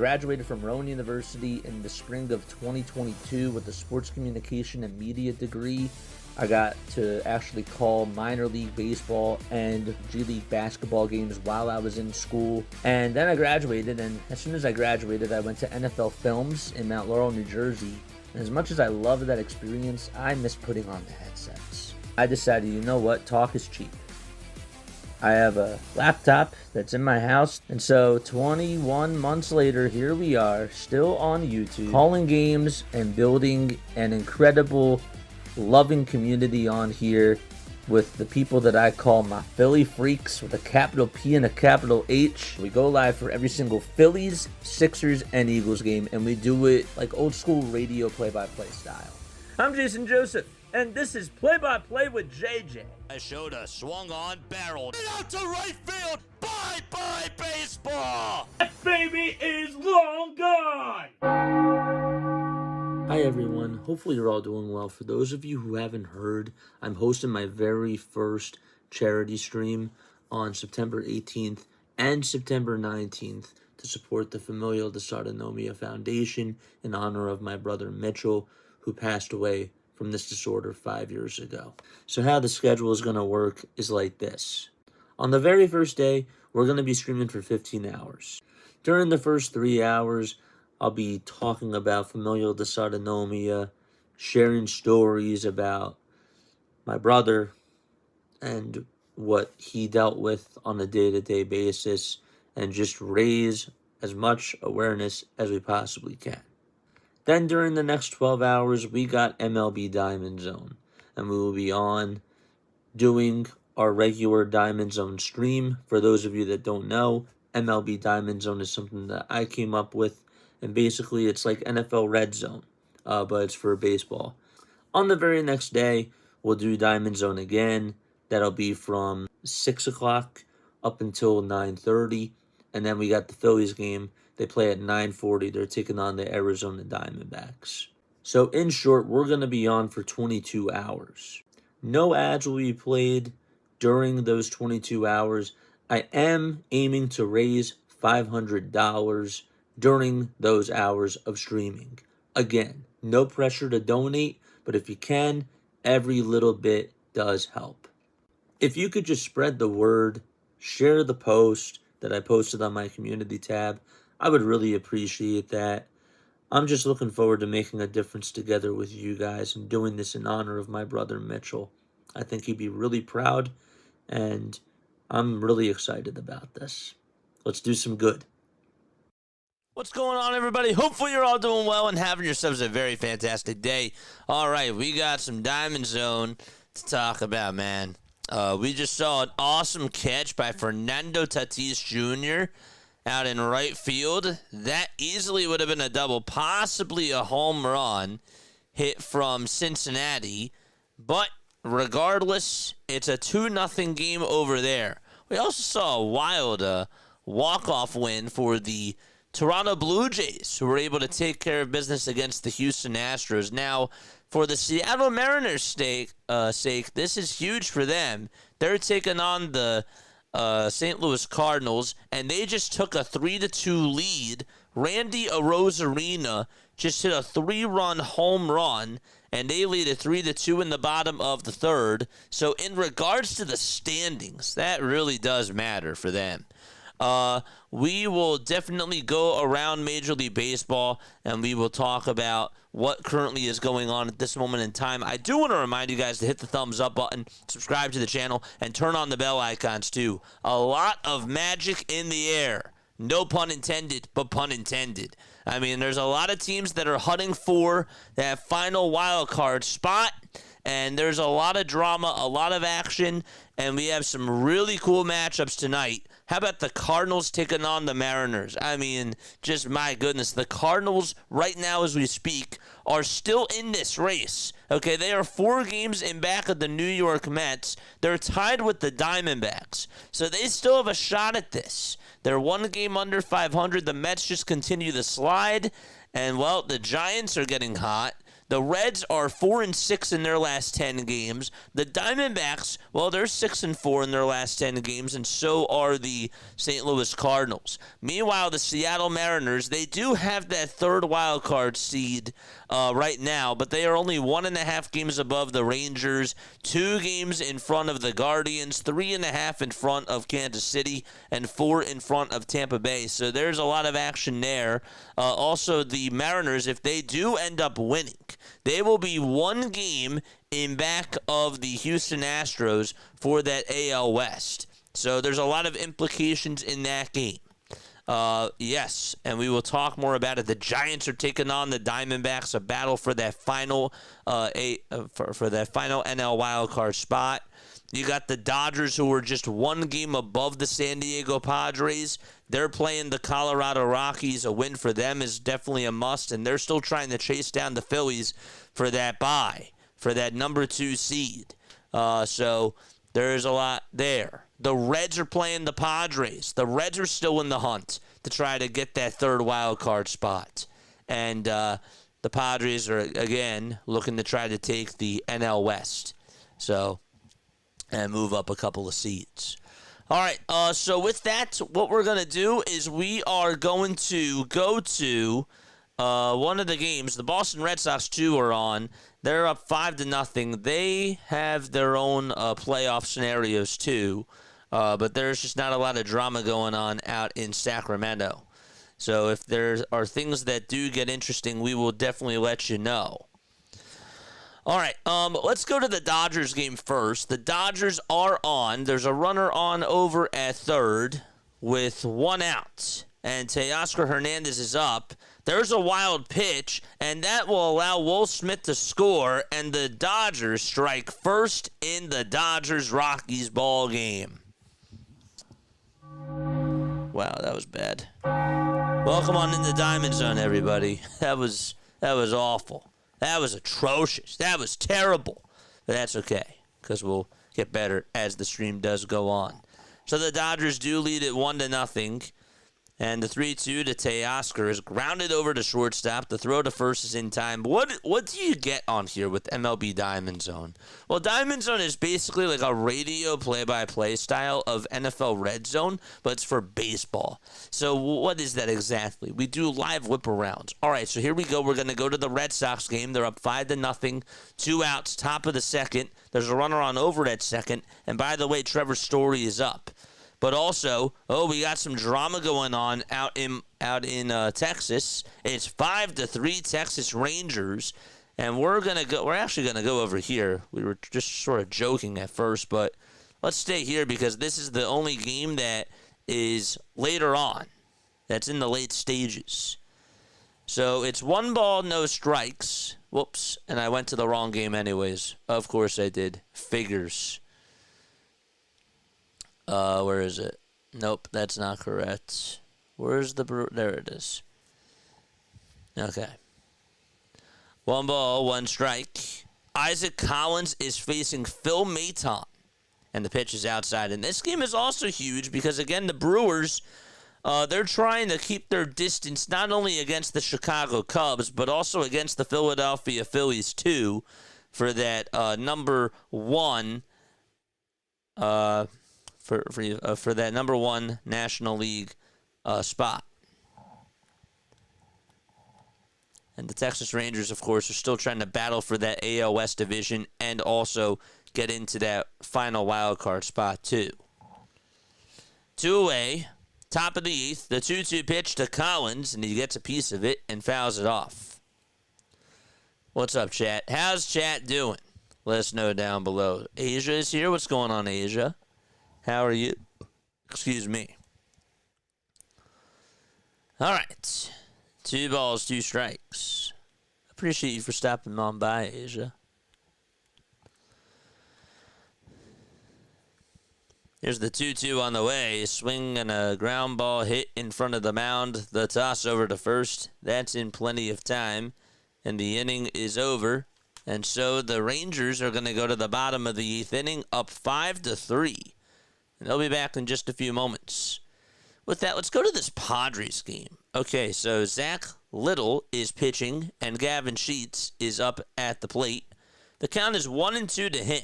graduated from Rowan University in the spring of 2022 with a sports communication and media degree. I got to actually call minor league baseball and G League basketball games while I was in school. And then I graduated, and as soon as I graduated, I went to NFL Films in Mount Laurel, New Jersey. And as much as I loved that experience, I missed putting on the headsets. I decided, you know what, talk is cheap. I have a laptop that's in my house, and so 21 months later, here we are, still on YouTube, calling games and building an incredible, loving community on here with the people that I call my Philly freaks, with a capital P and a capital H. We go live for every single Phillies, Sixers, and Eagles game, and we do it like old school radio play-by-play style. I'm Jason Joseph, and this is Play-by-Play with JJ. I showed a swung on barrel. And out to right field. Bye-bye baseball. That baby is long gone. Hi everyone, hopefully you're all doing well. For those of you who haven't heard, I'm hosting my very first charity stream on September 18th and September 19th to support the Familial Dysautonomia Foundation in honor of my brother Mitchell, who passed away from this disorder 5 years ago. So how the schedule is going to work is like this. On the very first day, we're going to be streaming for 15 hours. During the first 3 hours, I'll be talking about familial dysautonomia, sharing stories about my brother and what he dealt with on a day-to-day basis, and just raise as much awareness as we possibly can. Then during the next 12 hours, we got MLB Diamond Zone, and we will be on doing our regular Diamond Zone stream. For those of you that don't know, MLB Diamond Zone is something that I came up with, and basically it's like NFL RedZone, but it's for baseball. On the very next day, we'll do Diamond Zone again. That'll be from 6 o'clock up until 9:30, and then we got the Phillies game. They play at 9:40. They're taking on the Arizona Diamondbacks. So in short, we're going to be on for 22 hours. No ads will be played during those 22 hours. I am aiming to raise $500 during those hours of streaming. Again, no pressure to donate, but if you can, every little bit does help. If you could just spread the word, share the post that I posted on my community tab, I would really appreciate that. I'm just looking forward to making a difference together with you guys and doing this in honor of my brother Mitchell. I think he'd be really proud, and I'm really excited about this. Let's do some good. What's going on, everybody? Hopefully you're all doing well and having yourselves a very fantastic day. All right, we got some Diamond Zone to talk about, man. We just saw an awesome catch by Fernando Tatis Jr. out in right field. That easily would have been a double, possibly a home run hit from Cincinnati. But regardless, it's a 2-0 game over there. We also saw a wild walk-off win for the Toronto Blue Jays, who were able to take care of business against the Houston Astros. Now, for the Seattle Mariners' sake, this is huge for them. They're taking on the St. Louis Cardinals, and they just took a 3-2 lead. Randy Arozarena just hit a 3-run home run, and they lead at 3-2 in the bottom of the third. So in regards to the standings, that really does matter for them. We will definitely go around Major League Baseball, and we will talk about what currently is going on at this moment in time. I do want to remind you guys to hit the thumbs up button, subscribe to the channel, and turn on the bell icons too. A lot of magic in the air. No pun intended, but pun intended. I mean, there's a lot of teams that are hunting for that final wild card spot, and there's a lot of drama, a lot of action, and we have some really cool matchups tonight. How about the Cardinals taking on the Mariners? I mean, just my goodness. The Cardinals, right now as we speak, are still in this race. Okay, they are 4 games in back of the New York Mets. They're tied with the Diamondbacks. So they still have a shot at this. They're 1 game under 500. The Mets just continue to slide. And, well, the Giants are getting hot. The Reds are 4-6 in their last 10 games. The Diamondbacks, well, they're 6-4 in their last 10 games, and so are the St. Louis Cardinals. Meanwhile, the Seattle Mariners, they do have that third wild card seed right now, but they are only 1.5 games above the Rangers, 2 games in front of the Guardians, 3.5 in front of Kansas City, and 4 in front of Tampa Bay. So there's a lot of action there. Also, the Mariners, if they do end up winning, they will be 1 game in back of the Houston Astros for that AL West. So there's a lot of implications in that game. Yes, and we will talk more about it. The Giants are taking on the Diamondbacks, a battle for that final for that final NL wildcard spot. You got the Dodgers, who are just 1 game above the San Diego Padres. They're playing the Colorado Rockies. A win for them is definitely a must, and they're still trying to chase down the Phillies for that bye, for that number 2 seed. So there's a lot there. The Reds are playing the Padres. The Reds are still in the hunt to try to get that third wild card spot. And the Padres are, again, looking to try to take the NL West. So, and move up a couple of seeds. All right, so with that, what we're going to do is we are going to go to one of the games. The Boston Red Sox, too, are on. They're up 5-0. They have their own playoff scenarios, too. But there's just not a lot of drama going on out in Sacramento. So if there are things that do get interesting, we will definitely let you know. All right, let's go to the Dodgers game first. The Dodgers are on. There's a runner on over at third with 1 out. And Teoscar Hernandez is up. There's a wild pitch, and that will allow Will Smith to score, and the Dodgers strike first in the Dodgers-Rockies ball game. Wow, that was bad. Welcome on into Diamond Zone, everybody. That was awful. That was atrocious. That was terrible. But that's okay, because we'll get better as the stream does go on. So the Dodgers do lead it 1-0. And the 3-2 to Teoscar is grounded over to shortstop. The throw to first is in time. What do you get on here with MLB Diamond Zone? Well, Diamond Zone is basically like a radio play-by-play style of NFL RedZone, but it's for baseball. So what is that exactly? We do live Whiparounds. All right, so here we go. We're going to go to the Red Sox game. They're up 5-0, 2 outs, top of the second. There's a runner on over at second. And by the way, Trevor Story is up. But also, we got some drama going on out in Texas. It's 5-3 Texas Rangers, and we're actually gonna go over here. We were just sort of joking at first, but let's stay here because this is the only game that is later on. That's in the late stages. So it's 1 ball, no strikes. Whoops, and I went to the wrong game anyways. Of course I did. Figures. Where is it? Nope, that's not correct. Where's the there it is. Okay. 1 ball, 1 strike. Isaac Collins is facing Phil Maton, and the pitch is outside. And this game is also huge because, again, the Brewers, they're trying to keep their distance not only against the Chicago Cubs, but also against the Philadelphia Phillies, too, for that number 1 for that number 1 National League spot. And the Texas Rangers, of course, are still trying to battle for that AL West division and also get into that final wild card spot, too. 2 away, top of the 8th, the 2-2 pitch to Collins, and he gets a piece of it and fouls it off. What's up, chat? How's chat doing? Let us know down below. Asia is here. What's going on, Asia? How are you? Excuse me. All right. 2 balls, 2 strikes. Appreciate you for stopping on by, Asia. Here's the 2-2 on the way. Swing and a ground ball hit in front of the mound. The toss over to first. That's in plenty of time. And the inning is over. And so the Rangers are going to go to the bottom of the 8th inning, up 5-3. And they'll be back in just a few moments. with that, let's go to this Padres game. Okay, so Zach Little is pitching, and Gavin Sheets is up at the plate. The count is 1-2 to him.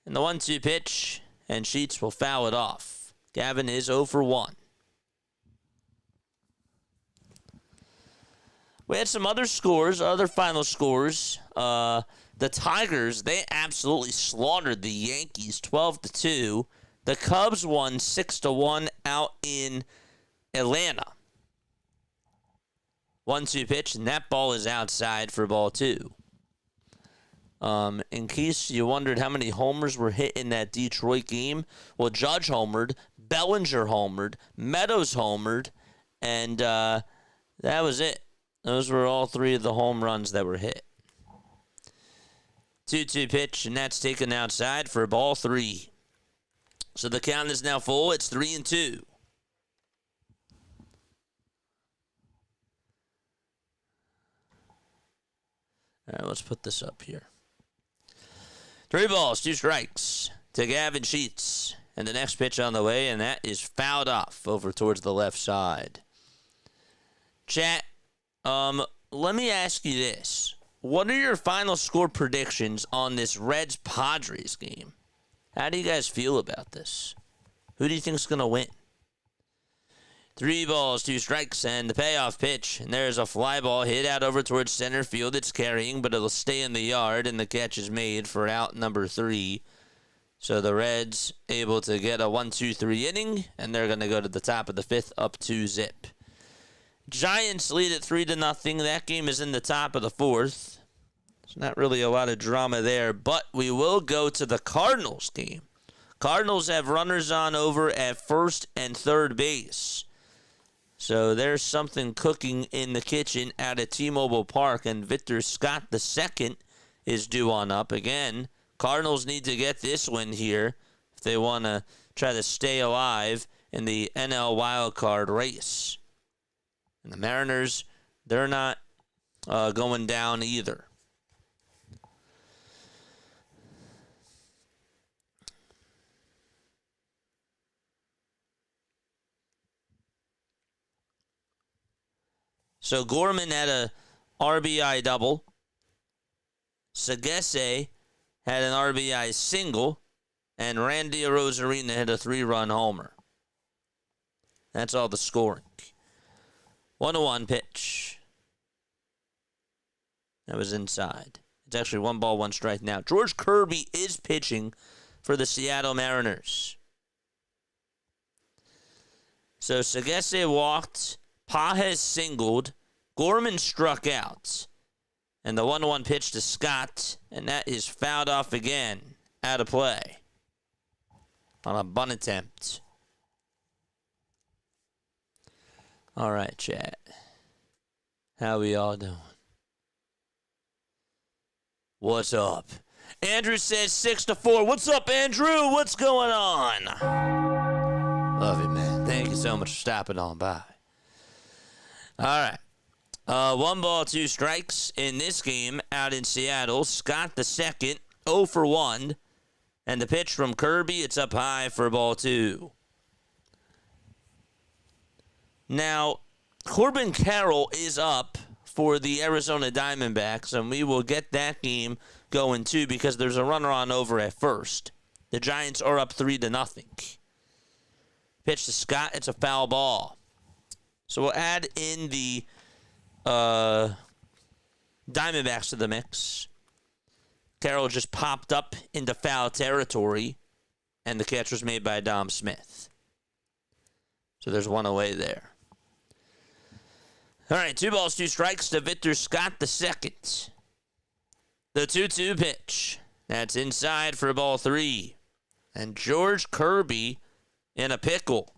And the 1-2 pitch, and Sheets will foul it off. Gavin is 0 for 1. We had some other scores, other final scores. The Tigers, they absolutely slaughtered the Yankees 12-2. The Cubs won 6-1 out in Atlanta. 1-2 pitch, and that ball is outside for ball 2. In case you wondered how many homers were hit in that Detroit game, well, Judge homered, Bellinger homered, Meadows homered, and that was it. Those were all 3 of the home runs that were hit. 2-2 pitch, and that's taken outside for ball 3. So the count is now full. It's 3-2. All right, let's put this up here. 3 balls, 2 strikes to Gavin Sheets. And the next pitch on the way, and that is fouled off over towards the left side. Chat, let me ask you this. What are your final score predictions on this Reds-Padres game? How do you guys feel about this? Who do you think is going to win? 3 balls, 2 strikes, and the payoff pitch. And there's a fly ball hit out over towards center field. It's carrying, but it'll stay in the yard, and the catch is made for out number 3. So the Reds able to get a 1-2-3 inning, and they're going to go to the top of the 5th up 2-zip. Giants lead at 3-0. That game is in the top of the 4th. There's not really a lot of drama there, but we will go to the Cardinals game. Cardinals have runners on over at first and third base. So there's something cooking in the kitchen out at T-Mobile Park, and Victor Scott II is due on up. Again, Cardinals need to get this win here if they want to try to stay alive in the NL wildcard race. And the Mariners, they're not going down either. So Gorman had a RBI double. Sagesse had an RBI single. And Randy Arozarena hit a 3-run homer. That's all the scoring. 1-1 pitch. That was inside. It's actually 1 ball, 1 strike now. George Kirby is pitching for the Seattle Mariners. So Sagesse walked. Pages singled. Gorman struck out. And the 1-1 pitch to Scott. And that is fouled off again. Out of play. On a bunt attempt. All right, chat. How we all doing? What's up? Andrew says 6-4. What's up, Andrew? What's going on? Love you, man. Thank you so much for stopping on by. All right. 1 ball, 2 strikes in this game out in Seattle. Scott II, 0 for 1. And the pitch from Kirby, it's up high for ball 2. Now, Corbin Carroll is up for the Arizona Diamondbacks, and we will get that game going too because there's a runner on over at first. The Giants are up 3-0. Pitch to Scott, it's a foul ball. So we'll add in the Diamondbacks to the mix. Carroll just popped up into foul territory, and the catch was made by Dom Smith. So there's 1 away there. All right, 2 balls, 2 strikes to Victor Scott II. The 2-2 pitch. That's inside for ball 3. And George Kirby in a pickle.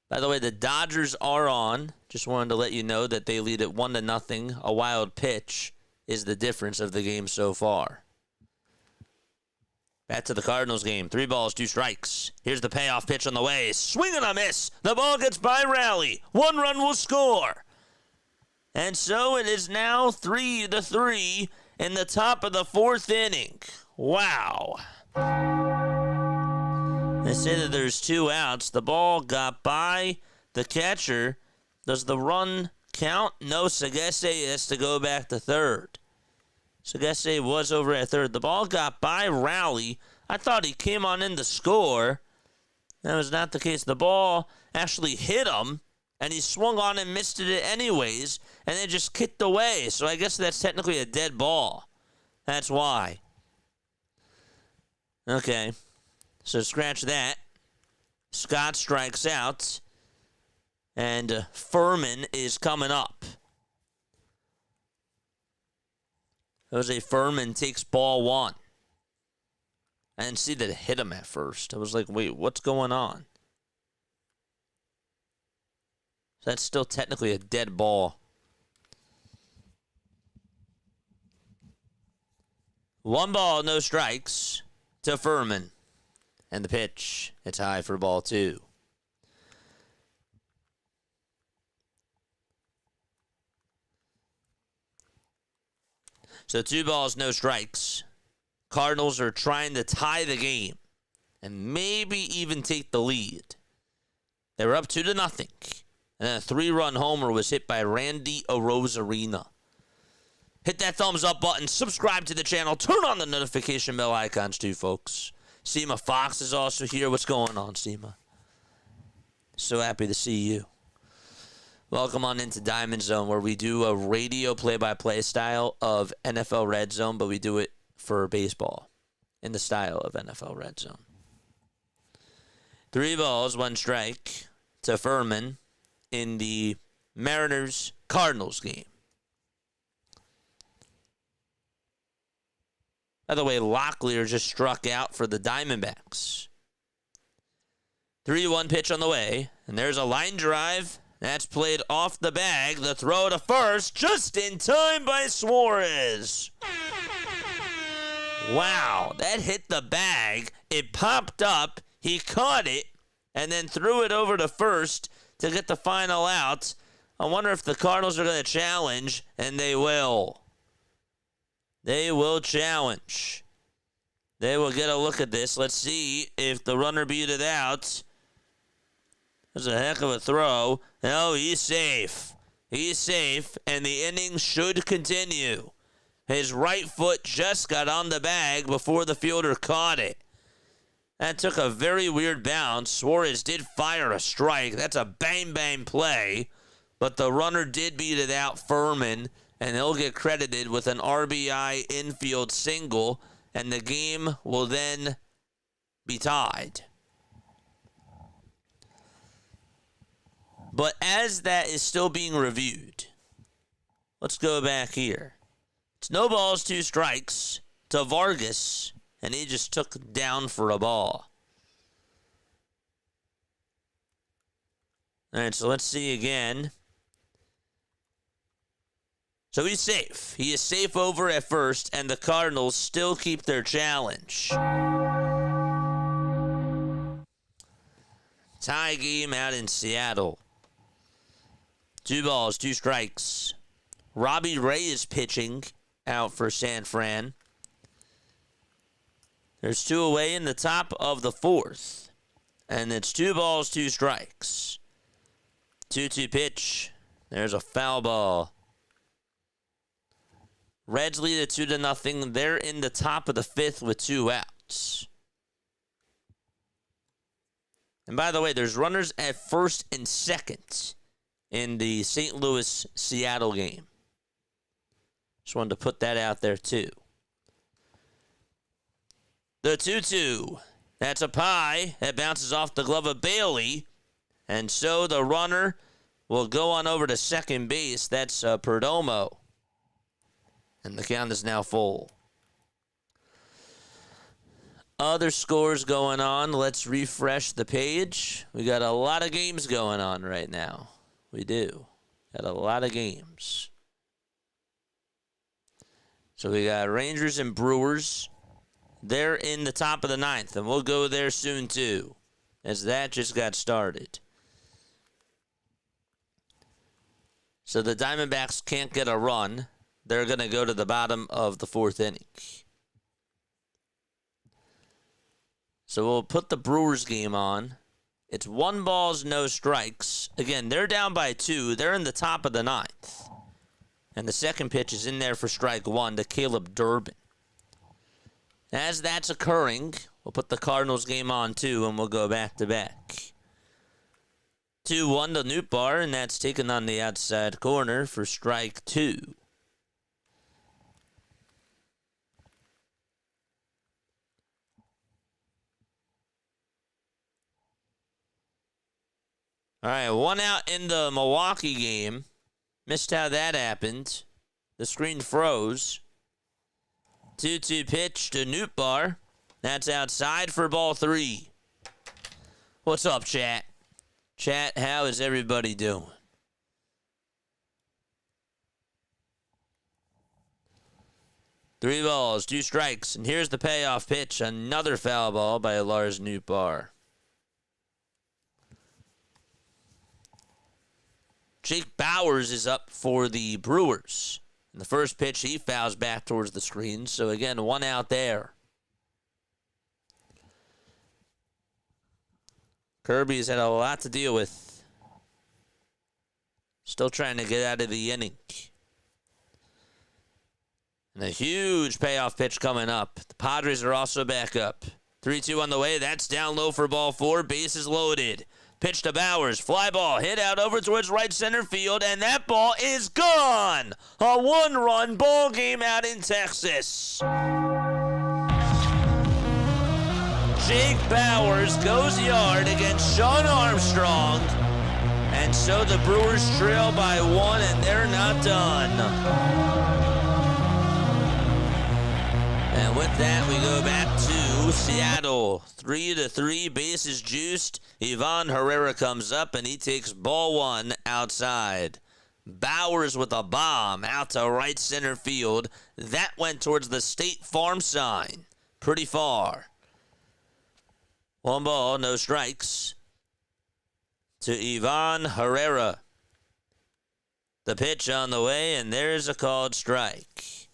By the way, the Dodgers are on. Just wanted to let you know that they lead at 1-0. A wild pitch is the difference of the game so far. Back to the Cardinals game. 3 balls, 2 strikes. Here's the payoff pitch on the way. Swing and a miss. The ball gets by Rally. 1 run will score. And so it is now 3-3 in the top of the 4th inning. Wow. They say that there's 2 outs. The ball got by the catcher. Does the run count? No, Sagesse has to go back to third. Sagesse was over at third. The ball got by Rowley. I thought he came on in to score. That was not the case. The ball actually hit him, and he swung on and missed it anyways, and then just kicked away. So I guess that's technically a dead ball. That's why. Okay. So scratch that. Scott strikes out. And Furman is coming up. Jose Furman takes ball 1. I didn't see that it hit him at first. I was like, wait, what's going on? So that's still technically a dead ball. 1 ball, no strikes to Furman. And the pitch, it's high for ball 2. So 2 balls, no strikes. Cardinals are trying to tie the game and maybe even take the lead. They were up 2-0. And then a 3-run homer was hit by Randy Arozarena. Hit that thumbs up button, subscribe to the channel, turn on the notification bell icons too, folks. Seema Fox is also here. What's going on, Seema? So happy to see you. Welcome on into Diamond Zone, where we do a radio play-by-play style of NFL RedZone, but we do it for baseball in the style of NFL RedZone. 3 balls, 1 strike to Furman in the Mariners-Cardinals game. By the way, Locklear just struck out for the Diamondbacks. 3-1 pitch on the way, and there's a line drive. That's played off the bag. The throw to first, just in time by Suarez. Wow, that hit the bag. It popped up. He caught it, and then threw it over to first to get the final out. I wonder if the Cardinals are going to challenge, and they will. They will challenge. They will get a look at this. Let's see if the runner beat it out. That's a heck of a throw. No, he's safe. He's safe, and the inning should continue. His right foot just got on the bag before the fielder caught it. That took a very weird bounce. Suarez did fire a strike. That's a bang-bang play. But the runner did beat it out, Furman, and he'll get credited with an RBI infield single, and the game will then be tied. But as that is still being reviewed, let's go back here. It's no balls, 2 strikes to Vargas, and he just took down for a ball. All right, so let's see again. So he's safe. He is safe over at first, and the Cardinals still keep their challenge. Tie game out in Seattle. 2 balls, 2 strikes. Robbie Ray is pitching out for San Fran. There's 2 away in the top of the 4th. And it's 2 balls, 2 strikes. 2-2 pitch. There's a foul ball. Reds lead at 2-0. They're in the top of the 5th with 2 outs. And by the way, there's runners at first and second in the St. Louis-Seattle game. Just wanted to put that out there, too. The 2-2. That's a pie. That bounces off the glove of Bailey. And so the runner will go on over to second base. That's Perdomo. And the count is now full. Other scores going on. Let's refresh the page. We got a lot of games going on right now. We do. Got a lot of games. So we got Rangers and Brewers. They're in the top of the 9th, and we'll go there soon too, as that just got started. So the Diamondbacks can't get a run. They're going to go to the bottom of the 4th inning. So we'll put the Brewers game on. It's 1 ball, no strikes. Again, they're down by 2. They're in the top of the 9th. And the second pitch is in there for strike 1 to Caleb Durbin. As that's occurring, we'll put the Cardinals game on too, and we'll go back to back. 2-1 to Nootbaar, and that's taken on the outside corner for strike 2. All right, 1 out in the Milwaukee game. Missed how that happened. The screen froze. 2-2 pitch to Nootbaar. That's outside for ball 3. What's up, chat? Chat, how is everybody doing? Three balls, 2 strikes, and here's the payoff pitch. Another foul ball by Lars Nootbaar. Jake Bauers is up for the Brewers. In the first pitch, he fouls back towards the screen. So again, 1 out there. Kirby's had a lot to deal with. Still trying to get out of the inning. And a huge payoff pitch coming up. The Padres are also back up. 3-2 on the way. That's down low for ball 4. Bases loaded. Pitch to Bauers. Fly ball. Hit out over towards right center field. And that ball is gone. A 1-run ball game out in Texas. Jake Bauers goes yard against Sean Armstrong. And so the Brewers trail by 1, and they're not done. And with that, we go back to Seattle. 3-3, bases juiced. Ivan Herrera comes up, and he takes ball 1 outside. Bauers with a bomb out to right center field. That went towards the State Farm sign. Pretty far. 1 ball, no strikes. To Ivan Herrera. The pitch on the way, and there's a called strike.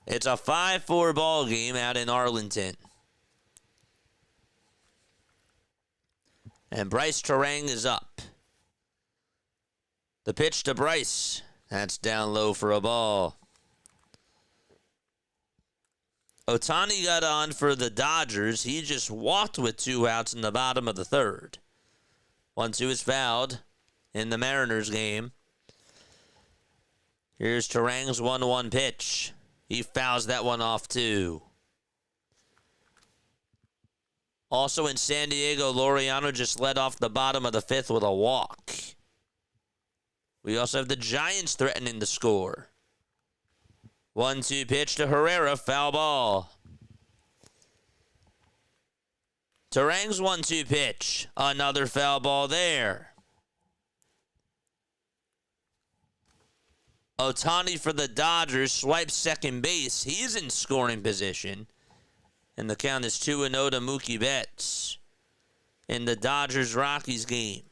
It's a 5-4 ball game out in Arlington. And Bryce Terang is up. The pitch to Bryce. That's down low for a ball. Ohtani got on for the Dodgers. He just walked with 2 outs in the bottom of the 3rd. 1-2 is fouled in the Mariners game. Here's Terang's 1-1 pitch. He fouls that one off too. Also in San Diego, Laureano just led off the bottom of the 5th with a walk. We also have the Giants threatening to score. 1-2 pitch to Herrera, foul ball. Terang's 1-2 pitch, another foul ball there. Ohtani for the Dodgers swipes second base. He's in scoring position. And the count is 2-0 to Mookie Betts in the Dodgers-Rockies game.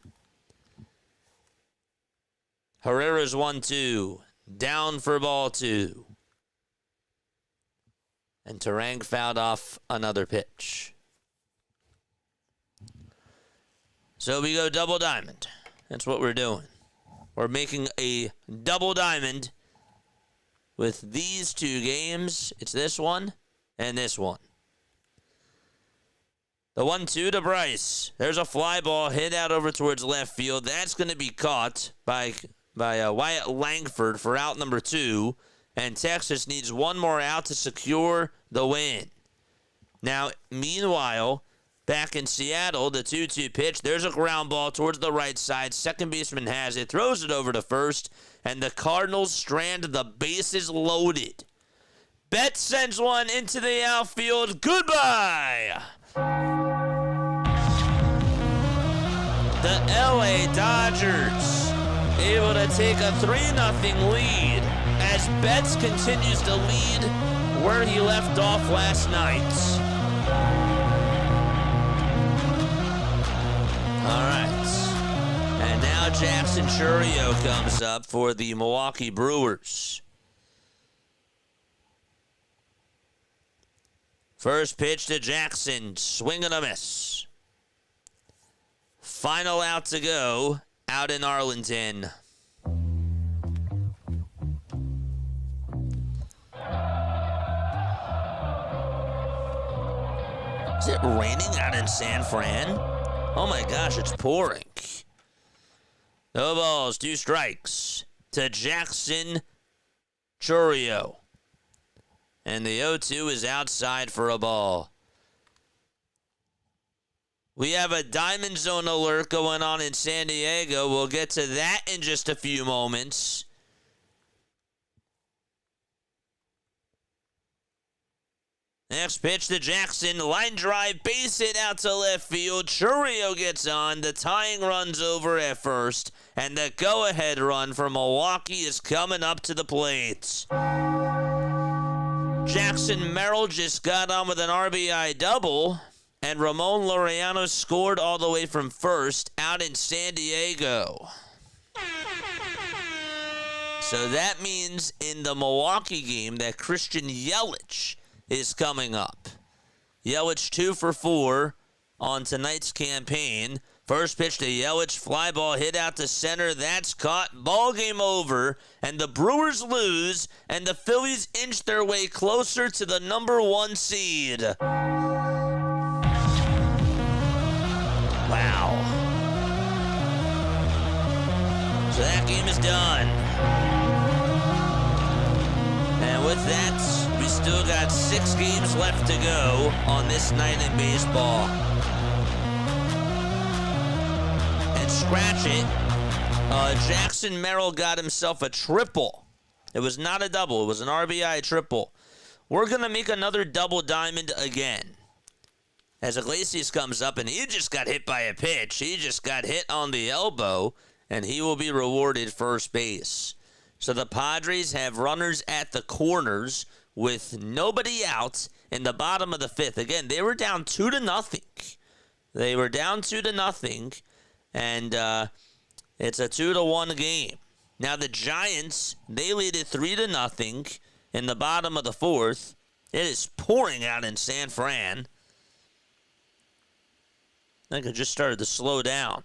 Herrera's 1-2. Down for ball 2. And Terang fouled off another pitch. So we go double diamond. That's what we're doing. We're making a double diamond with these 2 games. It's this one and this one. The 1-2 to Bryce. There's a fly ball hit out over towards left field. That's going to be caught by Wyatt Langford for out number 2. And Texas needs 1 more out to secure the win. Now, meanwhile, back in Seattle, the 2-2 pitch. There's a ground ball towards the right side. Second baseman has it. Throws it over to first. And the Cardinals strand the bases loaded. Betts sends one into the outfield. Goodbye. The LA Dodgers able to take a 3-0 lead as Betts continues to lead where he left off last night. All right. And now Jackson Chourio comes up for the Milwaukee Brewers. First pitch to Jackson. Swing and a miss. Final out to go out in Arlington. Is it raining out in San Fran? Oh my gosh, it's pouring. No balls, 2 strikes to Jackson Chourio. And the 0-2 is outside for a ball. We have a Diamond Zone alert going on in San Diego. We'll get to that in just a few moments. Next pitch to Jackson. Line drive, base hit out to left field. Chourio gets on. The tying run's over at first. And the go-ahead run for Milwaukee is coming up to the plate. Jackson Merrill just got on with an RBI double. And Ramon Laureano scored all the way from first out in San Diego. So that means in the Milwaukee game that Christian Yelich is coming up. Yelich 2 for 4 on tonight's campaign. First pitch to Yelich, fly ball hit out to center. That's caught. Ball game over. And the Brewers lose. And the Phillies inch their way closer to the number 1 seed. Wow. So that game is done. And with that, we still got 6 games left to go on this night in baseball. And scratch it, Jackson Merrill got himself a triple. It was not a double. It was an RBI triple. We're going to make another double diamond again. As Iglesias comes up, and he just got hit by a pitch. He just got hit on the elbow, and he will be rewarded first base. So the Padres have runners at the corners with nobody out in the bottom of the 5th. Again, they were down 2-0. They were down 2-0, and it's a 2-1 game. Now the Giants, they lead it 3-0 in the bottom of the 4th. It is pouring out in San Fran. I think it just started to slow down.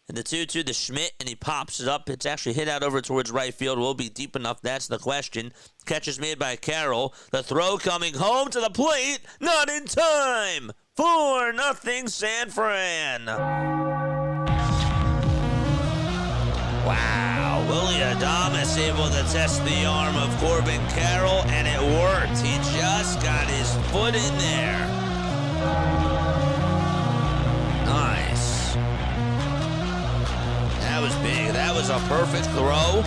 And the 2-2 to Schmidt, and he pops it up. It's actually hit out over towards right field. Will it be deep enough? That's the question. Catch is made by Carroll. The throw coming home to the plate. Not in time. 4-0 San Fran. Wow. Willie Adames able to test the arm of Corbin Carroll, and it worked. He just got his foot in there. Nice. That was big. That was a perfect throw.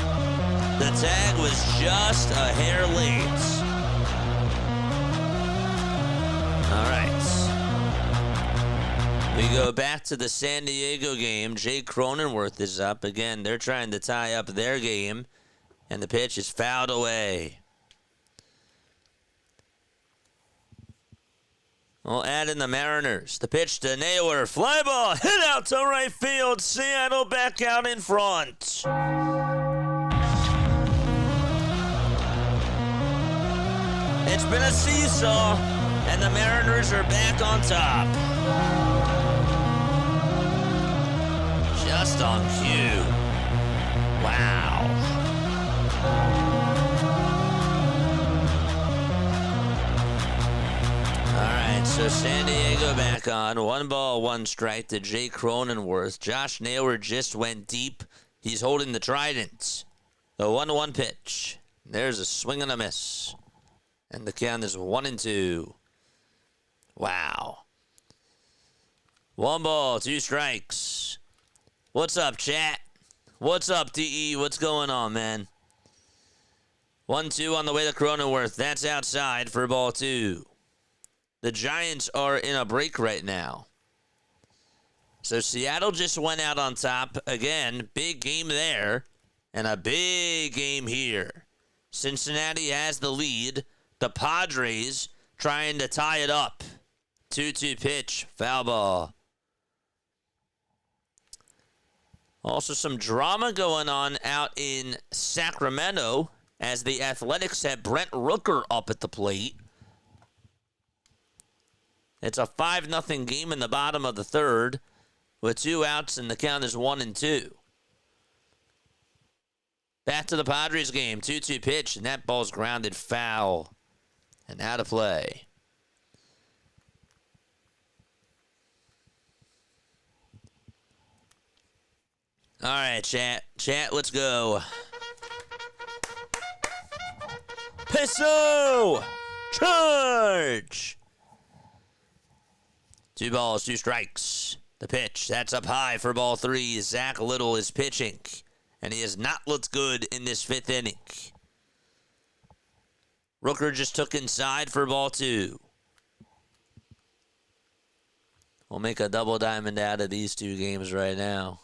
The tag was just a hair late. All right. We go back to the San Diego game. Jake Cronenworth is up. Again, they're trying to tie up their game. And the pitch is fouled away. We'll add in the Mariners. The pitch to Naylor. Fly ball hit out to right field. Seattle back out in front. It's been a seesaw, and the Mariners are back on top. Just on cue. Wow. So San Diego back on. 1 ball, 1 strike to Jay Cronenworth. Josh Naylor just went deep. He's holding the trident. The 1-1 pitch. There's a swing and a miss. And the count is 1-2. Wow. 1 ball, 2 strikes. What's up, chat? What's up, DE? What's going on, man? 1-2 on the way to Cronenworth. That's outside for ball 2. The Giants are in a break right now. So Seattle just went out on top. Again, big game there. And a big game here. Cincinnati has the lead. The Padres trying to tie it up. 2-2 pitch. Foul ball. Also some drama going on out in Sacramento as the Athletics have Brent Rooker up at the plate. It's a 5-0 game in the bottom of the third with 2 outs, and the count is 1-2. Back to the Padres game. 2-2 pitch, and that ball's grounded foul and out of play. All right, chat. Chat, let's go. Peso! Charge! 2 balls, 2 strikes. The pitch, that's up high for ball 3. Zach Little is pitching, and he has not looked good in this 5th inning. Rooker just took inside for ball 2. We'll make a double diamond out of these 2 games right now.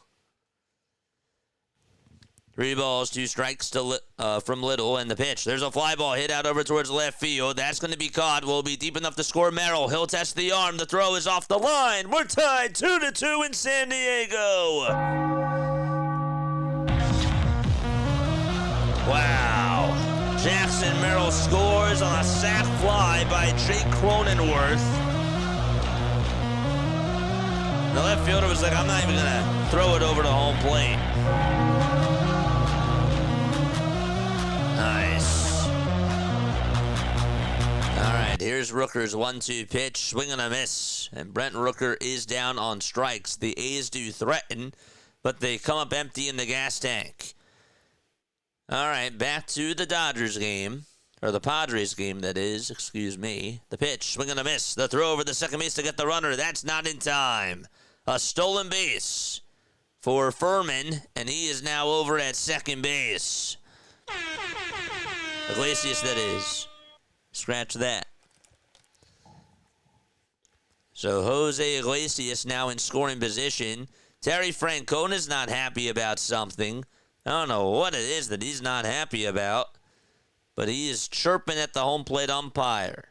3 balls, 2 strikes to from Little, and the pitch. There's a fly ball hit out over towards left field. That's going to be caught. Will be deep enough to score Merrill. He'll test the arm. The throw is off the line. We're tied 2-2 in San Diego. Wow. Jackson Merrill scores on a sac fly by Jake Cronenworth. The left fielder was like, I'm not even going to throw it over to home plate. Nice. All right, here's Rooker's 1-2 pitch, swing and a miss. And Brent Rooker is down on strikes. The A's do threaten, but they come up empty in the gas tank. All right, back to the Dodgers game, or the Padres game, that is, excuse me. The pitch, swing and a miss. The throw over the second base to get the runner. That's not in time. A stolen base for Furman, and he is now over at second base. Iglesias, that is. Scratch that. So Jose Iglesias now in scoring position. Terry Francona's not happy about something. I don't know what it is that he's not happy about, but he is chirping at the home plate umpire.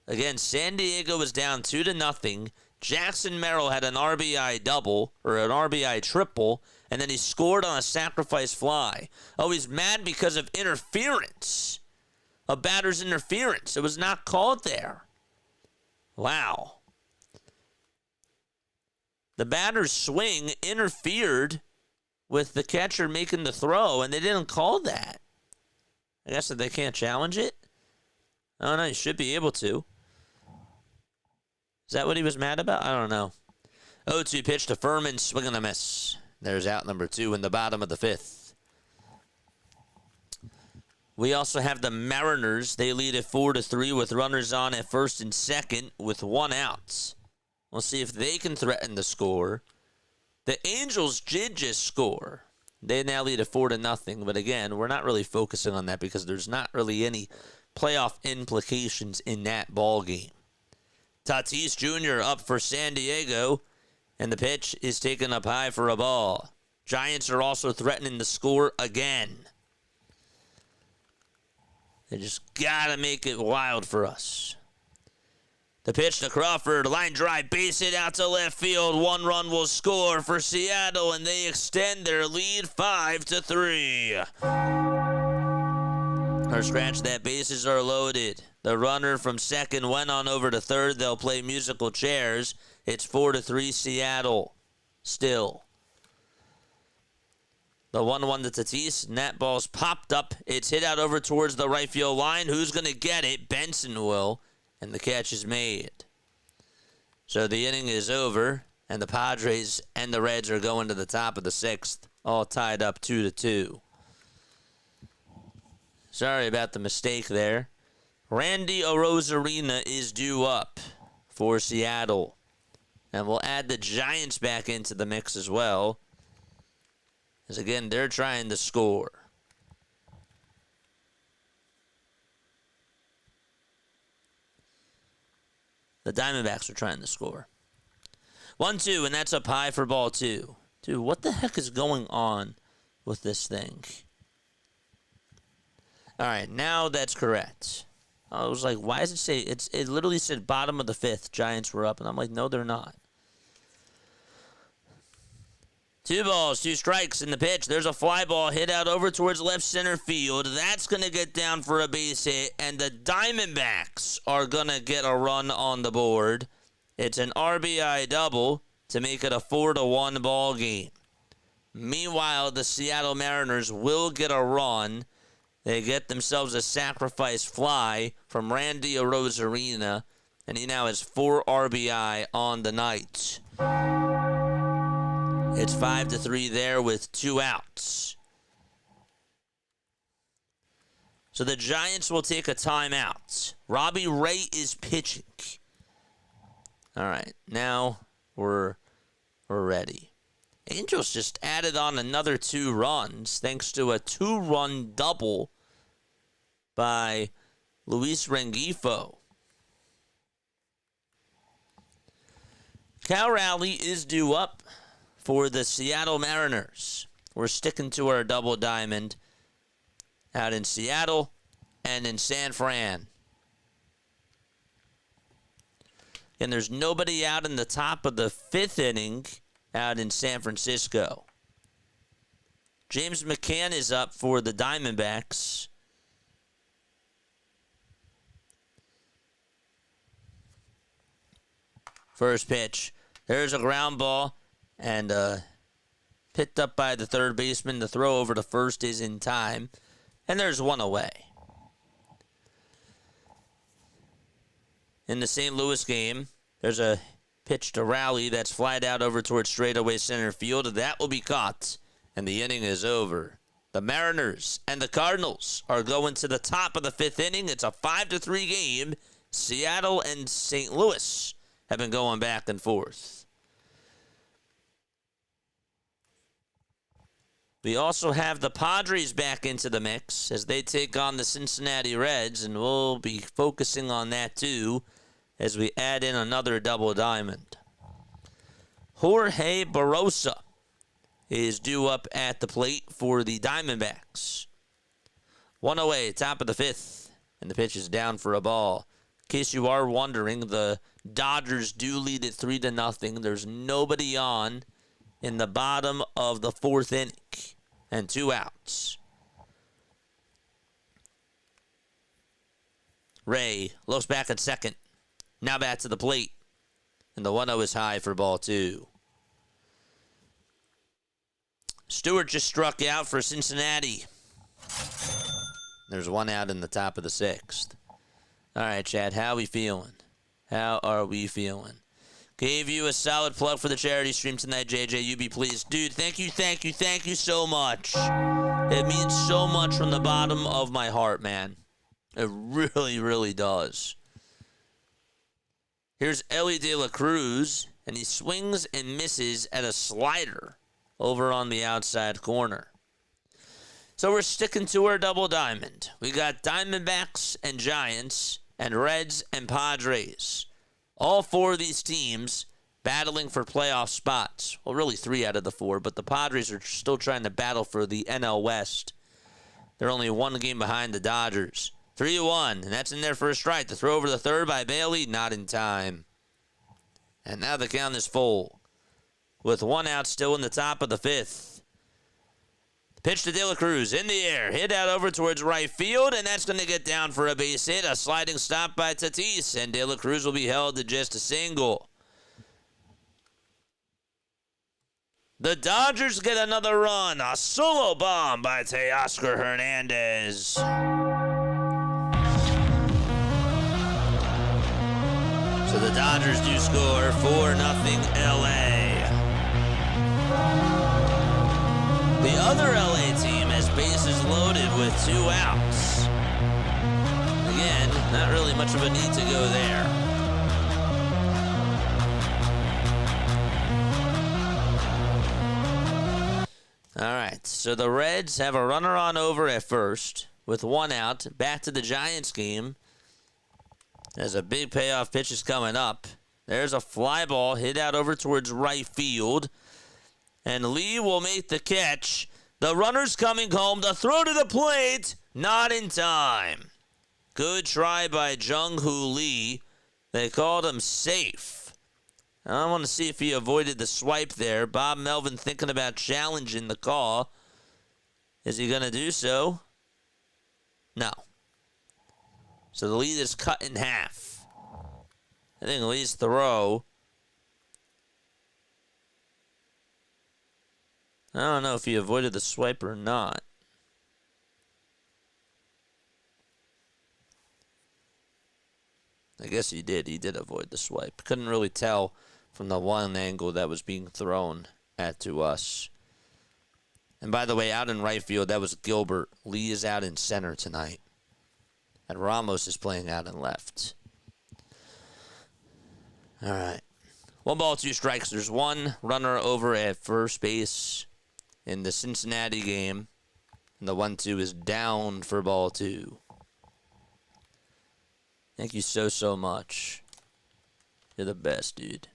Again, San Diego was down 2-0. Jackson Merrill had an RBI double, or an RBI triple, and then he scored on a sacrifice fly. Oh, he's mad because of interference. A batter's interference. It was not called there. Wow. The batter's swing interfered with the catcher making the throw, and they didn't call that. I guess that they can't challenge it? I don't know. You should be able to. Is that what he was mad about? I don't know. 0-2 pitch to Furman, swing and a miss. There's out number 2 in the bottom of the 5th. We also have the Mariners. They lead at 4-3 with runners on at first and second with 1 out. We'll see if they can threaten the score. The Angels did just score. They now lead at 4-0, but again, we're not really focusing on that because there's not really any playoff implications in that ball game. Tatis Jr. up for San Diego, and the pitch is taken up high for a ball. Giants are also threatening the score again. They just gotta make it wild for us. The pitch to Crawford, line drive, base hit out to left field. 1 run will score for Seattle, and they extend their lead 5-3. Or scratch that, bases are loaded. The runner from second went on over to third. They'll play musical chairs. It's 4-3 Seattle. Still. The 1-1 to Tatis, and that ball's popped up. It's hit out over towards the right field line. Who's going to get it? Benson will. And the catch is made. So the inning is over, and the Padres and the Reds are going to the top of the 6th, all tied up 2-2. Sorry about the mistake there. Randy Arozarena is due up for Seattle. And we'll add the Giants back into the mix as well. As again, they're trying to score. The Diamondbacks are trying to score. 1-2, and that's up high for ball 2. Dude, what the heck is going on with this thing? All right, now that's correct. I was like, why does it say, it literally said bottom of the 5th, Giants were up, and I'm like, no, they're not. 2 balls, 2 strikes in the pitch. There's a fly ball hit out over towards left center field. That's going to get down for a base hit, and the Diamondbacks are going to get a run on the board. It's an RBI double to make it a 4-1 ball game. Meanwhile, the Seattle Mariners will get a run. They get themselves a sacrifice fly from Randy Arozarena, and he now has 4 RBI on the night. It's 5-3 there with 2 outs. So the Giants will take a timeout. Robbie Ray is pitching. All right, now we're ready. Angels just added on another 2 runs thanks to a 2-run double by Luis Rengifo. Cal Raleigh is due up for the Seattle Mariners. We're sticking to our double diamond out in Seattle and in San Fran. And there's nobody out in the top of the 5th inning out in San Francisco. James McCann is up for the Diamondbacks. First pitch. There's a ground ball and picked up by the third baseman. The throw over to first is in time. And there's one away. In the St. Louis game, there's a pitch to Raleigh that's flied out over towards straightaway center field. That will be caught, and the inning is over. The Mariners and the Cardinals are going to the top of the 5th inning. It's a 5-3 game. Seattle and St. Louis have been going back and forth. We also have the Padres back into the mix as they take on the Cincinnati Reds, and we'll be focusing on that too as we add in another double diamond. Jorge Barrosa is due up at the plate for the Diamondbacks. 1 away, top of the 5th, and the pitch is down for a ball. In case you are wondering, the Dodgers do lead it 3-0. There's nobody on in the bottom of the 4th inning, and 2 outs. Ray looks back at second. Now back to the plate. And the 1-0 is high for ball 2. Stewart just struck out for Cincinnati. There's 1 out in the top of the 6th. All right, Chad, how we feeling? How are we feeling? Gave you a solid plug for the charity stream tonight, JJ. You be pleased. Dude, thank you so much. It means so much from the bottom of my heart, man. It really, really does. Here's Ellie De La Cruz, and he swings and misses at a slider over on the outside corner. So we're sticking to our double diamond. We got Diamondbacks and Giants and Reds and Padres. All 4 of these teams battling for playoff spots. Well, really 3 out of the 4, but the Padres are still trying to battle for the NL West. They're only 1 game behind the Dodgers. 3-1, and that's in there for a strike. The throw over the third by Bailey, not in time. And now the count is full, with 1 out still in the top of the 5th. Pitch to De La Cruz in the air. Hit out over towards right field, and that's going to get down for a base hit. A sliding stop by Tatis, and De La Cruz will be held to just a single. The Dodgers get another run. A solo bomb by Teoscar Hernandez. So the Dodgers do score 4-0 LA. The other LA team has bases loaded with 2 outs. Again, not really much of a need to go there. All right, so the Reds have a runner on over at first with 1 out. Back to the Giants game. There's a big payoff pitch is coming up. There's a fly ball hit out over towards right field. And Lee will make the catch. The runner's coming home. The throw to the plate. Not in time. Good try by Jung-Hoo Lee. They called him safe. I want to see if he avoided the swipe there. Bob Melvin thinking about challenging the call. Is he going to do so? No. So the lead is cut in half. I think Lee's throw. I don't know if he avoided the swipe or not. I guess he did. He did avoid the swipe. Couldn't really tell from the one angle that was being thrown to us. And by the way, out in right field, that was Gilbert. Lee is out in center tonight. And Ramos is playing out in left. All right. 1 ball, 2 strikes. There's one runner over at first base in the Cincinnati game. And the 1-2 is down for ball 2. Thank you so much. You're the best, dude.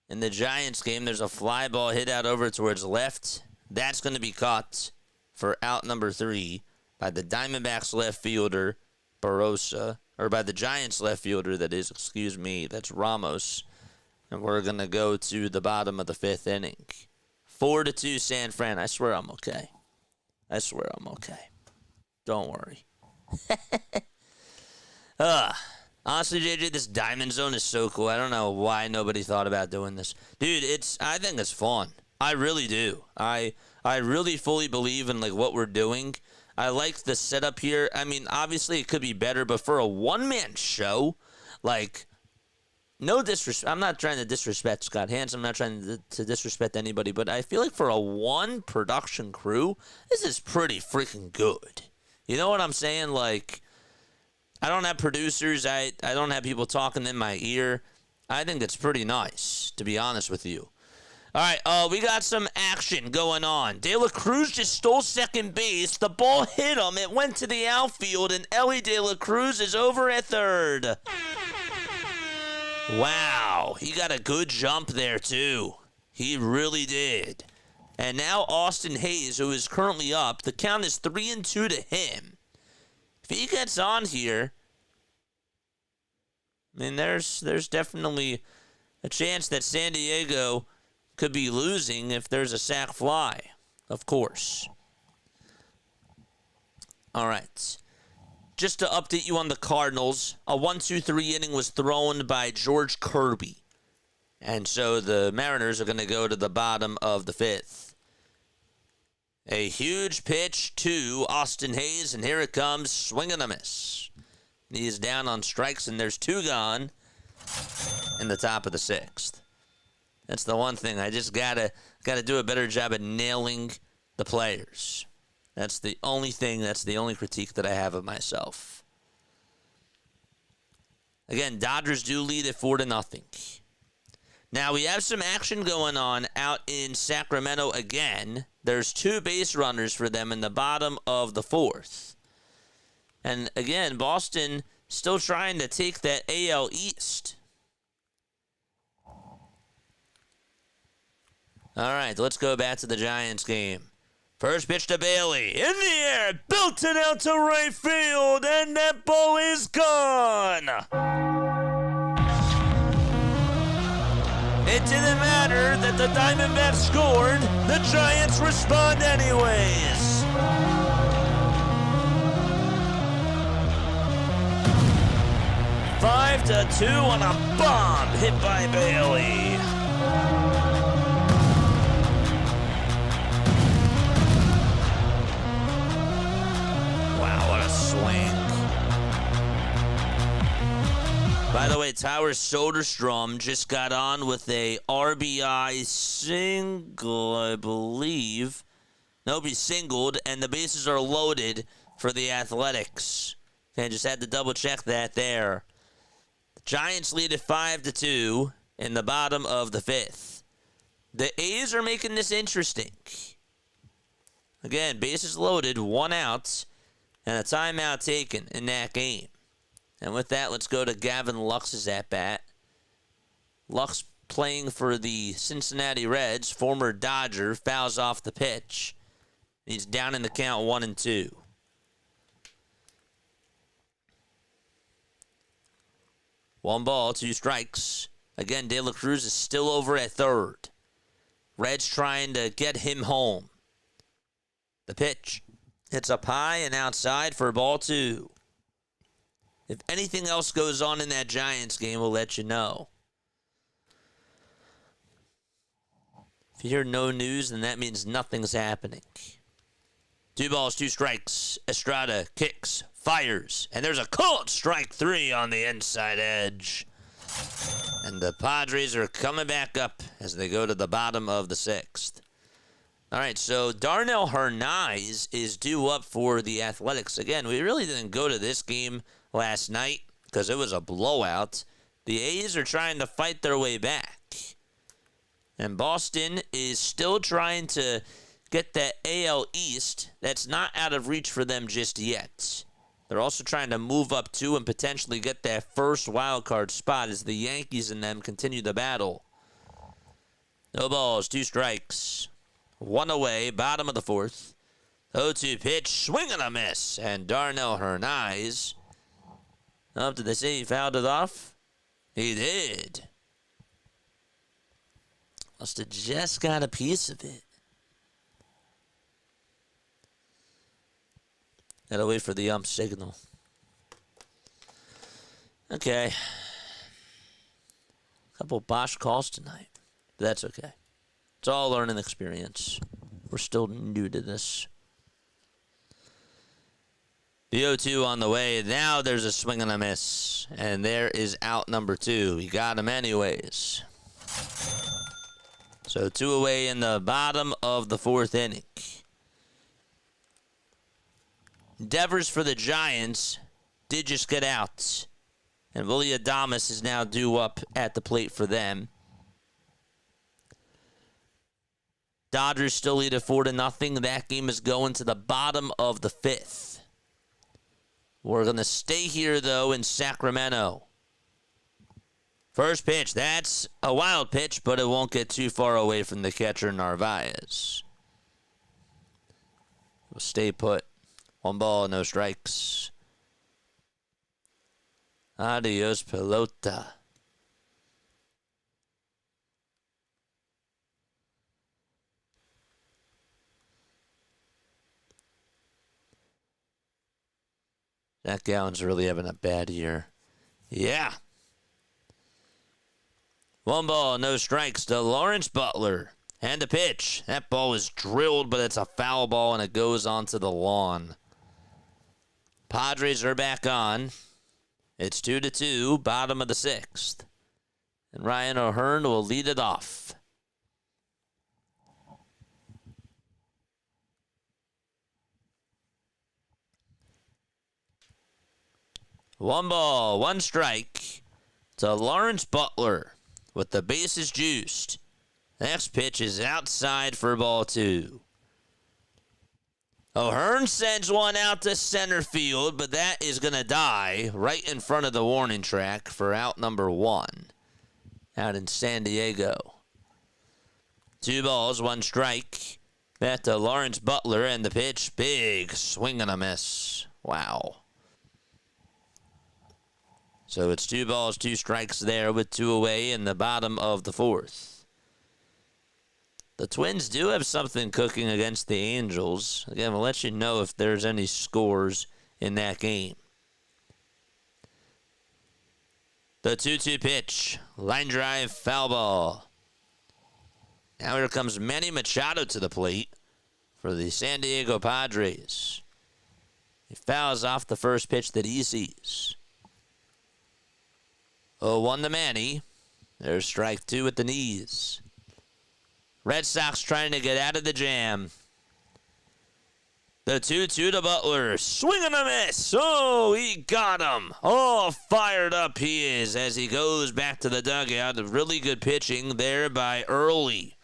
In the Giants game, there's a fly ball hit out over towards left. That's going to be caught for out number 3 by the Diamondbacks left fielder, Barossa. Or by the Giants left fielder, that is, excuse me, that's Ramos. And we're going to go to the bottom of the 5th inning. 4-2 San Fran. I swear I'm okay. I swear I'm okay. Don't worry. Honestly, JJ, this Diamond Zone is so cool. I don't know why nobody thought about doing this. Dude, I think it's fun. I really do. I really fully believe in like what we're doing. I like the setup here. I mean, obviously it could be better, but for a one-man show, like, no disrespect. I'm not trying to disrespect Scott Hansen. I'm not trying to disrespect anybody, but I feel like for a one production crew, this is pretty freaking good. You know what I'm saying? Like, I don't have producers. I don't have people talking in my ear. I think it's pretty nice, to be honest with you. All right, we got some action going on. De La Cruz just stole second base. The ball hit him. It went to the outfield, and Elly De La Cruz is over at third. Wow, he got a good jump there, too. He really did. And now Austin Hayes, who is currently up, the count is 3-2 to him. If he gets on here, I mean, there's definitely a chance that San Diego could be losing if there's a sac fly, of course. All right. Just to update you on the Cardinals, a 1-2-3 inning was thrown by George Kirby. And so the Mariners are going to go to the bottom of the 5th. A huge pitch to Austin Hayes, and here it comes, swing and a miss. He is down on strikes, and there's 2 gone in the top of the 6th. That's the one thing. I just gotta do a better job at nailing the players. That's the only thing. That's the only critique that I have of myself. Again, Dodgers do lead at 4-0. Now we have some action going on out in Sacramento again. There's 2 base runners for them in the bottom of the 4th. And again, Boston still trying to take that AL East. All right, let's go back to the Giants game. First pitch to Bailey. In the air, built it out to right field, and that ball is gone. It didn't matter that the Diamondbacks scored. The Giants respond anyways. Five to 2 on a bomb hit by Bailey. Swing. By the way, Tyler Soderstrom just got on with a RBI single, I believe. Nope, he singled, and the bases are loaded for the Athletics. Okay, just had to double check that there. The Giants lead at 5-2 in the bottom of the 5th. The A's are making this interesting. Again, bases loaded, 1 out. And a timeout taken in that game. And with that, let's go to Gavin Lux's at-bat. Lux playing for the Cincinnati Reds, former Dodger, fouls off the pitch. He's down in the count 1-2. One ball, 2 strikes. Again, De La Cruz is still over at third. Reds trying to get him home. The pitch. It's up high and outside for ball 2. If anything else goes on in that Giants game, we'll let you know. If you hear no news, then that means nothing's happening. 2 balls, 2 strikes. Estrada kicks, fires, and there's a called strike 3 on the inside edge. And the Padres are coming back up as they go to the bottom of the 6th. All right, so Darnell Hernandez is due up for the Athletics. Again, we really didn't go to this game last night because it was a blowout. The A's are trying to fight their way back. And Boston is still trying to get that AL East that's not out of reach for them just yet. They're also trying to move up too and potentially get that first wild card spot as the Yankees and them continue the battle. No balls, 2 strikes. 1 away, bottom of the 4th. 0-2 pitch, swing and a miss. And Darnell Hernandez. Up to the say he fouled it off? He did. Must have just got a piece of it. Gotta wait for the ump signal. Okay. Couple Bosch calls tonight. But that's okay. It's all learning experience. We're still new to this. The 0-2 on the way. Now there's a swing and a miss. And there is out number 2. He got him anyways. So 2 away in the bottom of the 4th inning. Endeavors for the Giants did just get out. And Willie Adames is now due up at the plate for them. Dodgers still lead at 4-0. That game is going to the bottom of the 5th. We're going to stay here, though, in Sacramento. First pitch, that's a wild pitch, but it won't get too far away from the catcher, Narvaez. We'll stay put. 1 ball, no strikes. Adios, pelota. Zach Gallen's really having a bad year. Yeah. 1 ball, no strikes to Lawrence Butler. And a pitch. That ball is drilled, but it's a foul ball, and it goes onto the lawn. Padres are back on. It's 2-2, bottom of the 6th. And Ryan O'Hearn will lead it off. One ball, 1 strike to Lawrence Butler with the bases juiced. Next pitch is outside for ball 2. O'Hearn sends one out to center field, but that is going to die right in front of the warning track for out number 1 out in San Diego. 2 balls, 1 strike. Back to Lawrence Butler, and the pitch, big swing and a miss. Wow. So it's 2 balls, 2 strikes there with 2 away in the bottom of the 4th. The Twins do have something cooking against the Angels. Again, we'll let you know if there's any scores in that game. The 2-2 pitch. Line drive, foul ball. Now here comes Manny Machado to the plate for the San Diego Padres. He fouls off the first pitch that he sees. 0-1 to Manny. There's strike 2 at the knees. Red Sox trying to get out of the jam. The 2-2 to Butler. Swing and a miss. Oh, he got him. Oh, fired up he is as he goes back to the dugout. Really good pitching there by Early.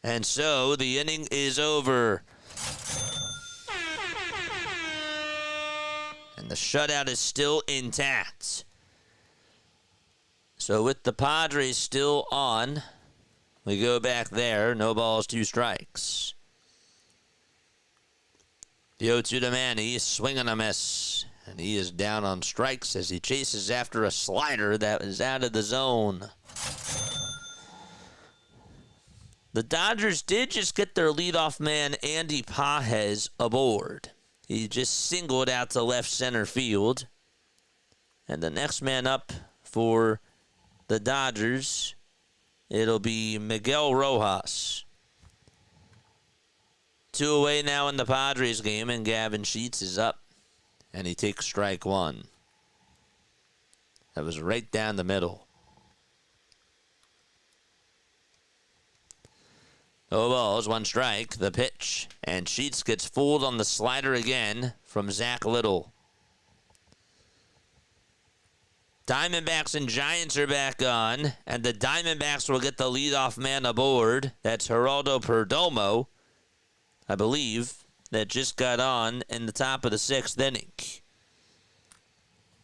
And so the inning is over. And the shutout is still intact. So with the Padres still on, we go back there. No balls, 2 strikes. The 0-2 to Manny, swing and a miss. And he is down on strikes as he chases after a slider that is out of the zone. The Dodgers did just get their leadoff man, Andy Pages, aboard. He just singled out to left center field. And the next man up for the Dodgers, it'll be Miguel Rojas. 2 away now in the Padres game, and Gavin Sheets is up. And he takes strike one. That was right down the middle. No balls, 1 strike, the pitch. And Sheets gets fooled on the slider again from Zach Little. Diamondbacks and Giants are back on, and the Diamondbacks will get the leadoff man aboard. That's Geraldo Perdomo, I believe, that just got on in the top of the 6th inning.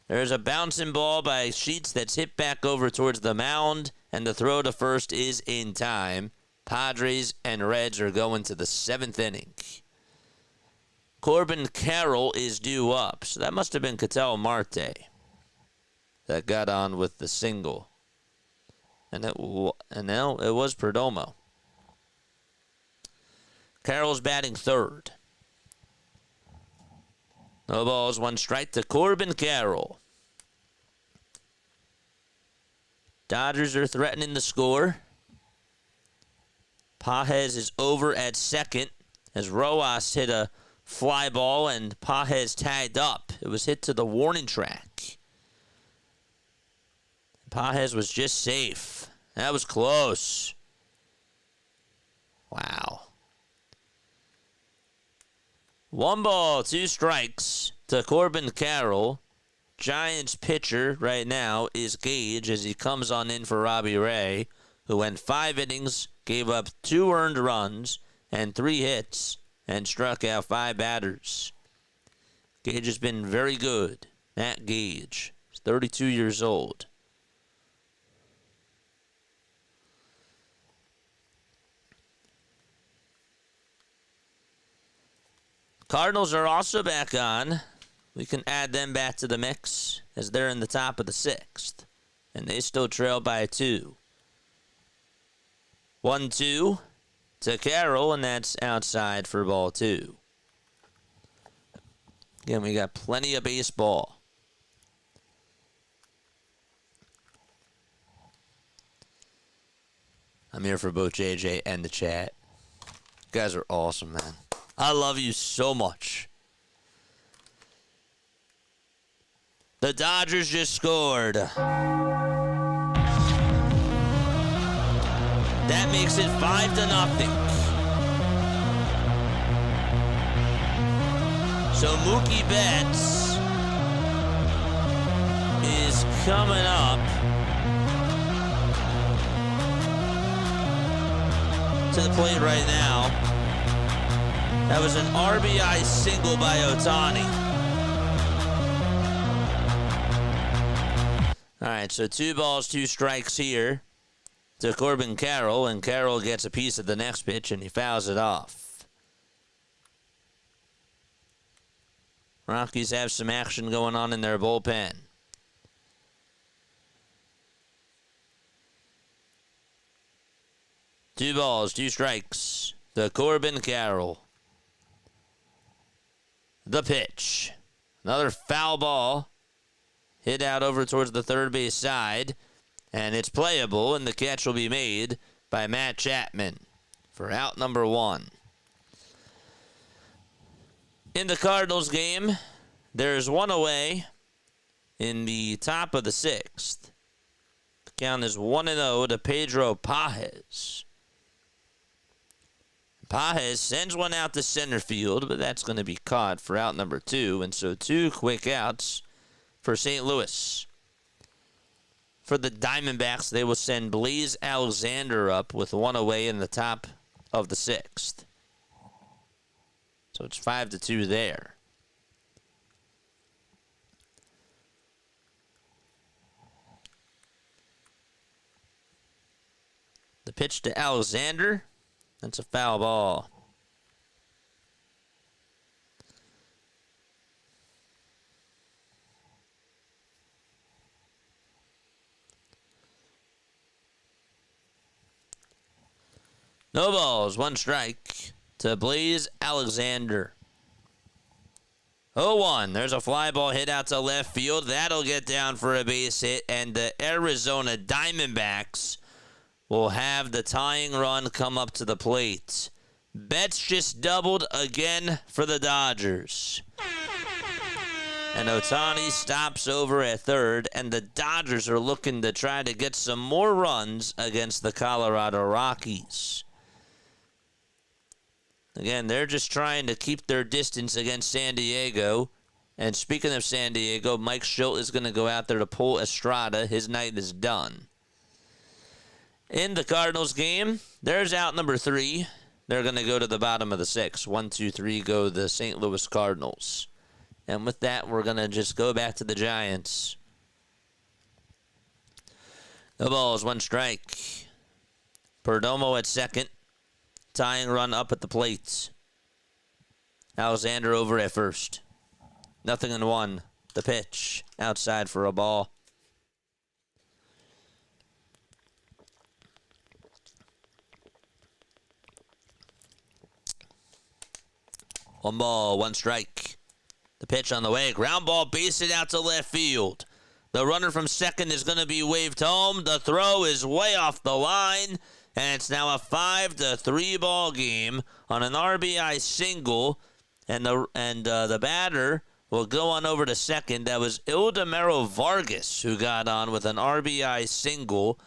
There's a bouncing ball by Sheets that's hit back over towards the mound, and the throw to first is in time. Padres and Reds are going to the 7th inning. Corbin Carroll is due up, so that must have been Ketel Marte that got on with the single. And now it was Perdomo. Carroll's batting third. No balls, 1 strike to Corbin Carroll. Dodgers are threatening the score. Pages is over at second as Rojas hit a fly ball and Pages tagged up. It was hit to the warning track. Pages was just safe. That was close. Wow. 1 ball, 2 strikes to Corbin Carroll. Giants pitcher right now is Gage as he comes on in for Robbie Ray, who went 5 innings, gave up 2 earned runs and 3 hits, and struck out 5 batters. Gage has been very good. Matt Gage. He's 32 years old. Cardinals are also back on. We can add them back to the mix as they're in the top of the 6th. And they still trail by 2. 1-2 to Carroll, and that's outside for ball 2. Again, we got plenty of baseball. I'm here for both JJ and the chat. You guys are awesome, man. I love you so much. The Dodgers just scored. That makes it 5-0. So Mookie Betts is coming up to the plate right now. That was an RBI single by Ohtani. All right, so 2 balls, 2 strikes here to Corbin Carroll, and Carroll gets a piece of the next pitch, and he fouls it off. Rockies have some action going on in their bullpen. Two balls, 2 strikes to Corbin Carroll. The pitch. Another foul ball. Hit out over towards the third base side. And it's playable, and the catch will be made by Matt Chapman for out number 1. In the Cardinals game, there's 1 away in the top of the 6th. The count is 1-0 to Pedro Pages. Pages sends one out to center field, but that's going to be caught for out number 2. And so 2 quick outs for St. Louis. For the Diamondbacks, they will send Blaze Alexander up with 1 away in the top of the 6th. So it's 5-2 there. The pitch to Alexander. That's a foul ball. No balls, 1 strike to Blaze Alexander. 0-1. There's a fly ball hit out to left field. That'll get down for a base hit, and the Arizona Diamondbacks will have the tying run come up to the plate. Betts just doubled again for the Dodgers. And Ohtani stops over at third, and the Dodgers are looking to try to get some more runs against the Colorado Rockies. Again, they're just trying to keep their distance against San Diego. And speaking of San Diego, Mike Schilt is going to go out there to pull Estrada. His night is done. In the Cardinals game, there's out number 3. They're going to go to the bottom of the 6th. 1, 2, 3 go the St. Louis Cardinals. And with that, we're going to just go back to the Giants. No balls, 1 strike. Perdomo at second. Tying run up at the plate. Alexander over at first. 0-1. The pitch. Outside for a ball. One ball, 1 strike. The pitch on the way. Ground ball, base it out to left field. The runner from second is going to be waved home. The throw is way off the line. And it's now a 5-3 ball game on an RBI single. And the batter will go on over to second. That was Ildemaro Vargas who got on with an RBI single.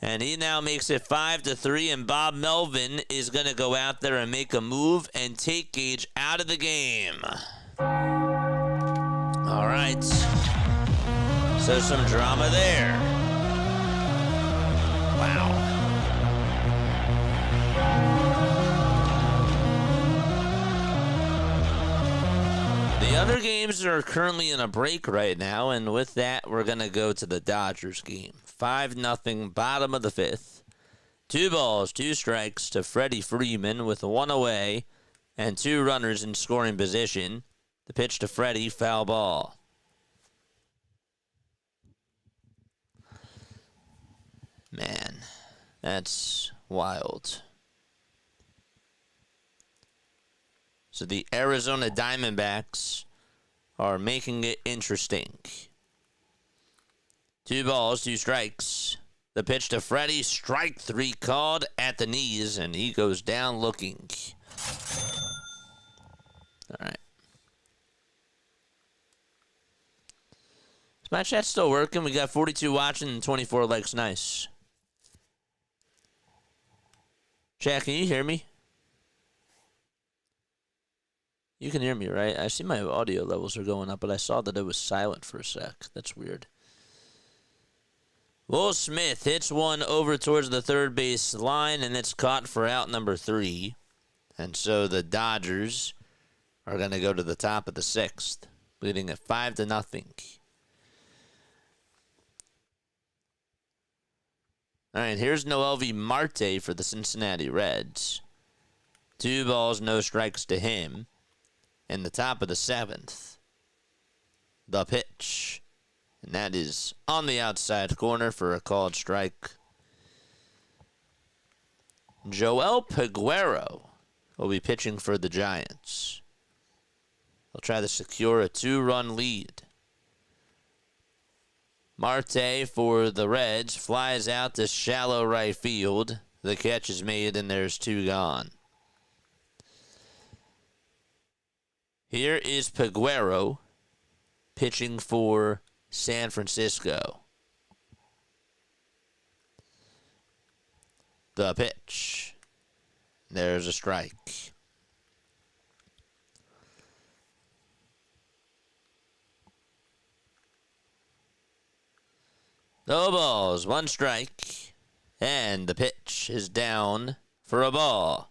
And he now makes it 5-3, and Bob Melvin is going to go out there and make a move and take Gage out of the game. All right. So some drama there. Wow. The other games are currently in a break right now, and with that, we're going to go to the Dodgers game. 5-0, bottom of the 5th. 2 balls, 2 strikes to Freddie Freeman with 1 away and 2 runners in scoring position. The pitch to Freddie, foul ball. Man, that's wild. So the Arizona Diamondbacks are making it interesting. 2 balls, 2 strikes. The pitch to Freddie, strike 3 called at the knees, and he goes down looking. All right. Is my chat still working? We got 42 watching and 24 likes. Nice. Chat, can you hear me? You can hear me, right? I see my audio levels are going up, but I saw that it was silent for a sec. That's weird. Will Smith hits one over towards the third base line, and it's caught for out number 3. And so the Dodgers are going to go to the top of the 6th, leading at 5-0. All right, here's Mlb Marte for the Cincinnati Reds. 2 balls, no strikes to him. In the top of the 7th, the pitch. And that is on the outside corner for a called strike. Joel Peguero will be pitching for the Giants. They'll try to secure a 2-run lead. Marte for the Reds flies out to shallow right field. The catch is made and there's 2 gone. Here is Peguero pitching for San Francisco. The pitch. There's a strike. No balls, 1 strike. And the pitch is down for a ball.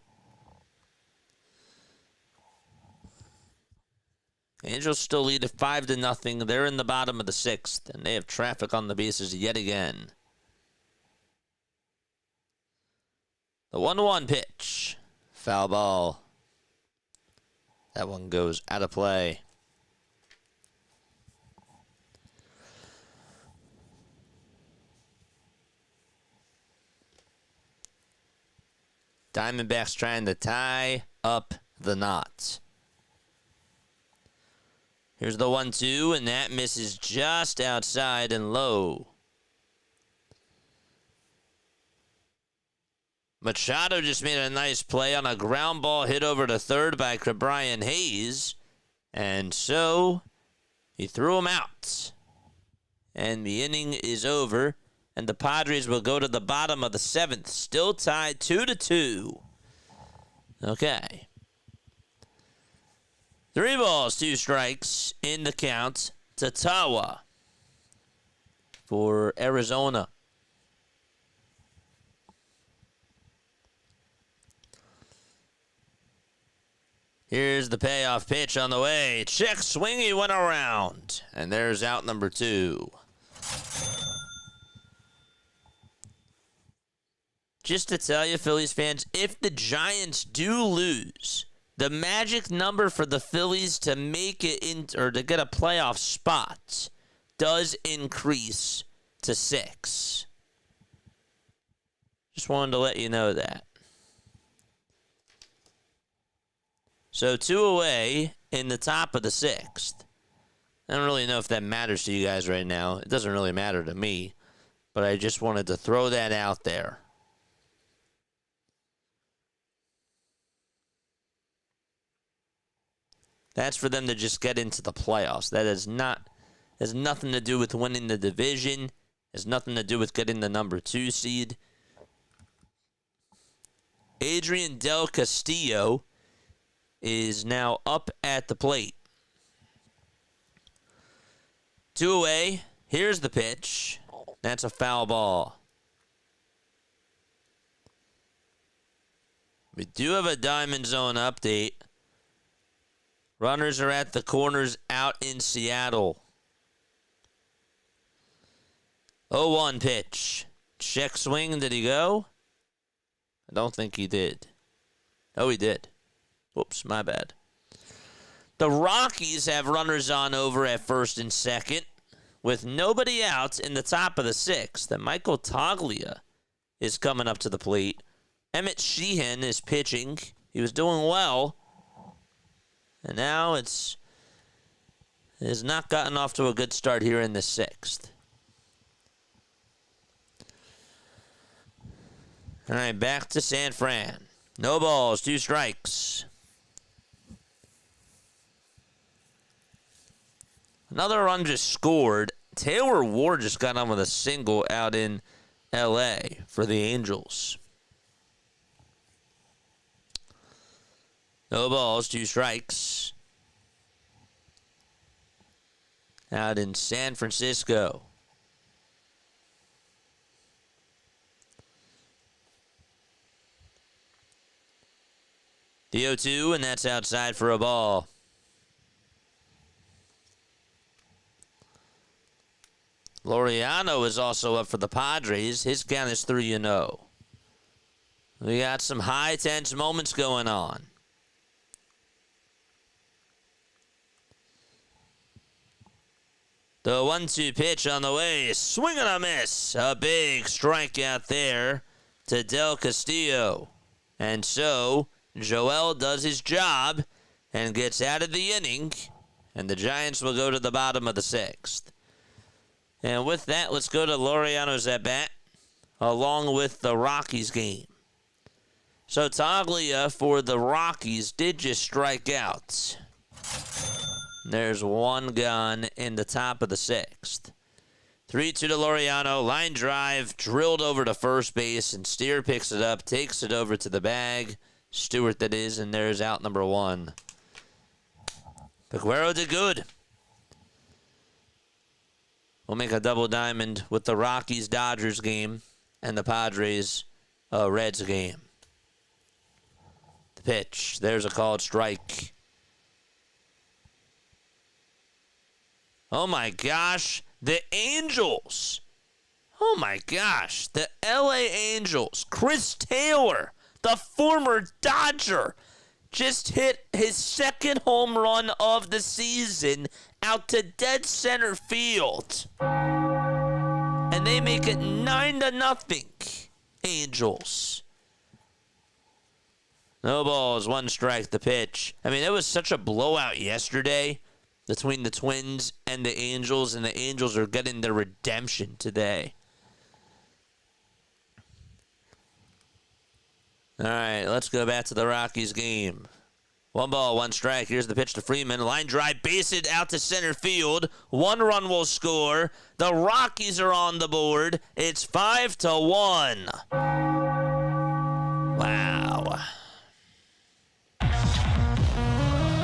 Angels still lead at 5-0. They're in the bottom of the 6th, and they have traffic on the bases yet again. The 1-1 pitch. Foul ball. That one goes out of play. Diamondbacks trying to tie up the knot. Here's the 1-2, and that misses just outside and low. Machado just made a nice play on a ground ball hit over to third by Brian Hayes. And so he threw him out. And the inning is over. And the Padres will go to the bottom of the 7th. Still tied 2-2. Okay. 3 balls, 2 strikes in the count to Tawa for Arizona. Here's the payoff pitch on the way. Check swing, he went around. And there's out number 2. Just to tell you, Phillies fans, if the Giants do lose, the magic number for the Phillies to make it in, or to get a playoff spot does increase to 6. Just wanted to let you know that. So 2 away in the top of the 6th. I don't really know if that matters to you guys right now. It doesn't really matter to me. But I just wanted to throw that out there. That's for them to just get into the playoffs. That has nothing to do with winning the division. Has nothing to do with getting the number 2 seed. Adrian Del Castillo is now up at the plate. 2 away. Here's the pitch. That's a foul ball. We do have a Diamond Zone update. Runners are at the corners out in Seattle. 0-1 pitch. Check swing. Did he go? I don't think he did. Oh, he did. Whoops, my bad. The Rockies have runners on over at first and second with nobody out in the top of the 6th. And Michael Toglia is coming up to the plate. Emmett Sheehan is pitching. He was doing well. And now it has not gotten off to a good start here in the 6th. All right, back to San Fran. No balls, 2 strikes. Another run just scored. Taylor Ward just got on with a single out in L.A. for the Angels. No balls, 2 strikes. Out in San Francisco. The 0-2, and that's outside for a ball. Laureano is also up for the Padres. His count is 3-0. We got some high tense moments going on. The 1-2 pitch on the way. Swing and a miss. A big strikeout there to Del Castillo. And so Joel does his job and gets out of the inning. And the Giants will go to the bottom of the 6th. And with that, let's go to Laureano's at-bat, along with the Rockies game. So Toglia for the Rockies did just strike out. There's 1 gone in the top of the 6th. 3-2 to Laureano. Line drive, drilled over to first base, and Steer picks it up, takes it over to the bag. Stewart, that is, and there's out number 1. Peguero did good. We'll make a double diamond with the Rockies-Dodgers game and the Padres-Reds game. The pitch. There's a called strike. Oh, my gosh. The Angels. Oh, my gosh. The L.A. Angels. Chris Taylor, the former Dodger, just hit his 2nd home run of the season out to dead center field. And they make it 9-0. Angels. No balls, 1 strike, the pitch. I mean, it was such a blowout yesterday between the Twins and the Angels are getting their redemption today. All right, let's go back to the Rockies game. 1 ball, 1 strike. Here's the pitch to Freeman. Line drive, base hit out to center field. 1 run will score. The Rockies are on the board. It's 5-1. Wow.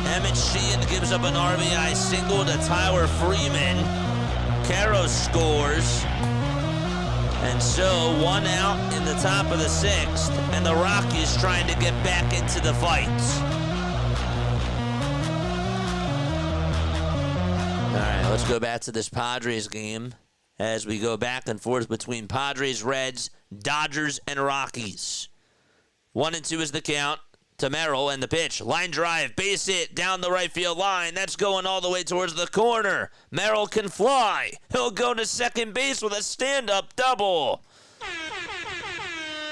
Emmett Sheehan gives up an RBI single to Tyler Freeman. Caro scores. And so 1 out in the top of the 6th. And the Rockies trying to get back into the fight. All right, let's go back to this Padres game as we go back and forth between Padres, Reds, Dodgers, and Rockies. 1-2 is the count to Merrill, and the pitch. Line drive, base hit down the right field line. That's going all the way towards the corner. Merrill can fly. He'll go to second base with a stand-up double.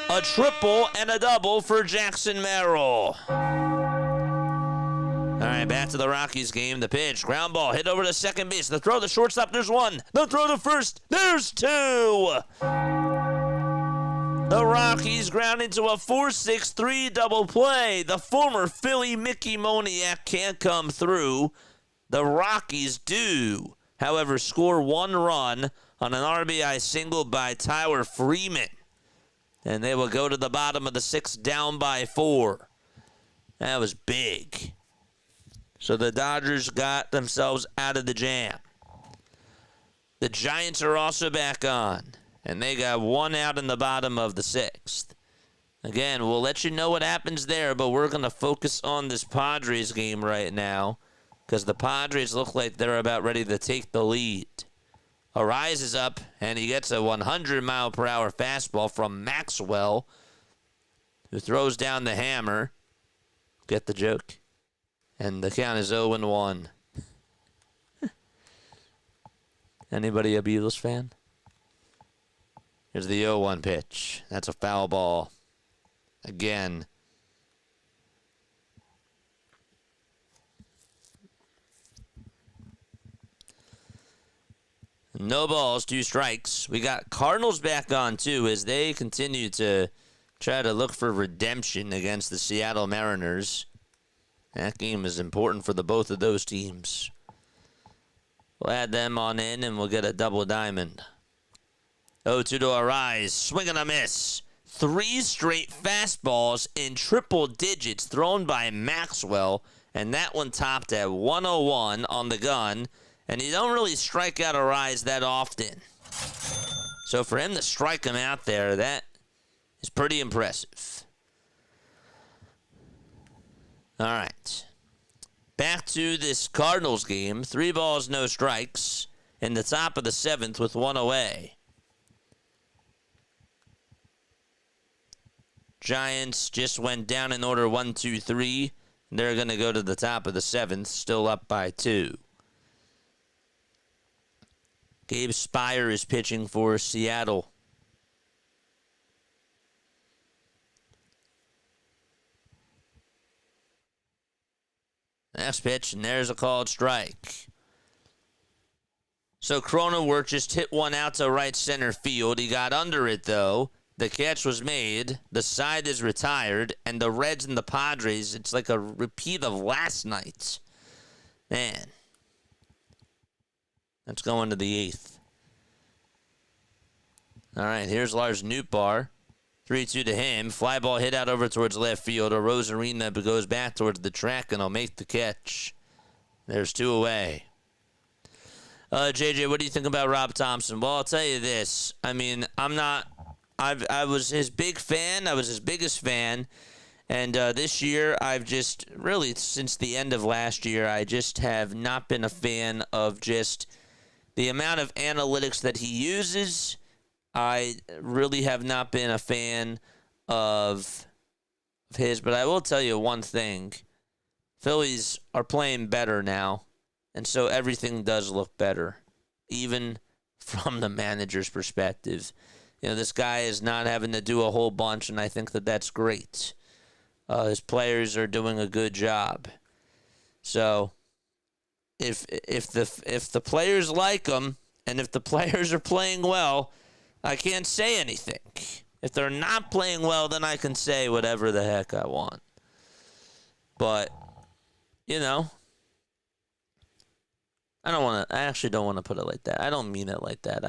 A triple and a double for Jackson Merrill. All right, back to the Rockies game. The pitch, ground ball, hit over to second base. The throw to shortstop, there's 1. The throw to first, there's 2. The Rockies ground into a 4-6-3 double play. The former Philly Mickey Moniak can't come through. The Rockies do, however, score 1 run on an RBI single by Tyler Freeman. And they will go to the bottom of the 6th down by 4. That was big. So the Dodgers got themselves out of the jam. The Giants are also back on, and they got 1 out in the bottom of the 6th. Again, we'll let you know what happens there, but we're going to focus on this Padres game right now because the Padres look like they're about ready to take the lead. Arise is up, and he gets a 100-mile-per-hour fastball from Maxwell, who throws down the hammer. Get the joke? And the count is 0-1. Anybody a Beatles fan? Here's the 0-1 pitch. That's a foul ball. Again. No balls, 2 strikes. We got Cardinals back on, too, as they continue to try to look for redemption against the Seattle Mariners. That game is important for the both of those teams. We'll add them on in, and we'll get a double diamond. 0-2 to Arise. Swing and a miss. 3 straight fastballs in triple digits thrown by Maxwell, and that one topped at 101 on the gun. And you don't really strike out Arise that often. So for him to strike him out there, that is pretty impressive. All right. Back to this Cardinals game. 3 balls, no strikes in the top of the 7th with 1 away. Giants just went down in order 1, 2, 3. They're going to go to the top of the 7th, still up by 2. Gabe Spire is pitching for Seattle. Next pitch, and there's a called strike. So Cronenworth just hit one out to right center field. He got under it, though. The catch was made. The side is retired. And the Reds and the Padres, it's like a repeat of last night. Man. That's going to the 8th. All right, here's Lars Nootbaar. 3-2 to him. Fly ball hit out over towards left field. Rosarina goes back towards the track, and he'll make the catch. There's 2 away. JJ, what do you think about Rob Thompson? Well, I'll tell you this. I mean, I was his big fan. I was his biggest fan. And this year, I've just, really, since the end of last year, I just have not been a fan of just the amount of analytics that he uses. I really have not been a fan of his, but I will tell you one thing. Phillies are playing better now, and so everything does look better, even from the manager's perspective. You know, this guy is not having to do a whole bunch, and I think that that's great. His players are doing a good job. So, if the players like him and if the players are playing well, I can't say anything. If they're not playing well, then I can say whatever the heck I want. But, you know, I actually don't want to put it like that. I don't mean it like that.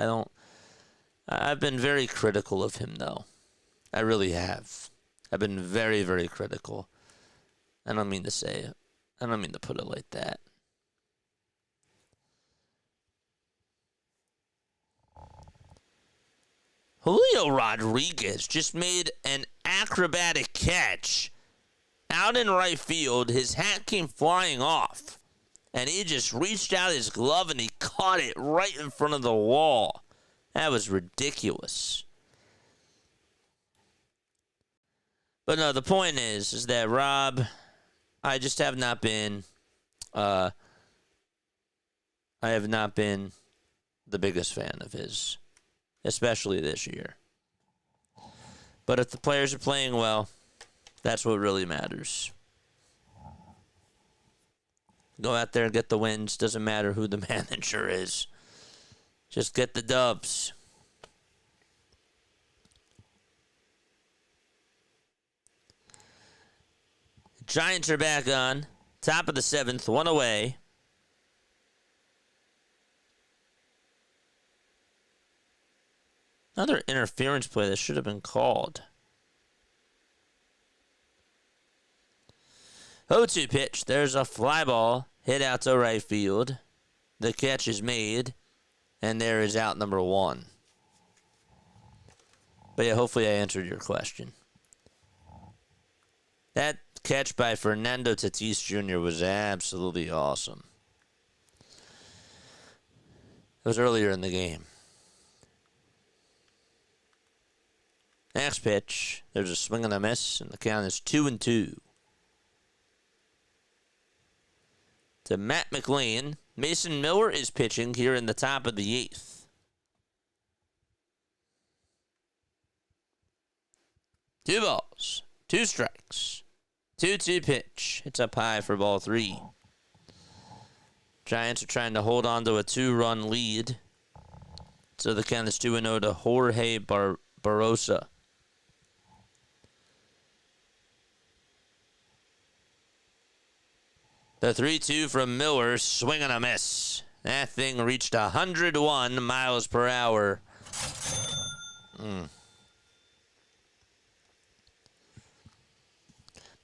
I've been very critical of him, though. I really have. I've been very, very critical. I don't mean to say it. I don't mean to put it like that. Julio Rodriguez just made an acrobatic catch out in right field. His hat came flying off, and he just reached out his glove and he caught it right in front of the wall. That was ridiculous. But no, the point is that Rob, I just have not been, I have not been the biggest fan of his, especially this year. But if the players are playing well, that's what really matters. Go out there and get the wins. Doesn't matter who the manager is. Just get the dubs. Giants are back on. Top of the 7th, one away. Another interference play that should have been called. 0-2 pitch. There's a fly ball hit out to right field. The catch is made. And there is out number 1. But yeah, hopefully I answered your question. That catch by Fernando Tatis Jr. was absolutely awesome. It was earlier in the game. Next pitch. There's a swing and a miss, and the count is 2-2. To Matt McLean. Mason Miller is pitching here in the top of the 8th. 2 balls, 2 strikes. 2-2 pitch. It's up high for ball 3. Giants are trying to hold on to a 2-run lead. So the count is 2-0 to Jorge Barrosa. The 3-2 from Miller, swing and a miss. That thing reached 101 miles per hour.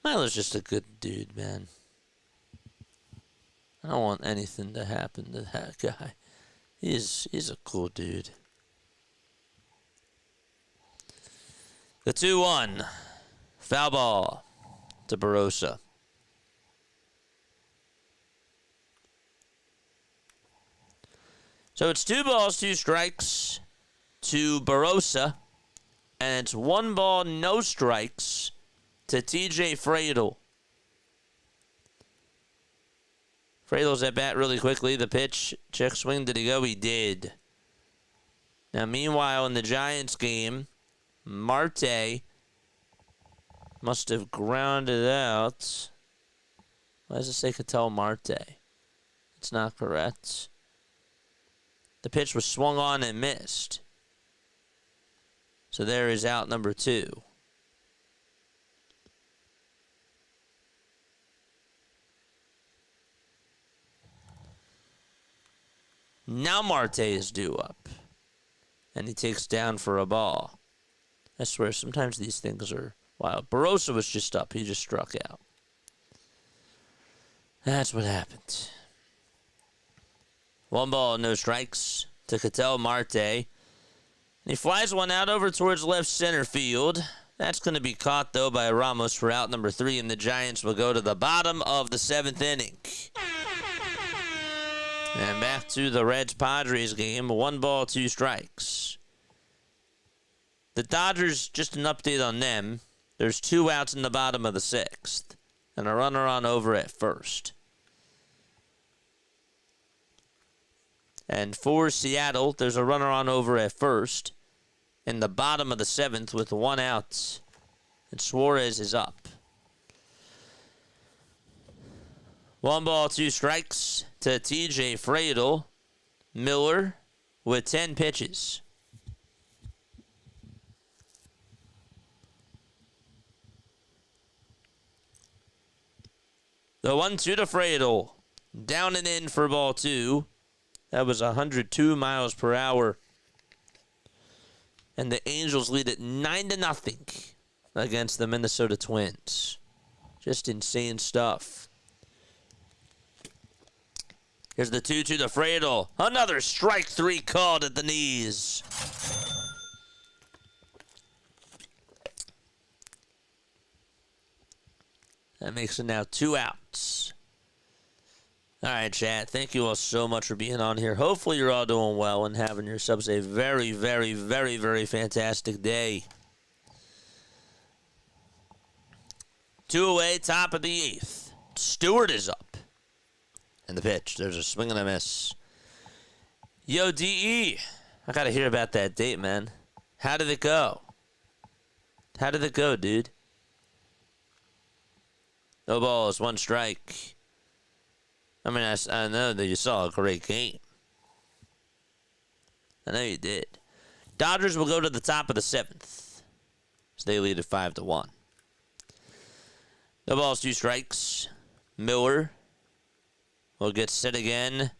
Miller's just a good dude, man. I don't want anything to happen to that guy. He's a cool dude. The 2-1. Foul ball to Barrosa. So it's 2 balls, 2 strikes to Barrosa. And it's 1 ball, no strikes to TJ Friedl. Friedl's at bat really quickly. The pitch, check swing, did he go? He did. Now, meanwhile, in the Giants game, Marte must have grounded out. Why does it say Ketel Marte? It's not correct. The pitch was swung on and missed. So there is out number 2. Now Marte is due up. And he takes down for a ball. I swear, sometimes these things are wild. Barrosa was just up. He just struck out. That's what happened. 1 ball, no strikes to Ketel Marte. And he flies one out over towards left center field. That's going to be caught, though, by Ramos for out number 3, and the Giants will go to the bottom of the 7th inning. And back to the Reds-Padres game. 1 ball, 2 strikes. The Dodgers, just an update on them. There's 2 outs in the bottom of the 6th. And a runner on over at first. And for Seattle, there's a runner on over at first. In the bottom of the 7th with 1 out. And Suarez is up. 1 ball, 2 strikes to TJ Fradel. Miller with 10 pitches. The 1-2 to Fradel. Down and in for ball 2. That was 102 miles per hour. And the Angels lead it 9-0 against the Minnesota Twins. Just insane stuff. Here's the 2-2 to Fradel. Another strike 3 called at the knees. That makes it now 2 outs. All right, chat. Thank you all so much for being on here. Hopefully you're all doing well and having yourselves a very, very, very, very fantastic day. 2 away, top of the 8th. Stewart is up. And the pitch. There's a swing and a miss. Yo, DE. I got to hear about that date, man. How did it go? How did it go, dude? No balls, 1 strike. I mean, I know that you saw a great game. I know you did. Dodgers will go to the top of the 7th. So they lead at 5-1. No balls, 2 strikes. Miller will get set again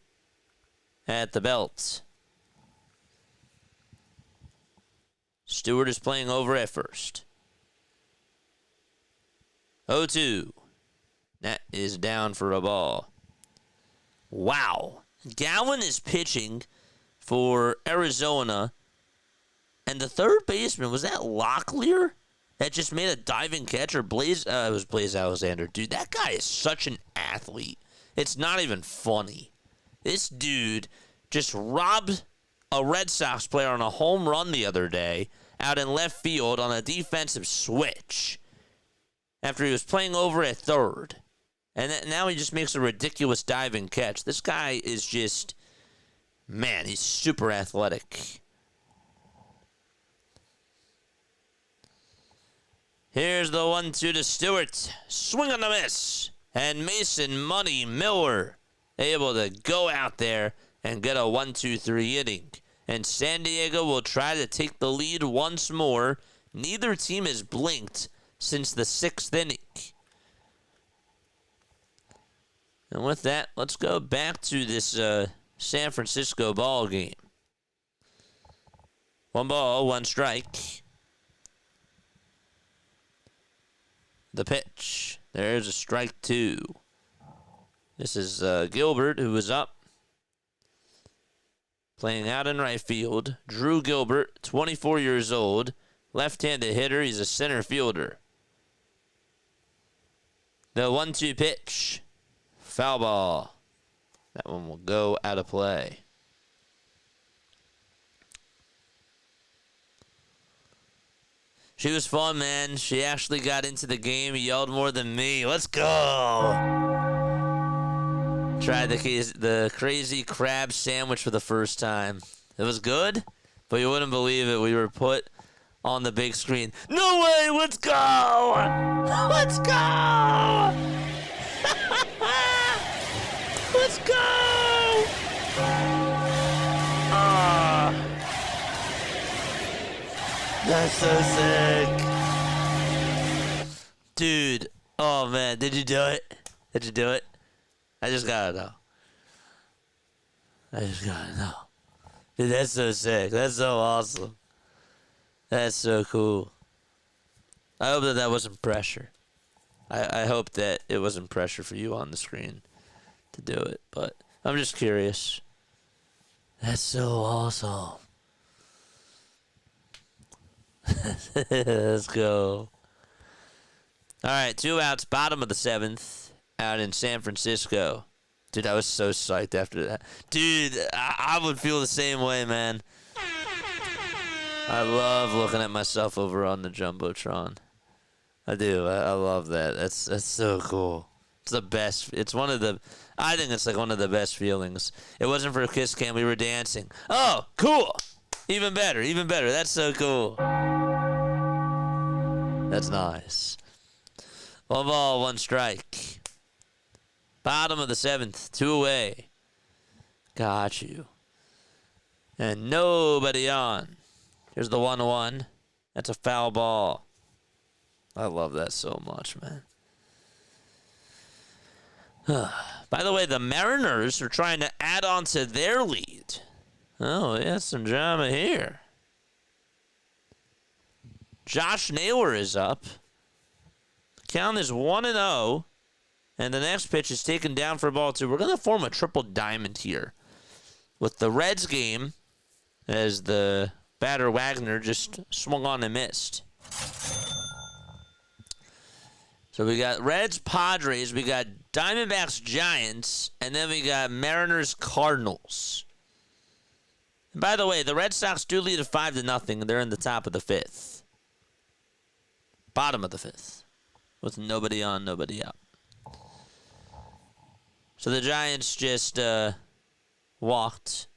at the belt. Stewart is playing over at first. 0-2. That is down for a ball. Wow. Gowan is pitching for Arizona. And the third baseman, was that Locklear? That just made a diving catch? Or it was Blaze Alexander. Dude, that guy is such an athlete. It's not even funny. This dude just robbed a Red Sox player on a home run the other day out in left field on a defensive switch after he was playing over at third. And now he just makes a ridiculous diving catch. This guy is just, man, he's super athletic. Here's the 1-2 to Stewart. Swing on the miss. And Mason Money Miller able to go out there and get a 1-2-3 inning. And San Diego will try to take the lead once more. Neither team has blinked since the 6th inning. And with that, let's go back to this San Francisco ball game. 1 ball, 1 strike. The pitch. There's a strike 2. This is Gilbert, who is up. Playing out in right field. Drew Gilbert, 24 years old. Left-handed hitter. He's a center fielder. The 1-2 pitch. Foul ball. That one will go out of play. She was fun, man. She actually got into the game. Yelled more than me. Let's go. Tried the crazy crab sandwich for the first time. It was good, but you wouldn't believe it. We were put on the big screen. No way. Let's go. Let's go. Let's go. That's so sick. Dude. Oh, man. Did you do it? Did you do it? I just gotta know. Dude, that's so sick. That's so awesome. That's so cool. I hope that wasn't pressure. I hope that it wasn't pressure for you on the screen to do it. But I'm just curious. That's so awesome. Let's go. All right, 2 outs, bottom of the 7th, out in San Francisco. Dude, I was so psyched after that. Dude, I would feel the same way, man. I love looking at myself over on the Jumbotron. I do. I love that. That's so cool. It's the best. It's one of the... I think it's like one of the best feelings. It wasn't for a kiss cam. We were dancing. Oh, cool. Even better. Even better. That's so cool. That's nice. 1 ball, 1 strike. Bottom of the 7th, 2 away. Got you. And nobody on. Here's the 1-1. That's a foul ball. I love that so much, man. By the way, the Mariners are trying to add on to their lead. Oh, yeah, some drama here. Josh Naylor is up. Count is 1-0. And the next pitch is taken down for ball 2. We're going to form a triple diamond here. With the Reds game, as the batter Wagner just swung on and missed. So we got Reds, Padres, we got Diamondbacks, Giants, and then we got Mariners, Cardinals. And by the way, the Red Sox do lead at 5-0. They're in the top of the 5th. Bottom of the 5th. With nobody on, nobody out. So the Giants just walked.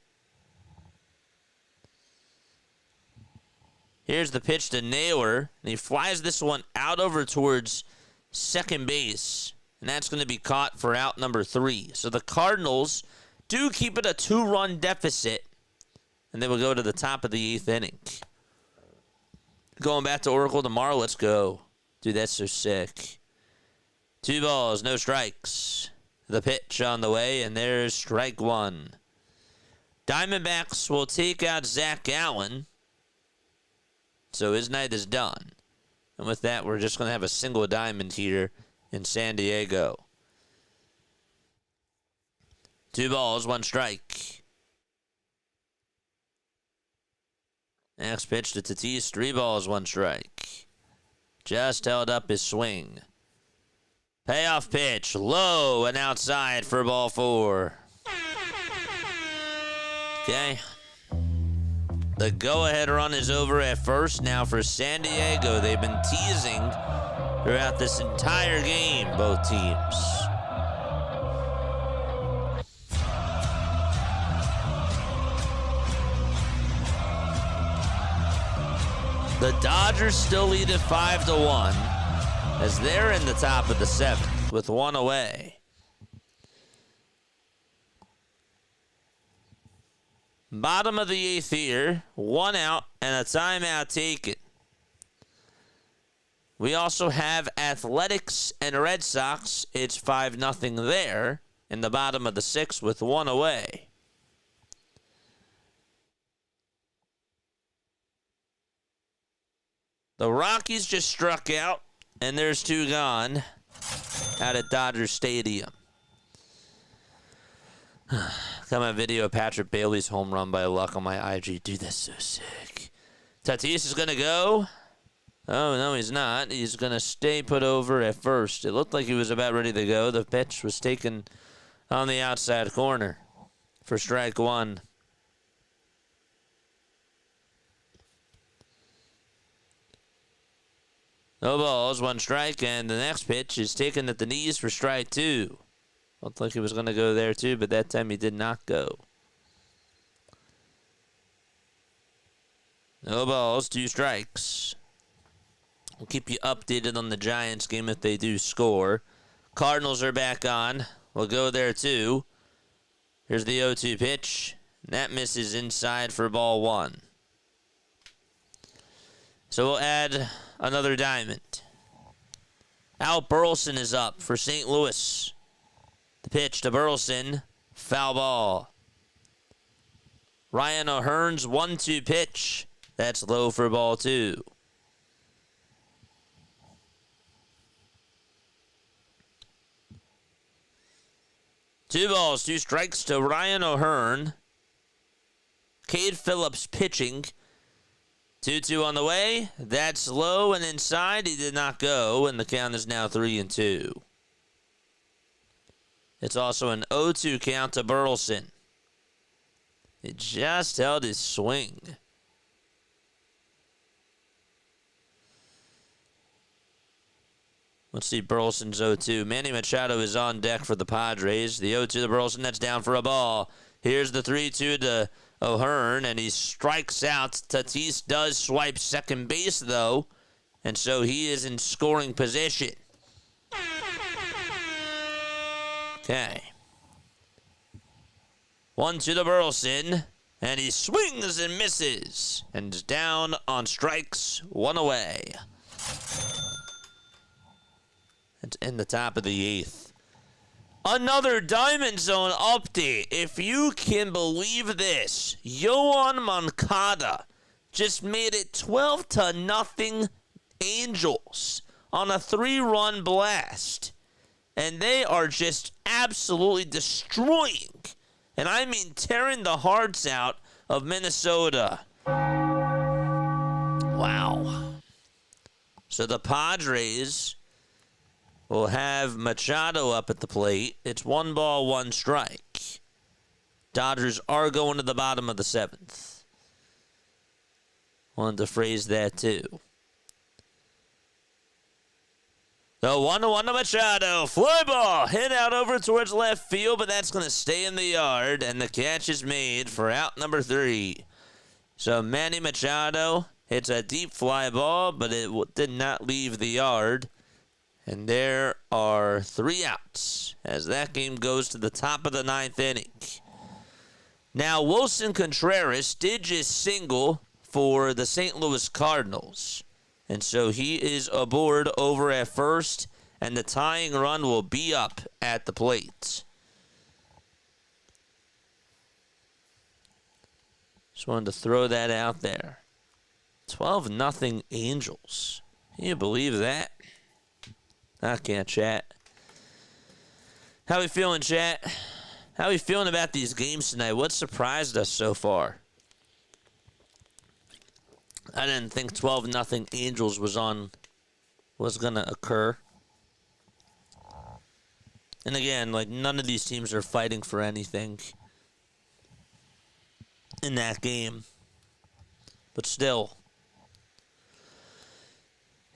Here's the pitch to Naylor. And he flies this one out over towards second base. And that's going to be caught for out number 3. So the Cardinals do keep it a 2-run deficit. And they will go to the top of the 8th inning. Going back to Oracle tomorrow. Let's go. Dude, that's so sick. 2 balls, no strikes. The pitch on the way, and there's strike 1. Diamondbacks will take out Zach Allen. So his night is done. And with that, we're just going to have a single diamond here in San Diego. 2 balls, 1 strike. Next pitch to Tatis, 3 balls, 1 strike. Just held up his swing. Payoff pitch, low and outside for ball 4. Okay. The go-ahead run is over at first now for San Diego. They've been teasing throughout this entire game, both teams. The Dodgers still lead at 5-1 as they're in the top of the 7th with 1 away. Bottom of the 8th here, 1 out and a timeout taken. We also have Athletics and Red Sox. It's 5-0 there in the bottom of the 6th with 1 away. The Rockies just struck out, and there's 2 gone out at Dodger Stadium. Got my video of Patrick Bailey's home run by Luck on my IG. Dude, that's so sick. Tatis is going to go. Oh, no, he's not. He's going to stay put over at first. It looked like he was about ready to go. The pitch was taken on the outside corner for strike 1. No balls, 1 strike, and the next pitch is taken at the knees for strike 2. Looked like he was going to go there too, but that time he did not go. No balls, 2 strikes. We'll keep you updated on the Giants game if they do score. Cardinals are back on. We'll go there too. Here's the 0-2 pitch. That misses inside for ball 1. So we'll add another diamond. Al Burleson is up for St. Louis. The pitch to Burleson. Foul ball. Ryan O'Hearn's 1-2 pitch. That's low for ball 2. Two balls, 2 strikes to Ryan O'Hearn. Cade Phillips pitching. 2-2 on the way. That's low and inside. He did not go, and the count is now 3-2. It's also an 0-2 count to Burleson. He just held his swing. Let's see Burleson's 0-2. Manny Machado is on deck for the Padres. The 0-2 to Burleson, that's down for a ball. Here's the 3-2 to O'Hearn, and he strikes out. Tatis does swipe second base, though, and so he is in scoring position. Okay. 1 to the Burleson, and he swings and misses, and is down on strikes, 1 away. It's in the top of the 8th. Another Diamond Zone update. If you can believe this, Yoan Moncada just made it 12-0 Angels on a 3-run blast. And they are just absolutely destroying, and I mean tearing the hearts out of Minnesota. Wow. So the Padres will have Machado up at the plate. It's 1 ball, 1 strike. Dodgers are going to the bottom of the 7th. Wanted to phrase that too. The 1-1 to Machado. Fly ball. Hit out over towards left field, but that's going to stay in the yard. And the catch is made for out number 3. So Manny Machado hits a deep fly ball, but it did not leave the yard. And there are 3 outs as that game goes to the top of the 9th inning. Now, Wilson Contreras did just single for the St. Louis Cardinals. And so he is aboard over at first, and the tying run will be up at the plate. Just wanted to throw that out there. 12-0 Angels. Can you believe that? I can't, chat. How we feeling, chat? How we feeling about these games tonight? What surprised us so far? I didn't think 12-0 Angels was going to occur. And again, like, none of these teams are fighting for anything in that game. But still.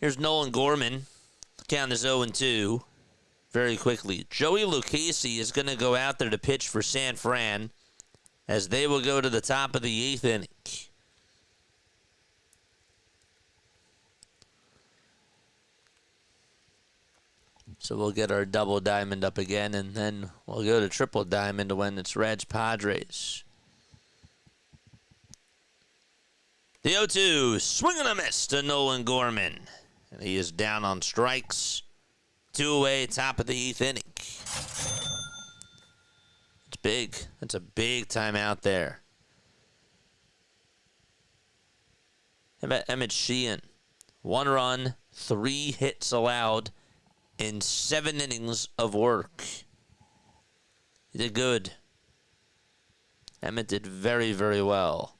Here's Nolan Gorman. Count is 0-2. Very quickly. Joey Lucchesi is going to go out there to pitch for San Fran as they will go to the top of the 8th inning. So we'll get our double diamond up again, and then we'll go to triple diamond when it's Reds Padres. The 0-2, swing and a miss to Nolan Gorman. And he is down on strikes. 2 away, top of the 8th inning. It's big. That's a big time out there. How about Emmett Sheehan? 1 run, 3 hits allowed in 7 innings of work. He did good. Emmett did very, very well.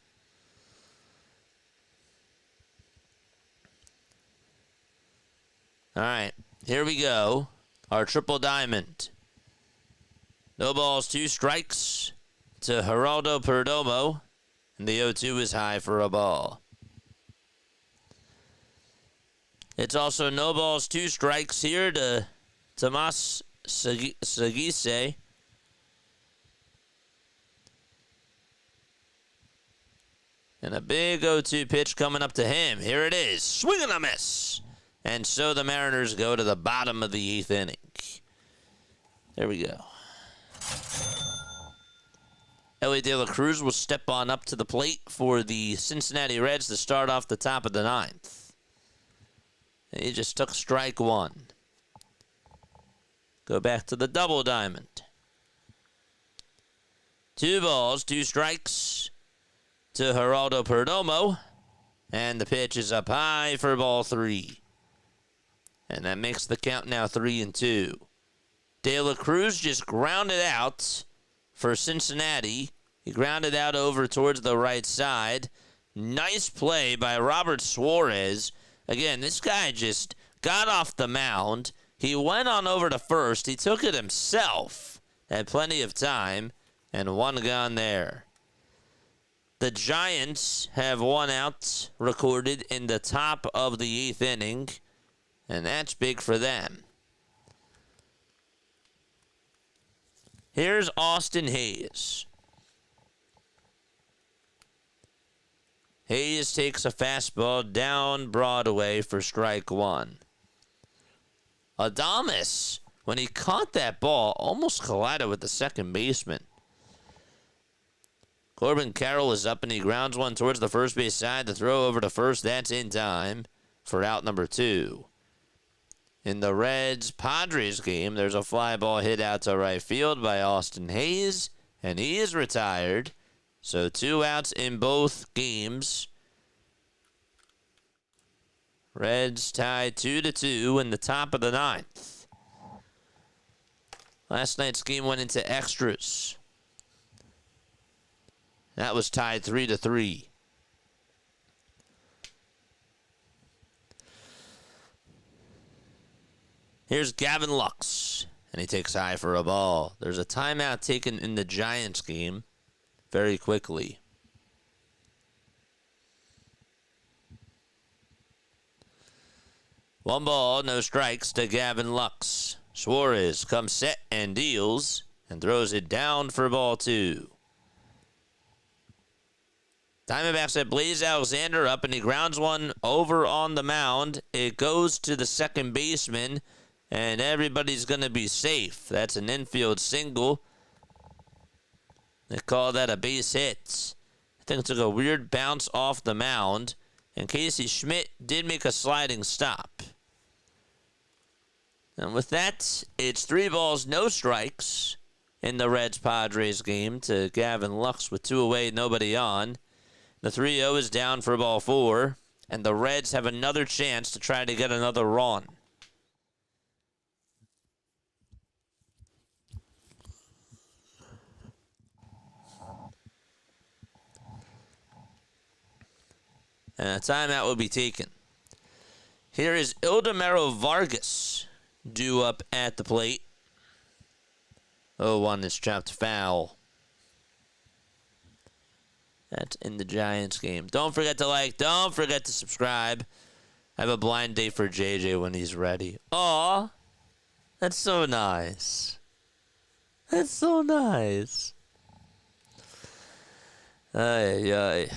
All right, here we go. Our triple diamond. No balls, 2 strikes to Geraldo Perdomo. And the 0-2 is high for a ball. It's also no balls, 2 strikes here to Tomas Sagise. And a big 0-2 pitch coming up to him. Here it is. Swing and a miss. And so the Mariners go to the bottom of the 8th inning. There we go. Ellie De La Cruz will step on up to the plate for the Cincinnati Reds to start off the top of the 9th. And he just took strike 1. Go back to the double diamond. 2 balls, 2 strikes to Geraldo Perdomo. And the pitch is up high for ball 3. And that makes the count now 3-2. De La Cruz just grounded out for Cincinnati. He grounded out over towards the right side. Nice play by Robert Suarez. Again, this guy just got off the mound. He went on over to first. He took it himself. Had plenty of time. And 1 gone there. The Giants have 1 out recorded in the top of the 8th inning. And that's big for them. Here's Austin Hayes. Hayes takes a fastball down Broadway for strike 1. Adames when he caught that ball, almost collided with the second baseman. Corbin Carroll is up and he grounds one towards the first base side. The throw over to first, that's in time for out number 2. In the Reds-Padres game, there's a fly ball hit out to right field by Austin Hayes, and he is retired. So 2 outs in both games. Reds tied 2-2 in the top of the 9th. Last night's game went into extras. That was tied 3-3. Here's Gavin Lux, and he takes high for a ball. There's a timeout taken in the Giants game very quickly. One ball, no strikes to Gavin Lux. Suarez comes set and deals and throws it down for ball 2. Diamondbacks have Blaze Alexander up, and he grounds one over on the mound. It goes to the second baseman, and everybody's going to be safe. That's an infield single. They call that a base hit. I think it took a weird bounce off the mound, and Casey Schmidt did make a sliding stop. And with that, it's 3 balls, no strikes in the Reds-Padres game to Gavin Lux with 2 away, nobody on. The 3-0 is down for ball 4, and the Reds have another chance to try to get another run. And a timeout will be taken. Here is Ildemaro Vargas due up at the plate. 0-1 is chopped foul. That's in the Giants game. Don't forget to like. Don't forget to subscribe. I have a blind date for JJ when he's ready. Aw, that's so nice. That's so nice. Ay, ay.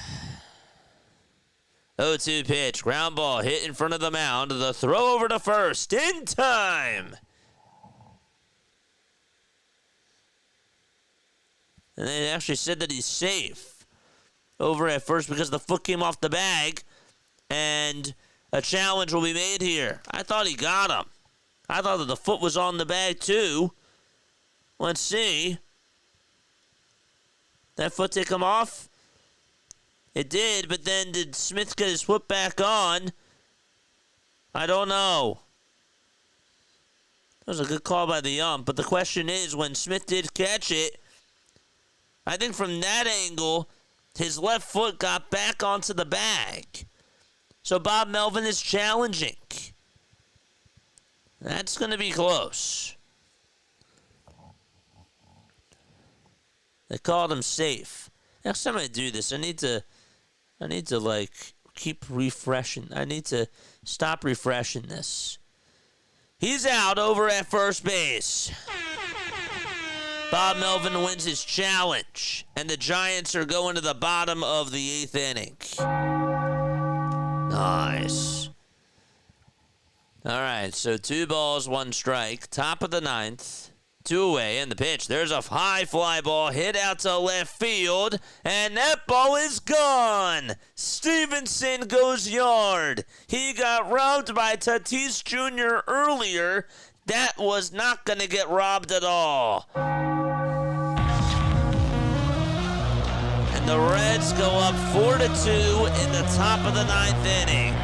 0-2 pitch. Ground ball hit in front of the mound. The throw over to first. In time. And they actually said that he's safe over at first because the foot came off the bag, and a challenge will be made here. I thought he got him. I thought that the foot was on the bag too. Let's see. That foot take him off? It did, but then did Smith get his foot back on? I don't know. That was a good call by the ump, but the question is, when Smith did catch it, I think from that angle, his left foot got back onto the bag. So Bob Melvin is challenging. That's going to be close. They called him safe. Next time I do this, I need to like keep refreshing. I need to stop refreshing this. He's out over at first base. Bob Melvin wins his challenge, and the Giants are going to the bottom of the 8th inning. Nice. All right, so 2 balls, 1 strike. Top of the 9th. 2 away, and the pitch. There's a high fly ball hit out to left field, and that ball is gone. Stevenson goes yard. He got robbed by Tatis Jr. earlier. That was not going to get robbed at all. And the Reds go up 4-2 in the top of the 9th inning.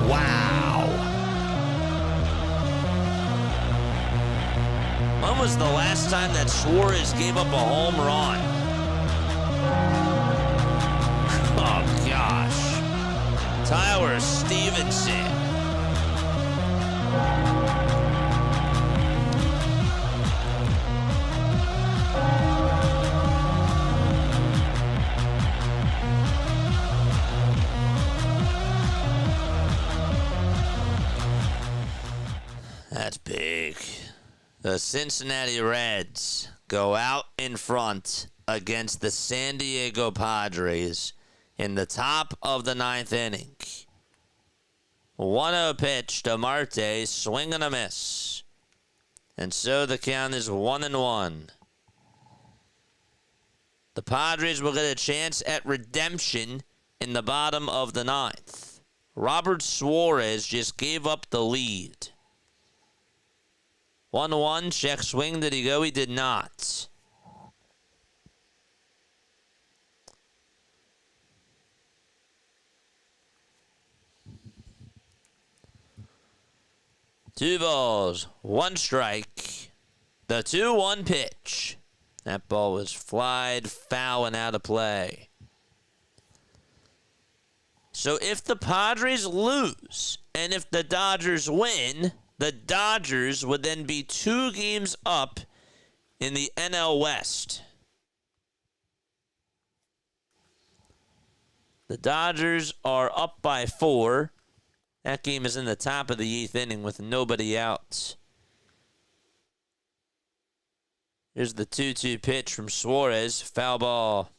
Wow. When was the last time that Suarez gave up a home run? Oh, gosh. Tyler Stevenson. That's big. The Cincinnati Reds go out in front against the San Diego Padres in the top of the 9th inning. 1-0 pitch to Marte, swing and a miss. And so the count is 1-1. The Padres will get a chance at redemption in the bottom of the 9th. Robert Suarez just gave up the lead. 1-1, check swing. Did he go? He did not. Two balls, one strike. The 2-1 pitch. That ball was flied foul and out of play. So if the Padres lose and if the Dodgers win, the Dodgers would then be 2 games up in the NL West. The Dodgers are up by 4. That game is in the top of the 8th inning with nobody out. Here's the 2-2 pitch from Suarez. Foul ball.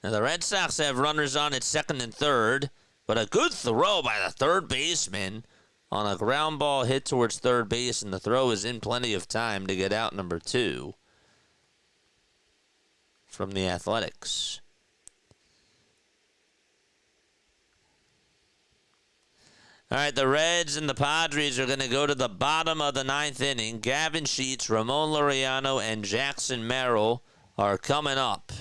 Now the Red Sox have runners on at second and third, but a good throw by the third baseman on a ground ball hit towards third base, and the throw is in plenty of time to get out number 2 from the Athletics. All right, the Reds and the Padres are going to go to the bottom of the 9th inning. Gavin Sheets, Ramon Laureano, and Jackson Merrill are coming up.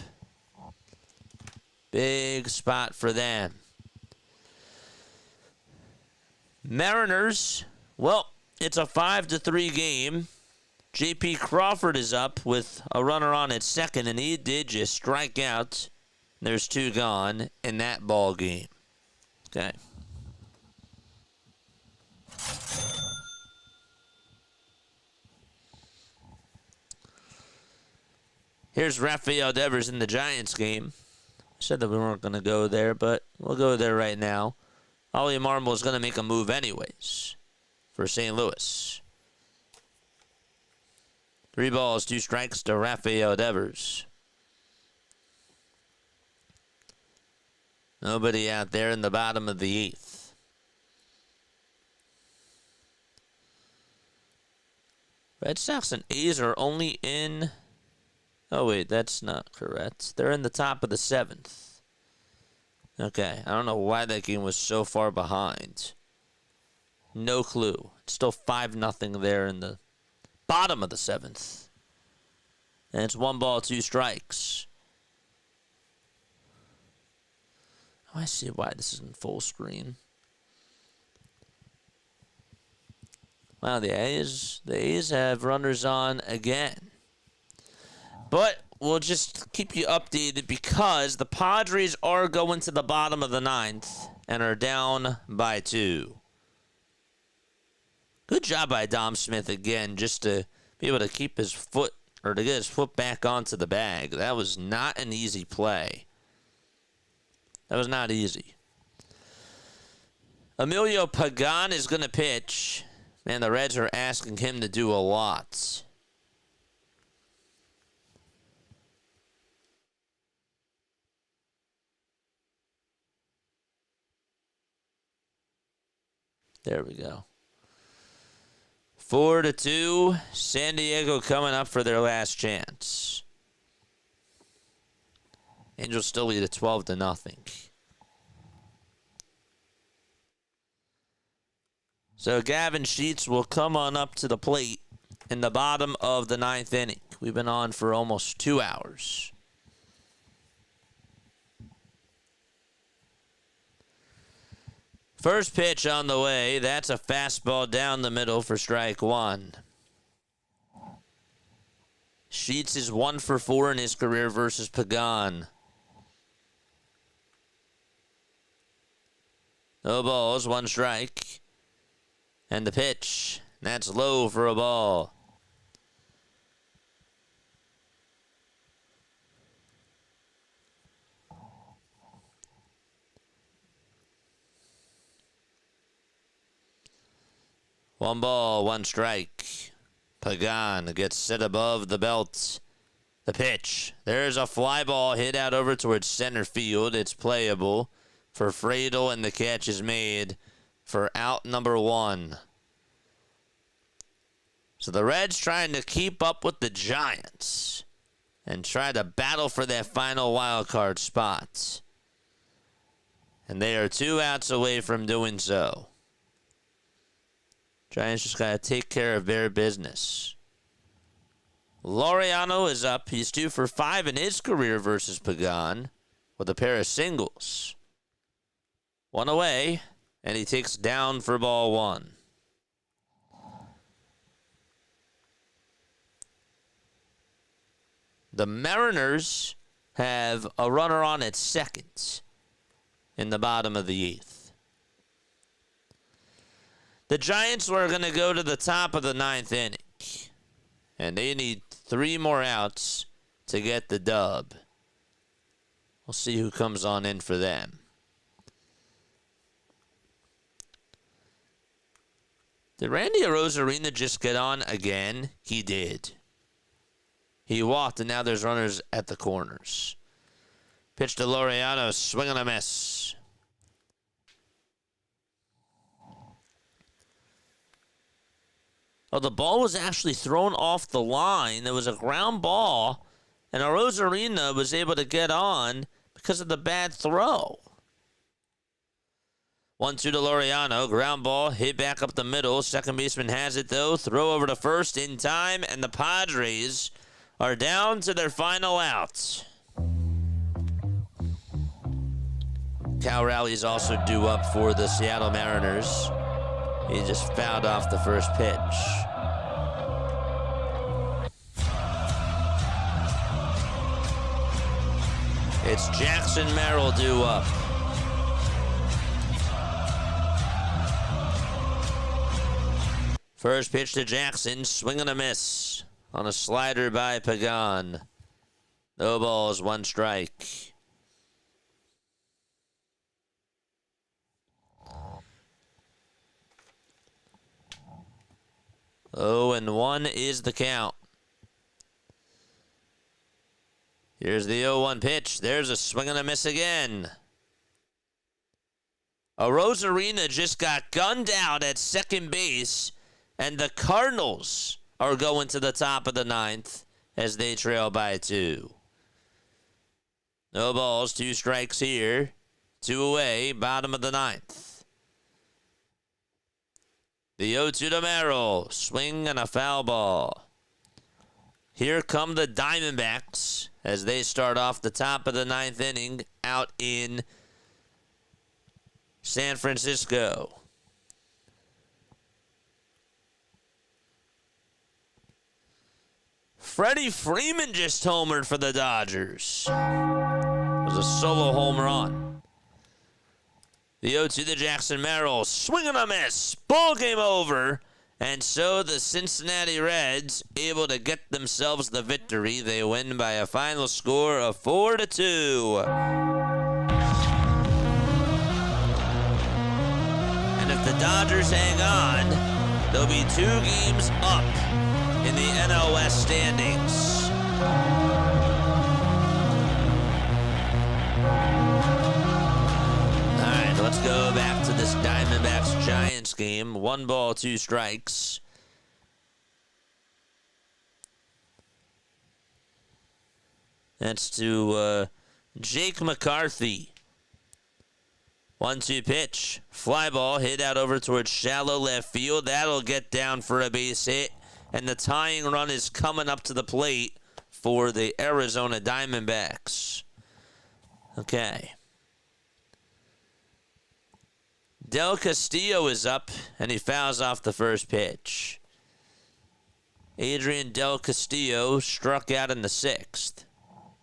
Big spot for them. Mariners, well, it's a 5-3 game. J.P. Crawford is up with a runner on at second, and he did just strike out. There's 2 gone in that ball game. Okay. Here's Rafael Devers in the Giants game. I said that we weren't going to go there, but we'll go there right now. Ollie Marmol is going to make a move anyways for St. Louis. 3 balls, 2 strikes to Rafael Devers. Nobody out there in the bottom of the 8th. Red Sox and A's are only in... Oh, wait, that's not correct. They're in the top of the 7th. Okay, I don't know why that game was so far behind. No clue. It's still 5-0 there in the bottom of the 7th. And it's 1 ball, 2 strikes. Oh, I see why this isn't full screen. Wow, the A's have runners on again. But we'll just keep you updated because the Padres are going to the bottom of the 9th and are down by 2. Good job by Dom Smith again, just to be able to keep his foot, or to get his foot back onto the bag. That was not an easy play. That was not easy. Emilio Pagan is going to pitch. Man, the Reds are asking him to do a lot. There we go. 4-2. San Diego coming up for their last chance. Angels still lead at 12-0. So Gavin Sheets will come on up to the plate in the bottom of the 9th inning. We've been on for almost 2 hours. First pitch on the way. That's a fastball down the middle for strike 1. Sheets is 1 for 4 in his career versus Pagan. No balls, 1 strike. And the pitch. That's low for a ball. One ball, 1 strike. Pagan gets set above the belt. The pitch. There's a fly ball hit out over towards center field. It's playable for Friedel, and the catch is made for out number 1. So the Reds trying to keep up with the Giants and try to battle for that final wild card spot. And they are 2 outs away from doing so. Giants just got to take care of their business. Laureano is up. He's 2 for 5 in his career versus Pagan with a pair of singles. 1 away, and he takes down for ball 1. The Mariners have a runner on at second in the bottom of the 8th. The Giants were going to go to the top of the 9th inning, and they need 3 more outs to get the dub. We'll see who comes on in for them. Did Randy Arozarena just get on again? He did. He walked, and now there's runners at the corners. Pitch to Laureano, swing and a miss. Oh, the ball was actually thrown off the line. There was a ground ball, and Arozarena was able to get on because of the bad throw. 1-2 to Laureano. Ground ball hit back up the middle. Second baseman has it, though. Throw over to first in time, and the Padres are down to their final outs. Cal Rowley's also due up for the Seattle Mariners. He just fouled off the first pitch. It's Jackson Merrill due up. First pitch to Jackson, swing and a miss on a slider by Pagan. No balls, 1 strike. Oh, and 1 is the count. Here's the 0-1 pitch. There's a swing and a miss again. Arozarena just got gunned out at second base, and the Cardinals are going to the top of the 9th as they trail by 2. No balls, 2 strikes here. 2 away, bottom of the 9th. The 0-2 to Merrill. Swing and a foul ball. Here come the Diamondbacks as they start off the top of the 9th inning out in San Francisco. Freddie Freeman just homered for the Dodgers. It was a solo home run. The 0-2 to Jackson Merrill. Swing and a miss. Ball game over. And so the Cincinnati Reds able to get themselves the victory. They win by a final score of 4-2. And if the Dodgers hang on, they'll be 2 games up in the NL West standings. All right, let's go back to this Diamondbacks-Giants game. 1 ball, 2 strikes. That's to Jake McCarthy. 1-2 pitch. Fly ball hit out over towards shallow left field. That'll get down for a base hit. And the tying run is coming up to the plate for the Arizona Diamondbacks. Okay. Del Castillo is up, and he fouls off the first pitch. Adrian Del Castillo struck out in the 6th.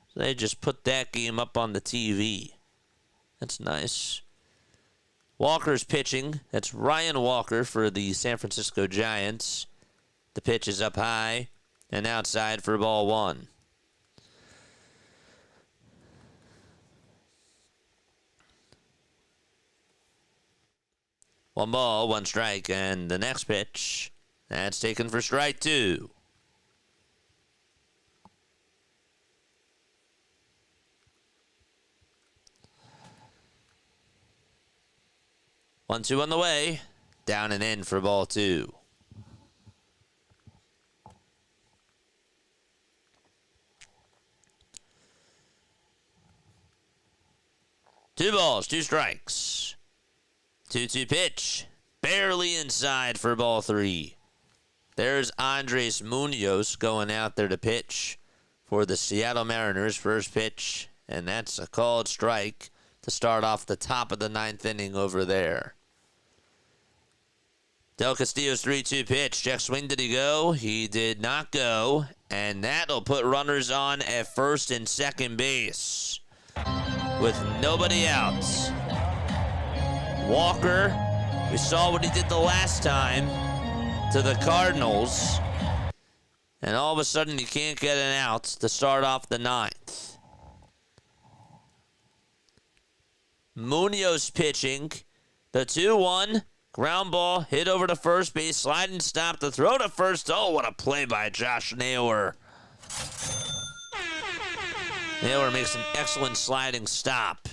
So they just put that game up on the TV. That's nice. Walker's pitching. That's Ryan Walker for the San Francisco Giants. The pitch is up high and outside for ball 1. One ball, 1 strike, and the next pitch, that's taken for strike 2. 1-2 on the way. Down and in for ball 2. 2 balls, 2 strikes. 2-2 pitch. Barely inside for ball 3. There's Andres Munoz going out there to pitch for the Seattle Mariners. First pitch, and that's a called strike to start off the top of the 9th inning over there. Del Castillo's 3-2 pitch. Check swing, did he go? He did not go, and that'll put runners on at first and second base with nobody out. Walker, we saw what he did the last time to the Cardinals, and all of a sudden he can't get an out to start off the 9th. Munoz pitching. The 2-1. Ground ball, hit over to first base, sliding stop, the throw to first. Oh, what a play by Josh Naylor. Naylor makes an excellent sliding stop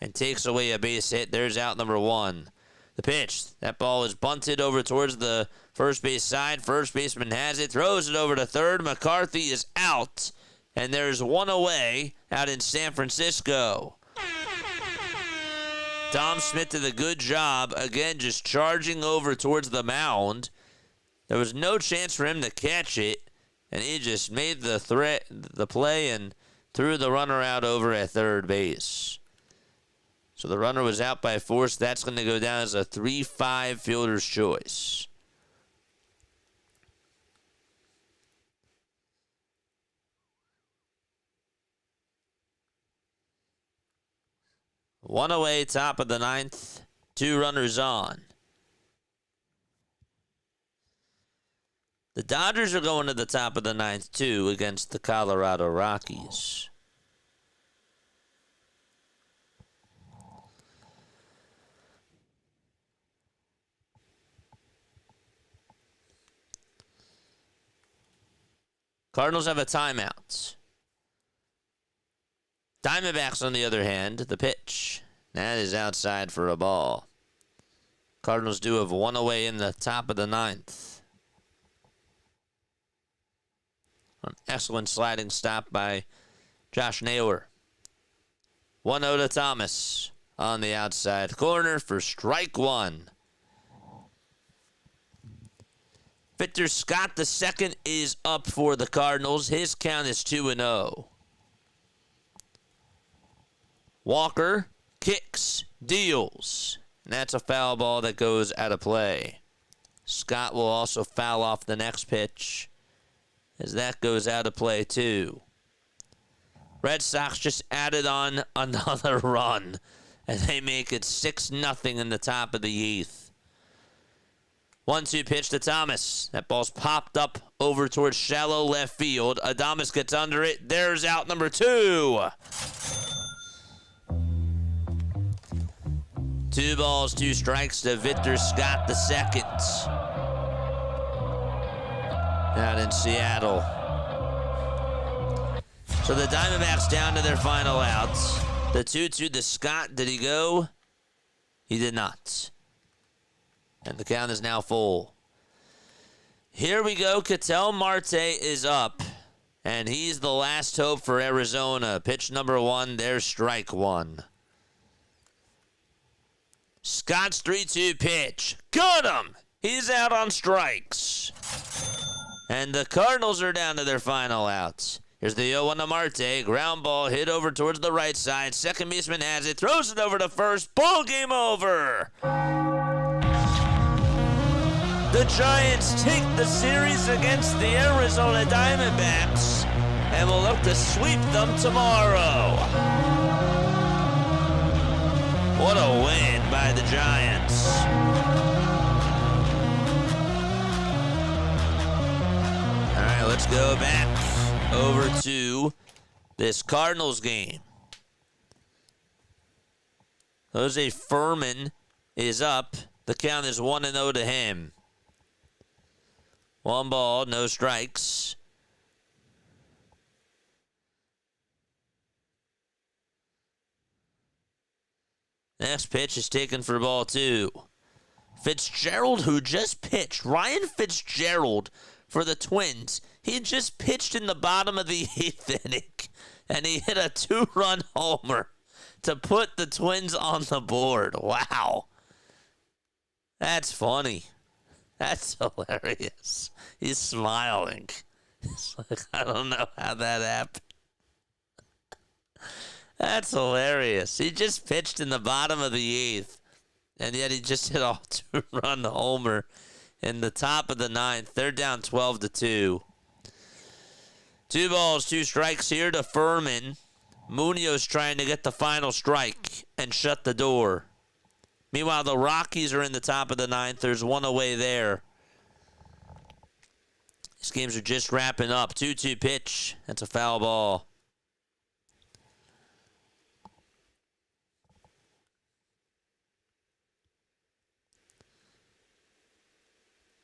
and takes away a base hit. There's out number 1. The pitch, that ball is bunted over towards the first base side. First baseman has it, throws it over to third. McCarthy is out, and there's one away out in San Francisco. Dom Smith did a good job, again, just charging over towards the mound. There was no chance for him to catch it, and he just made the play and threw the runner out over at third base. So the runner was out by force. That's going to go down as a 3-5 fielder's choice. One away, top of the 9th. 2 runners on. The Dodgers are going to the top of the 9th, too, against the Colorado Rockies. Cardinals have a timeout. Diamondbacks, on the other hand, the pitch. That is outside for a ball. Cardinals do have one away in the top of the 9th. An excellent sliding stop by Josh Naylor. 1-0 to Thomas on the outside corner for strike 1. Victor Scott II is up for the Cardinals. His count is 2-0. Walker kicks, deals. And that's a foul ball that goes out of play. Scott will also foul off the next pitch as that goes out of play too. Red Sox just added on another run and they make it 6-0 in the top of the 8th. 1-2 pitch to Thomas. That ball's popped up over towards shallow left field. Adames gets under it. There's out number 2. 2 balls, 2 strikes to Victor Scott II. Out in Seattle. So the Diamondbacks down to their final outs. The 2-2 to Scott. Did he go? He did not. And the count is now full. Here we go. Ketel Marte is up. And he's the last hope for Arizona. Pitch number 1. There's strike 1. Scott's 3-2 pitch. Got him! He's out on strikes. And the Cardinals are down to their final outs. Here's the 0-1 to Marte. Ground ball hit over towards the right side. Second baseman has it. Throws it over to first. Ball game over. The Giants take the series against the Arizona Diamondbacks and will look to sweep them tomorrow. What a win by the Giants. All right, let's go back over to this Cardinals game. Jose Furman is up. The count is 1-0 to him. 1 ball, no strikes. Next pitch is taken for ball 2. Fitzgerald, who just pitched, Ryan Fitzgerald for the Twins, he just pitched in the bottom of the 8th inning, and he hit a 2-run homer to put the Twins on the board. Wow. That's funny. That's hilarious. He's smiling. It's like, I don't know how that happened. That's hilarious. He just pitched in the bottom of the 8th, and yet he just hit a 2-run homer in the top of the 9th. They're down 12-2. 2 balls, 2 strikes here to Furman. Munoz trying to get the final strike and shut the door. Meanwhile, the Rockies are in the top of the 9th. There's one away there. These games are just wrapping up. 2-2 pitch. That's a foul ball.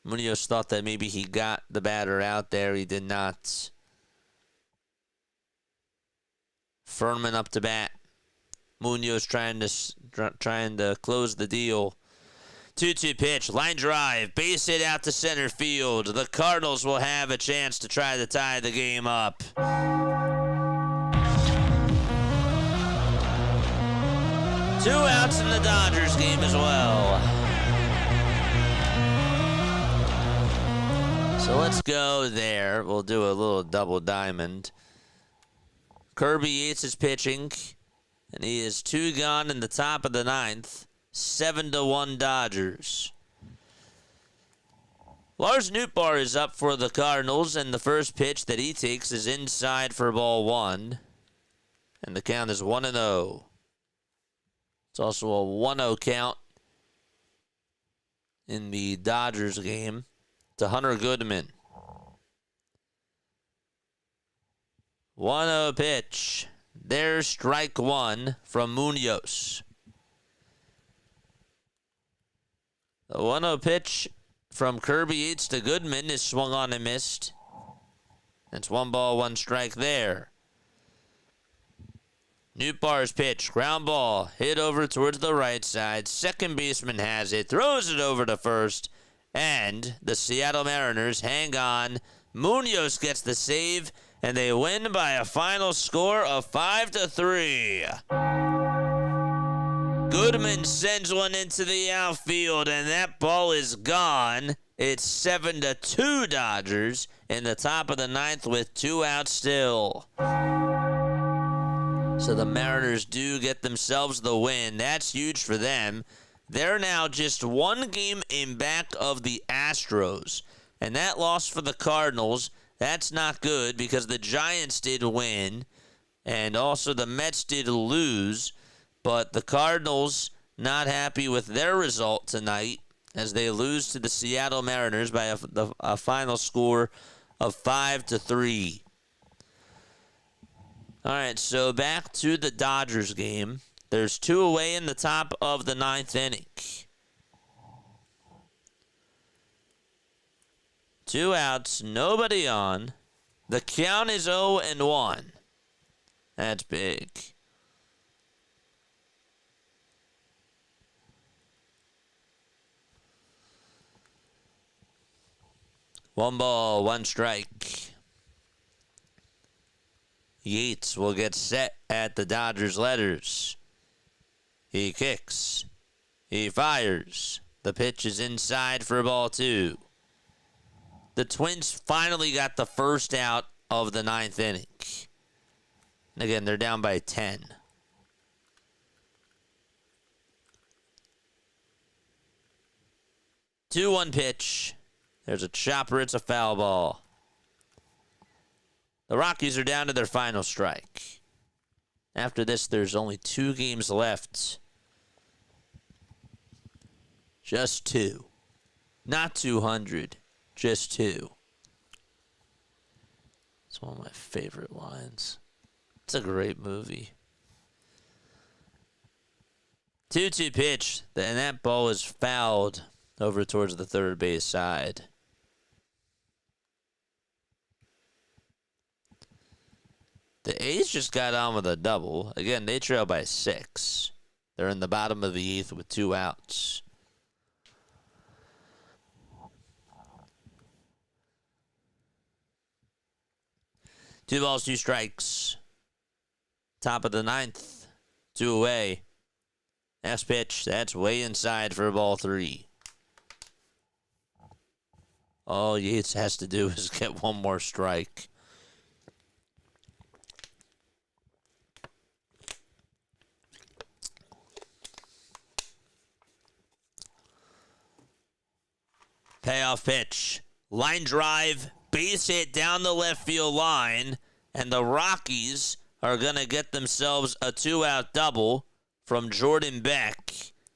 Munoz thought that maybe he got the batter out there. He did not. Furman up to bat. Munoz trying to close the deal. 2-2 pitch, line drive, base hit out to center field. The Cardinals will have a chance to try to tie the game up. 2 outs in the Dodgers game as well. So let's go there. We'll do a little double diamond. Kirby Yates is pitching, and he is 2 gone in the top of the 9th. 7-1 Dodgers. Lars Nootbaar is up for the Cardinals, and the first pitch that he takes is inside for ball 1. And the count is 1-0. It's also a 1-0 count in the Dodgers game to Hunter Goodman. 1-0 pitch. There's strike 1 from Munoz. The 1-0 pitch from Kirby Yates to Goodman is swung on and missed. That's 1 ball, 1 strike there. Nootbaar's pitch, ground ball, hit over towards the right side. Second baseman has it, throws it over to first, and the Seattle Mariners hang on. Munoz gets the save, and they win by a final score of 5-3. Goodman sends one into the outfield, and that ball is gone. It's 7-2 Dodgers in the top of the 9th with 2 outs still. So the Mariners do get themselves the win. That's huge for them. They're now just 1 game in back of the Astros. And that loss for the Cardinals, that's not good because the Giants did win. And also the Mets did lose. But the Cardinals not happy with their result tonight as they lose to the Seattle Mariners by a final score of 5-3. All right, so back to the Dodgers game. There's 2 away in the top of the 9th inning. 2 outs, nobody on. The count is 0-1. That's big. One ball, 1 strike. Yates will get set at the Dodgers' letters. He kicks. He fires. The pitch is inside for ball 2. The Twins finally got the first out of the 9th inning. And again, they're down by 10. Two-one pitch. There's a chopper. It's a foul ball. The Rockies are down to their final strike. After this, there's only 2 games left. Just 2. Not 200. Just 2. It's one of my favorite lines. It's a great movie. 2-2 pitch. And that ball is fouled over towards the third base side. The A's just got on with a double. Again, they trail by 6. They're in the bottom of the 8th with 2 outs. 2 balls, 2 strikes. Top of the 9th. 2 away. Next pitch. That's way inside for ball 3. All Yates has to do is get 1 more strike. Payoff pitch. Line drive. Base hit down the left field line. And the Rockies are going to get themselves a 2-out double from Jordan Beck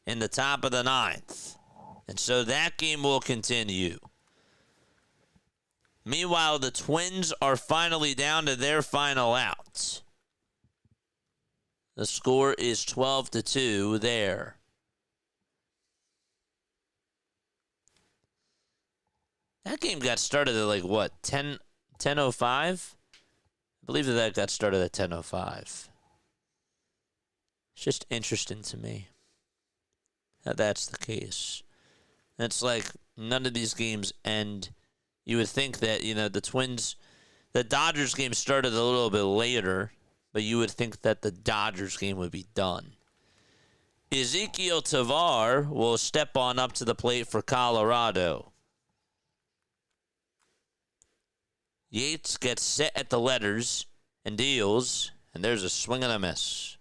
in the top of the 9th. And so that game will continue. Meanwhile, the Twins are finally down to their final out. The score is 12-2 there. That game got started at like what, 10:05? I believe that got started at 10:05. It's just interesting to me that that's the case. It's like none of these games end. You would think that, the Dodgers game started a little bit later, but you would think that the Dodgers game would be done. Ezequiel Tovar will step on up to the plate for Colorado. Yates gets set at the letters and deals, and there's a swing and a miss.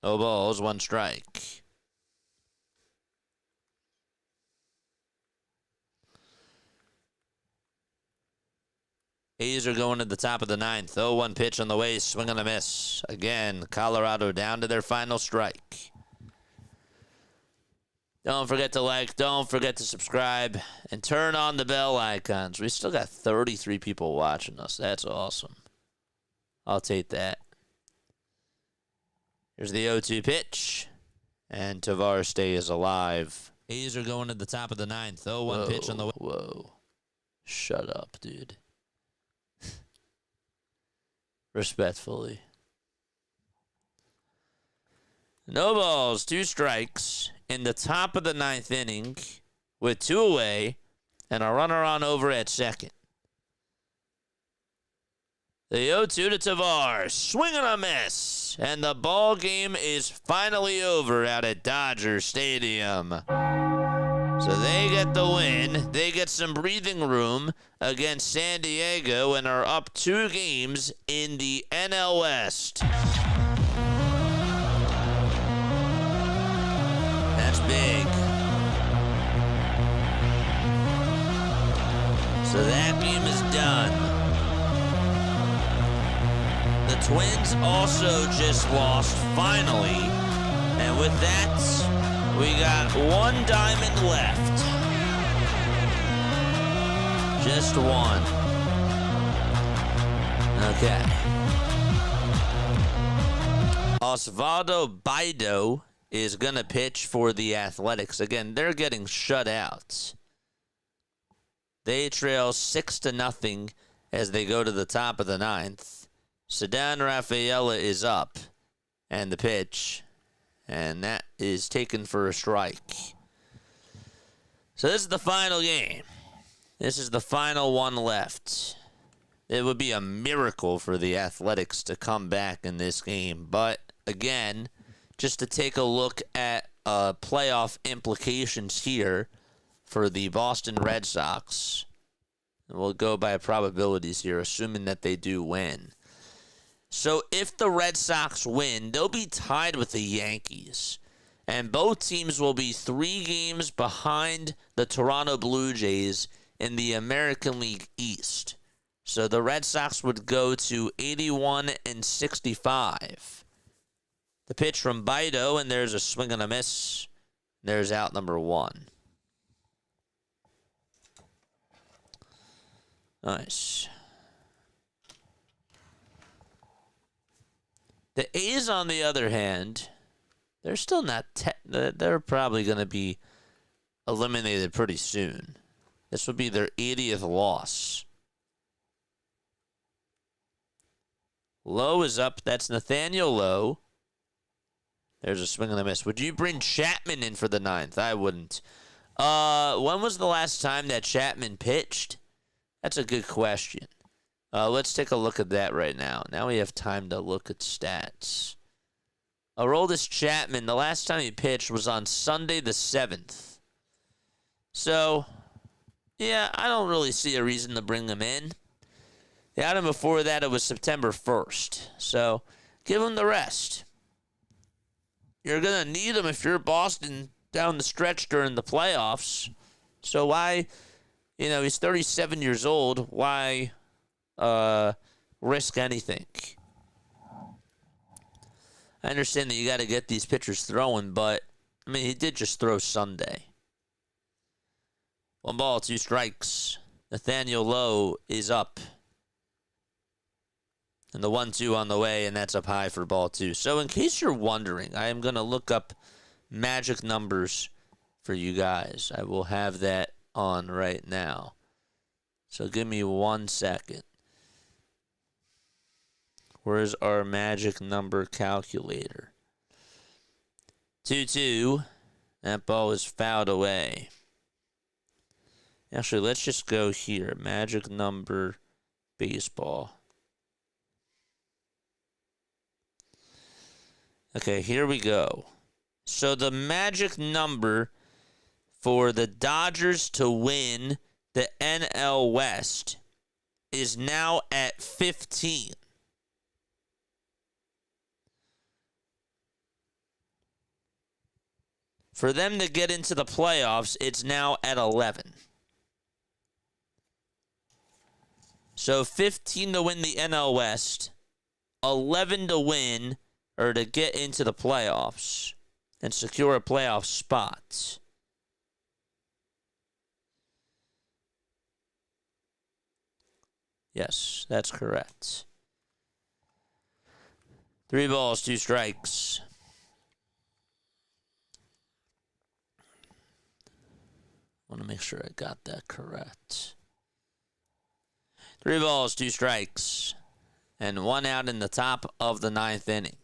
No balls, 1 strike. A's are going to the top of the 9th. 0-1 pitch on the way, swing and a miss. Again, Colorado down to their final strike. Don't forget to like, don't forget to subscribe, and turn on the bell icons. We still got 33 people watching us. That's awesome. I'll take that. Here's the 0-2 pitch, and Tovar stays alive. A's are going to the top of the 9th. 0-1 pitch on the way. Whoa. Shut up, dude. Respectfully. No balls, 2 strikes in the top of the 9th inning with 2 away and a runner on over at second. The 0-2 to Tovar, swing and a miss, and the ball game is finally over out at Dodger Stadium. So they get the win. They get some breathing room against San Diego and are up 2 games in the NL West. That's big. So that game is done. The Twins also just lost finally. And with that, we got 1 diamond left. Just 1. Okay. Osvaldo Bido is going to pitch for the Athletics. Again, they're getting shut out. They trail 6-0 as they go to the top of the 9th. Sedan Rafaela is up, and the pitch, and that is taken for a strike. So this is the final game. This is the final one left. It would be a miracle for the Athletics to come back in this game, but again, just to take a look at playoff implications here for the Boston Red Sox. And we'll go by probabilities here, assuming that they do win. So if the Red Sox win, they'll be tied with the Yankees. And both teams will be 3 games behind the Toronto Blue Jays in the American League East. So the Red Sox would go to 81-65. The pitch from Bido, and there's a swing and a miss. There's out number 1. Nice. The A's, on the other hand, they're still not... they're probably going to be eliminated pretty soon. This would be their 80th loss. Lowe is up. That's Nathaniel Lowe. There's a swing and a miss. Would you bring Chapman in for the 9th? I wouldn't. When was the last time that Chapman pitched? That's a good question. Let's take a look at that right now. Now we have time to look at stats. Aroldis Chapman, the last time he pitched was on Sunday the 7th. So, yeah, I don't really see a reason to bring him in. The item before that, it was September 1st. So, give him the rest. You're going to need him if you're Boston down the stretch during the playoffs. So why, he's 37 years old. Why risk anything? I understand that you got to get these pitchers throwing, but, he did just throw Sunday. 1 ball, 2 strikes. Nathaniel Lowe is up. And the 1-2 on the way, and that's up high for ball 2. So in case you're wondering, I am going to look up magic numbers for you guys. I will have that on right now. So give me 1 second. Where's our magic number calculator? 2-2. That ball is fouled away. Actually, let's just go here. Magic number baseball. Okay, here we go. So the magic number for the Dodgers to win the NL West is now at 15. For them to get into the playoffs, it's now at 11. So 15 to win the NL West, 11 to win or to get into the playoffs and secure a playoff spot. Yes, that's correct. 3 balls, 2 strikes. I want to make sure I got that correct. 3 balls, 2 strikes. And 1 out in the top of the 9th inning.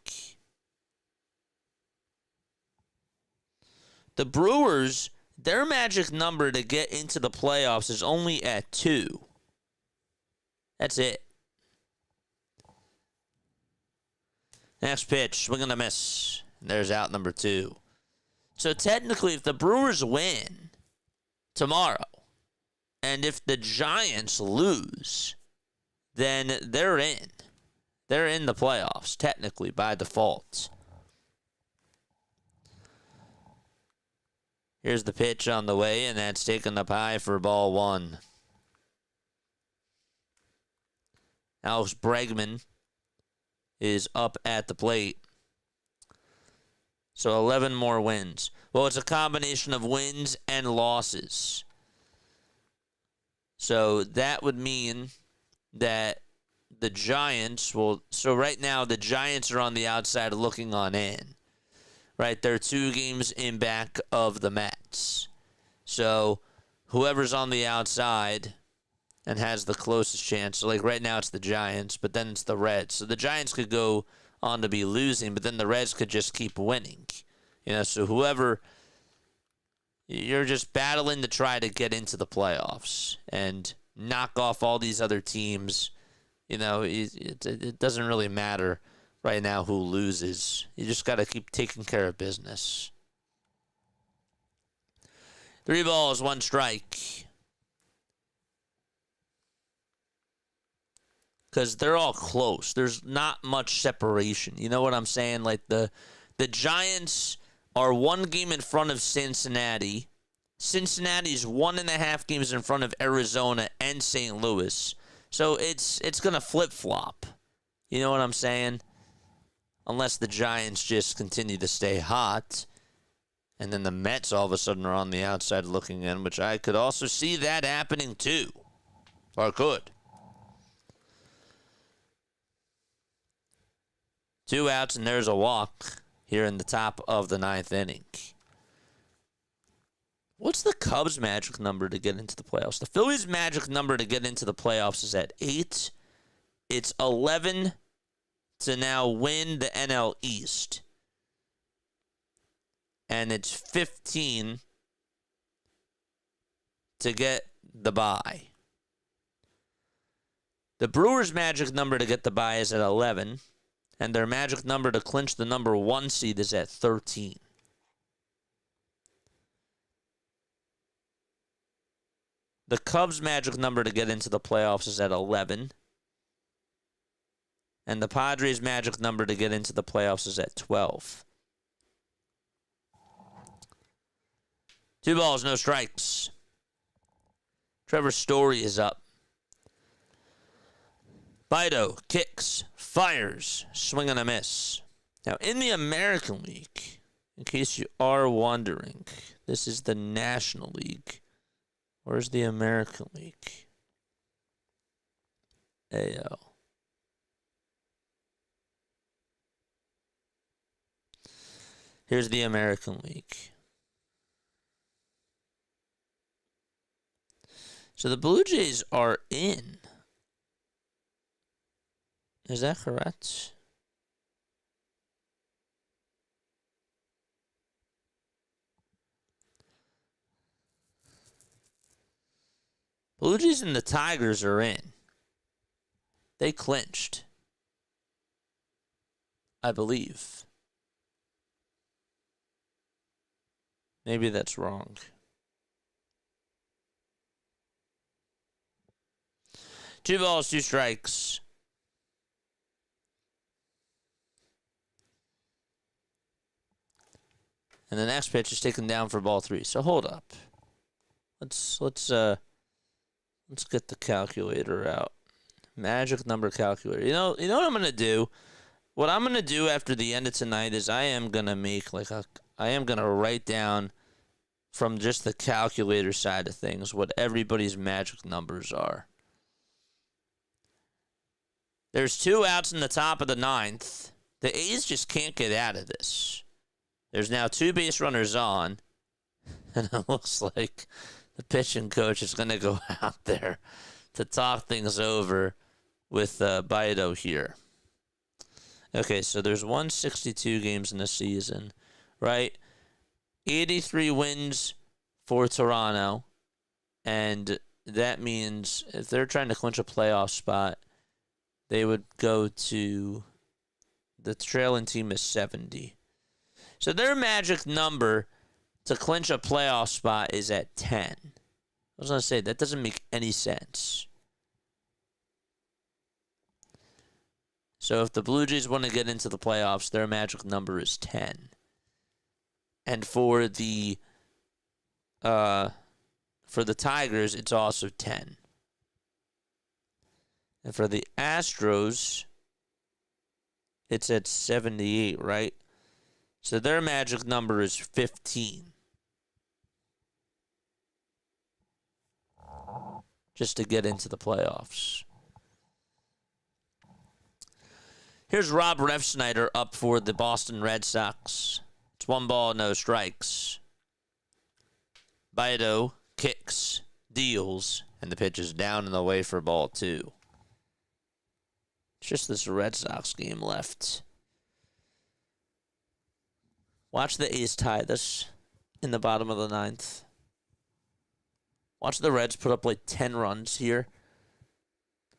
The Brewers, their magic number to get into the playoffs is only at 2. That's it. Next pitch, swing and a miss. And there's out number 2. So technically, if the Brewers win tomorrow, and if the Giants lose, then they're in. They're in the playoffs, technically, by default. Here's the pitch on the way, and that's taken up high for ball 1. Alex Bregman is up at the plate. So 11 more wins. Well, it's a combination of wins and losses. So that would mean that the Giants will... So right now, the Giants are on the outside looking on in. Right? They're 2 games in back of the Mets. So whoever's on the outside and has the closest chance. So like right now it's the Giants, but then it's the Reds. So the Giants could go on to be losing, but then the Reds could just keep winning. So whoever... You're just battling to try to get into the playoffs and knock off all these other teams. It doesn't really matter right now who loses. You just got to keep taking care of business. 3 balls, 1 strike. Because they're all close. There's not much separation. You know what I'm saying? Like the Giants are 1 game in front of Cincinnati. Cincinnati's 1.5 games in front of Arizona and St. Louis. So it's going to flip-flop. You know what I'm saying? Unless the Giants just continue to stay hot. And then the Mets all of a sudden are on the outside looking in, which I could also see that happening too. Or could. 2 outs and there's a walk here in the top of the 9th inning. What's the Cubs' magic number to get into the playoffs? The Phillies' magic number to get into the playoffs is at 8. It's 11 to now win the NL East. And it's 15 to get the bye. The Brewers' magic number to get the bye is at 11, and their magic number to clinch the number 1 seed is at 13. The Cubs' magic number to get into the playoffs is at 11, and the Padres' magic number to get into the playoffs is at 12. 2 balls, no strikes. Trevor Story is up. Bido kicks, fires, swing and a miss. Now, in the American League, in case you are wondering, this is the National League. Where's the American League? AL. Here's the American League. So the Blue Jays are in. Is that correct? Blue Jays and the Tigers are in. They clinched, I believe. Maybe that's wrong. Two balls, two strikes. And the next pitch is taken down for ball 3. So hold up. Let's get the calculator out. Magic number calculator. You know what I'm gonna do? What I'm gonna do after the end of tonight is I am gonna write down from just the calculator side of things what everybody's magic numbers are. There's 2 outs in the top of the 9th. The A's just can't get out of this. There's now 2 base runners on, and it looks like the pitching coach is going to go out there to talk things over with Bido here. Okay, so there's 162 games in the season, right? 83 wins for Toronto, and that means if they're trying to clinch a playoff spot, they would go to the trailing team is 70. So their magic number to clinch a playoff spot is at 10. I was going to say, that doesn't make any sense. So if the Blue Jays want to get into the playoffs, their magic number is 10. And for the Tigers, it's also 10. And for the Astros, it's at 78, right? So their magic number is 15. Just to get into the playoffs. Here's Rob Refsnyder up for the Boston Red Sox. It's 1 ball, no strikes. Bido kicks, deals, and the pitch is down and away for ball 2. It's just this Red Sox game left. Watch the A's tie this in the bottom of the 9th. Watch the Reds put up like 10 runs here.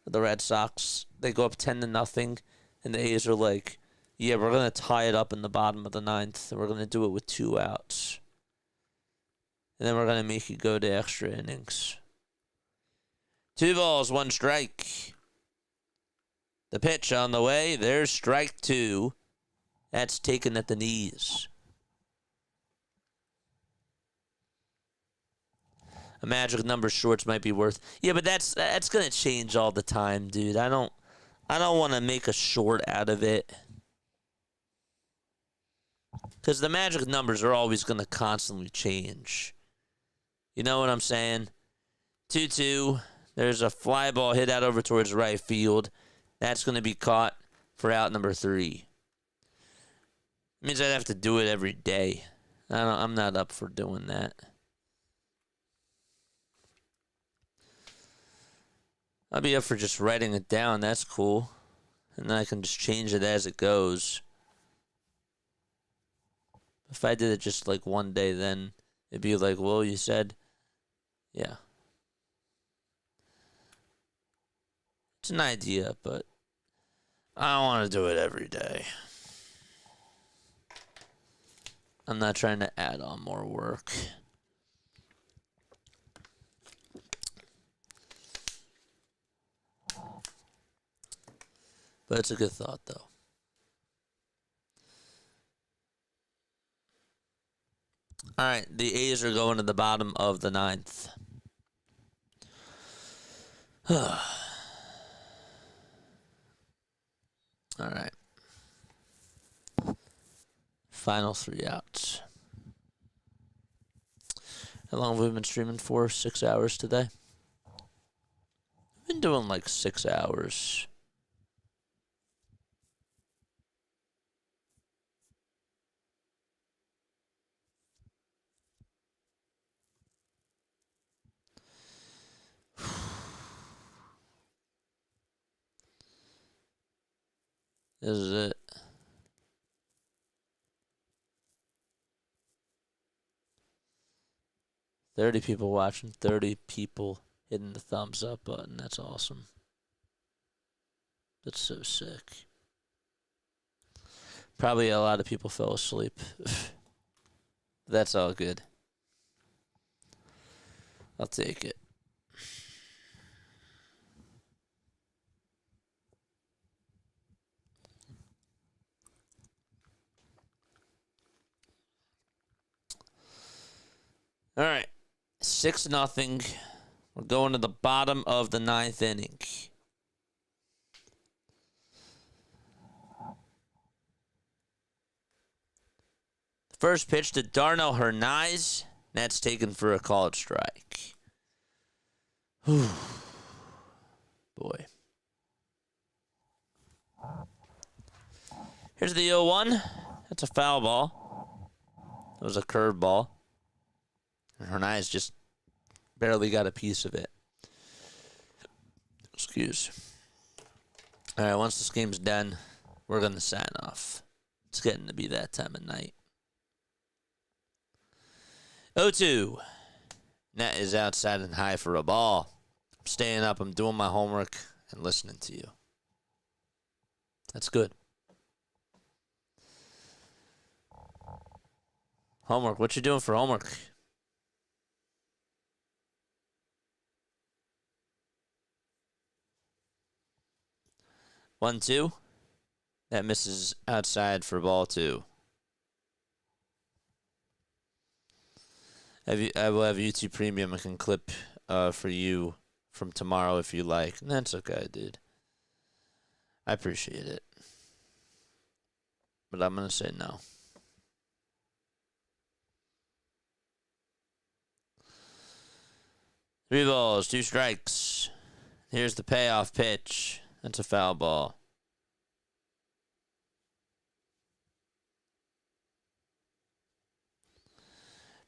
The Red Sox, they go up 10-0, and the A's are like, yeah, we're going to tie it up in the bottom of the 9th, and we're going to do it with 2 outs. And then we're going to make you go to extra innings. 2 balls, 1 strike. The pitch on the way, there's strike 2. That's taken at the knees. A magic number shorts might be worth. Yeah, but that's gonna change all the time, dude. I don't want to make a short out of it, because the magic numbers are always gonna constantly change. You know what I'm saying? 2-2. There's a fly ball hit out over towards right field. That's gonna be caught for out number 3. It means I'd have to do it every day. I'm not up for doing that. I'll be up for just writing it down. That's cool. And then I can just change it as it goes. If I did it just like one day, then it'd be like, well, you said, yeah, It's an idea, but I don't want to do it every day. I'm not trying to add on more work. But it's a good thought, though. All right, the A's are going to the bottom of the ninth. All right. Final 3 outs. How long have we been streaming for? 6 hours today? I've been doing like 6 hours. This is it. $30 people watching, 30 people hitting the thumbs up button. That's awesome. That's so sick. Probably a lot of people fell asleep. That's all good. I'll take it. All right. 6-0. We're going to the bottom of the ninth inning. First pitch to Darnell Hernaiz. That's taken for a called strike. Whew. Boy. Here's the 0-1. That's a foul ball. That was a curve ball. And Hernaiz just barely got a piece of it. Excuse. All right, once this game's done, we're going to sign off. It's getting to be that time of night. 0-2. Net is outside and high for a ball. I'm staying up. I'm doing my homework and listening to you. That's good. Homework. What you doing for homework? One, two. That misses outside for ball 2. I will have YouTube Premium. I can clip for you from tomorrow if you like. And that's okay, dude. I appreciate it. But I'm going to say no. Three balls, 2 strikes. Here's the payoff pitch. That's a foul ball.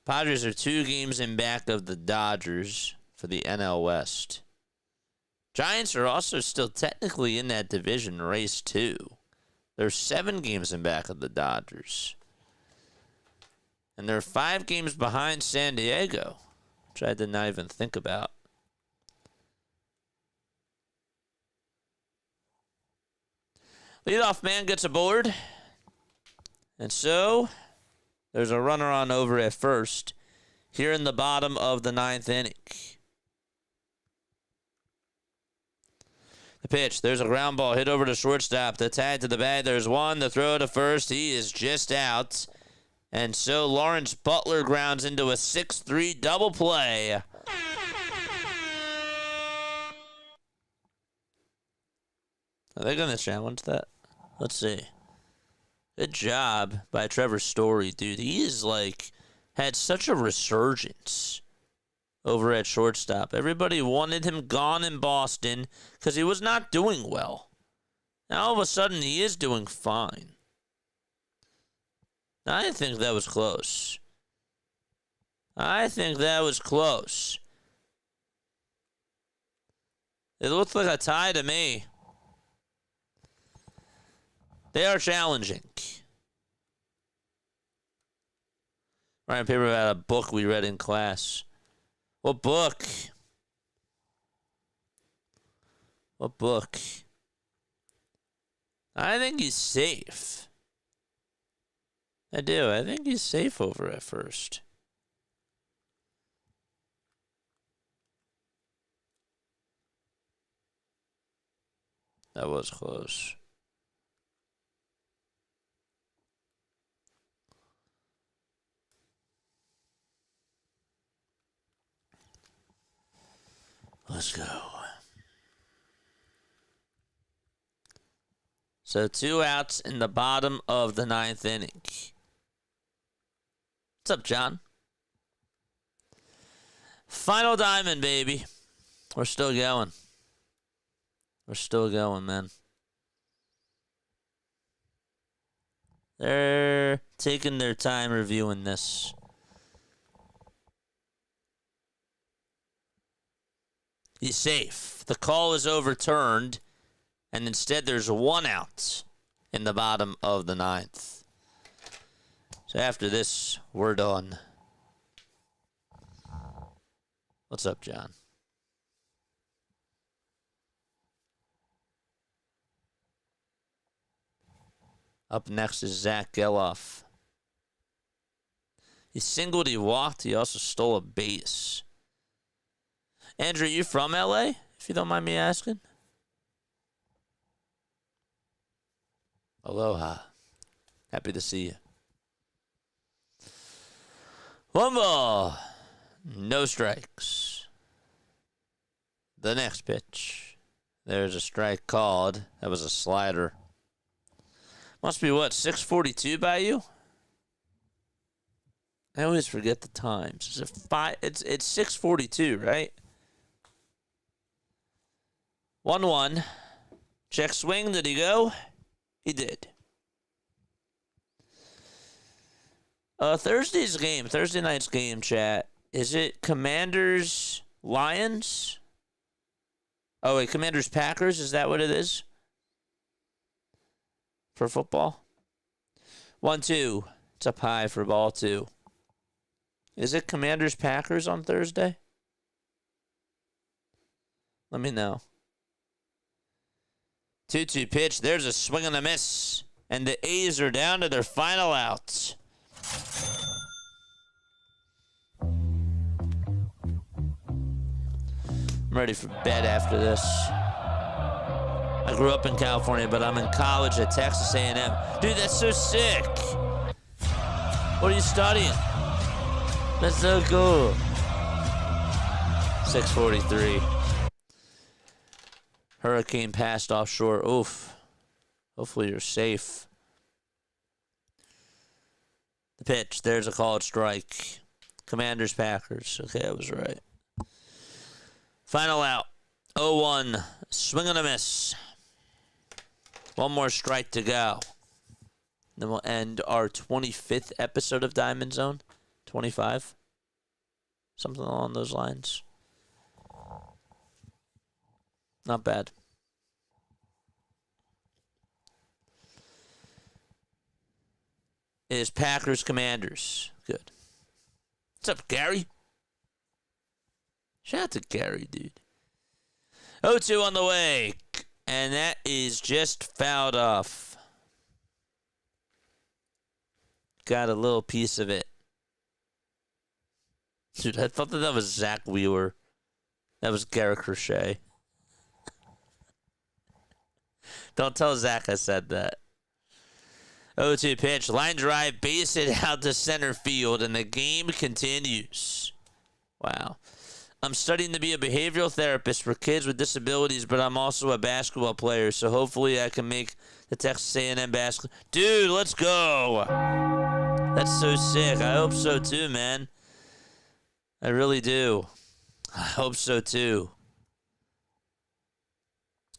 Padres are 2 games in back of the Dodgers for the NL West. Giants are also still technically in that division race, too. They're 7 games in back of the Dodgers. And they're 5 games behind San Diego, which I did not even think about. Leadoff man gets aboard. And so, there's a runner on over at first here in the bottom of the 9th inning. The pitch, there's a ground ball hit over to shortstop. The tag to the bag, there's one. The throw to first, he is just out. And so Lawrence Butler grounds into a 6-3 double play. Are they going to challenge that? Let's see. Good job by Trevor Story, dude. He is had such a resurgence over at shortstop. Everybody wanted him gone in Boston because he was not doing well. Now all of a sudden he is doing fine. I think that was close. I think that was close. It looked like a tie to me. They are challenging. Writing a paper about a book we read in class. What book? What book? I think he's safe. I do. I think he's safe over at first. That was close. Let's go. So 2 outs in the bottom of the 9th inning. What's up, John? Final diamond, baby. We're still going. We're still going, man. They're taking their time reviewing this. He's safe. The call is overturned, and instead there's 1 out in the bottom of the 9th. So after this, we're done. What's up, John? Up next is Zach Geloff. He singled, he walked, he also stole a base. Andrew, you from LA, if you don't mind me asking? Aloha. Happy to see you. 1 ball. No strikes. The next pitch. There's a strike called. That was a slider. Must be what, 6:42 by you? I always forget the times. Is it 5? It's 6:42, right? 1-1. Check swing. Did he go? He did. Thursday night's game, chat. Is it Commanders Lions? Oh wait, Commanders Packers. Is that what it is? For football? 1-2. It's up high for ball 2. Is it Commanders Packers on Thursday? Let me know. 2-2 pitch. There's a swing and a miss. And the A's are down to their final outs. I'm ready for bed after this. I grew up in California, but I'm in college at Texas A&M. Dude, that's so sick. What are you studying? That's so cool. 6:43. Hurricane passed offshore. Oof. Hopefully you're safe. The pitch. There's a called strike. Commanders, Packers. Okay, I was right. Final out. 0-1. Swing and a miss. 1 more strike to go. Then we'll end our 25th episode of Diamond Zone. 25. Something along those lines. Not bad. It is Packers Commanders. Good. What's up, Gary? Shout out to Gary, dude. 0-2 on the way. And that is just fouled off. Got a little piece of it. Dude, I thought that was Zach Wheeler. That was Garrett Crochet. Don't tell Zach I said that. 0-2 pitch. Line drive. Base it out to center field. And the game continues. Wow. I'm studying to be a behavioral therapist for kids with disabilities, but I'm also a basketball player, so hopefully I can make the Texas A&M basketball. Dude, let's go. That's so sick. I hope so too, man. I really do. I hope so too.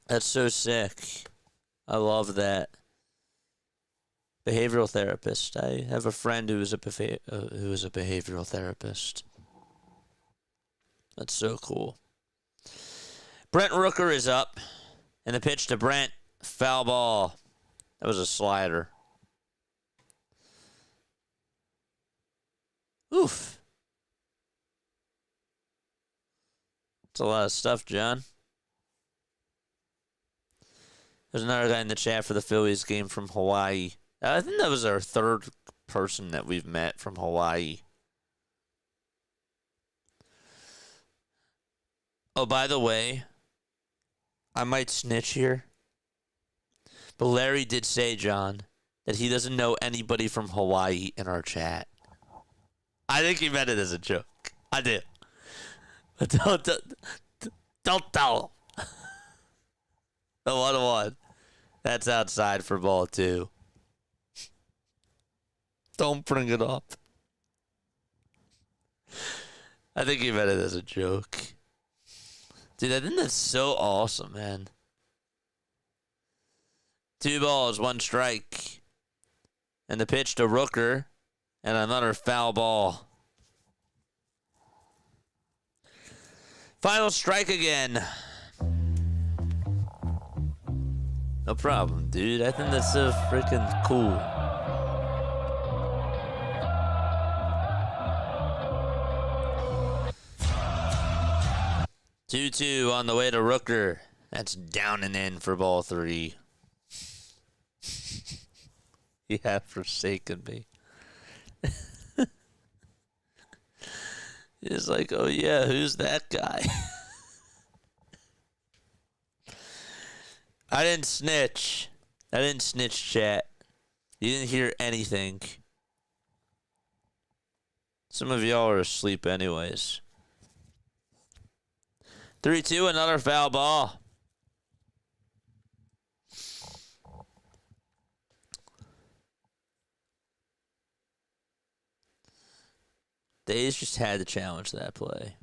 That's so sick. I love that. Behavioral therapist. I have a friend who is a behavioral therapist. That's so cool. Brent Rooker is up. And the pitch to Brent. Foul ball. That was a slider. Oof. That's a lot of stuff, John. There's another guy in the chat for the Phillies game from Hawaii. I think that was our third person that we've met from Hawaii. Oh, by the way, I might snitch here, but Larry did say, John, that he doesn't know anybody from Hawaii in our chat. I think he meant it as a joke. I do. But don't tell him. The 1-1. That's outside for ball 2. Don't bring it up. I think he meant it as a joke. Dude, I think that's so awesome, man. 2 balls, 1 strike. And the pitch to Rooker. And another foul ball. Final strike again. No problem, dude. I think that's so freaking cool. Two on the way to Rooker. That's down and in for ball 3. You have forsaken me. He's like, oh yeah, who's that guy? I didn't snitch. I didn't snitch, chat. You didn't hear anything. Some of y'all are asleep anyways. 3-2, another foul ball. Days just had to challenge that play.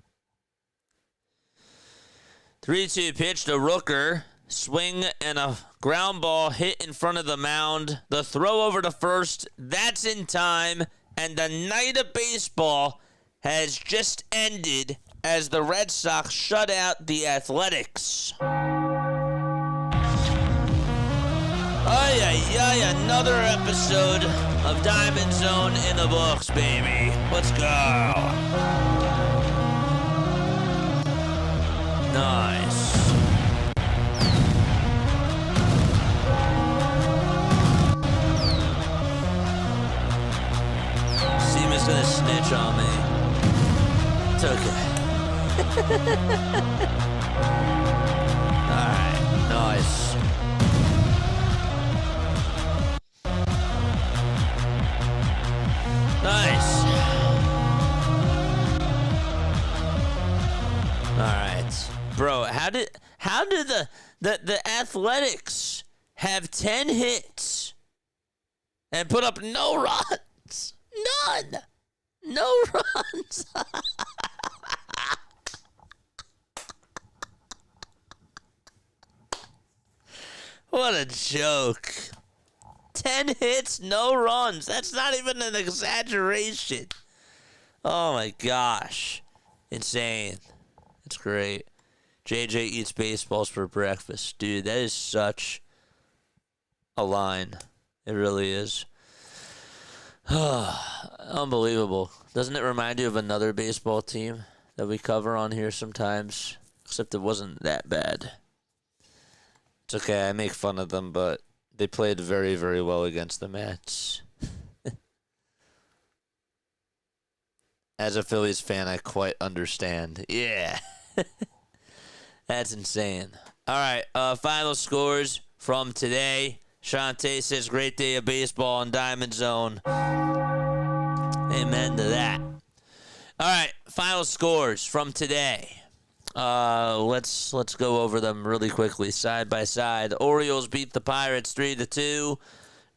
3-2 pitch to Rooker. Swing and a ground ball hit in front of the mound. The throw over to first. That's in time. And the night of baseball has just ended as the Red Sox shut out the Athletics. Another episode of Diamond Zone in the books, baby. Let's go. Nice. Seaman's gonna snitch on me. It's okay. Alright, nice. Nice. Alright. Bro, how did the Athletics have 10 hits and put up no runs? None. No runs. What a joke. 10 hits, no runs. That's not even an exaggeration. Oh my gosh. Insane. That's great. JJ eats baseballs for breakfast. Dude, that is such a line. It really is. Unbelievable. Doesn't it remind you of another baseball team that we cover on here sometimes? Except it wasn't that bad. It's okay, I make fun of them, but they played very, very well against the Mets. As a Phillies fan, I quite understand. Yeah. That's insane. All right, final scores from today. Shantae says, great day of baseball in Diamond Zone. Amen to that. All right, final scores from today. Let's go over them really quickly, side by side. Orioles beat the Pirates 3-2.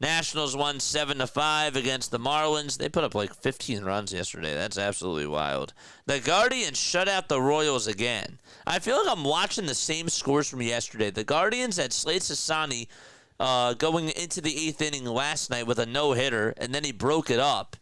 Nationals won 7-5 against the Marlins. They put up like 15 runs yesterday. That's absolutely wild. The Guardians shut out the Royals again. I feel like I'm watching the same scores from yesterday. The Guardians had Slade Sassani going into the 8th inning last night with a no-hitter, and then he broke it up.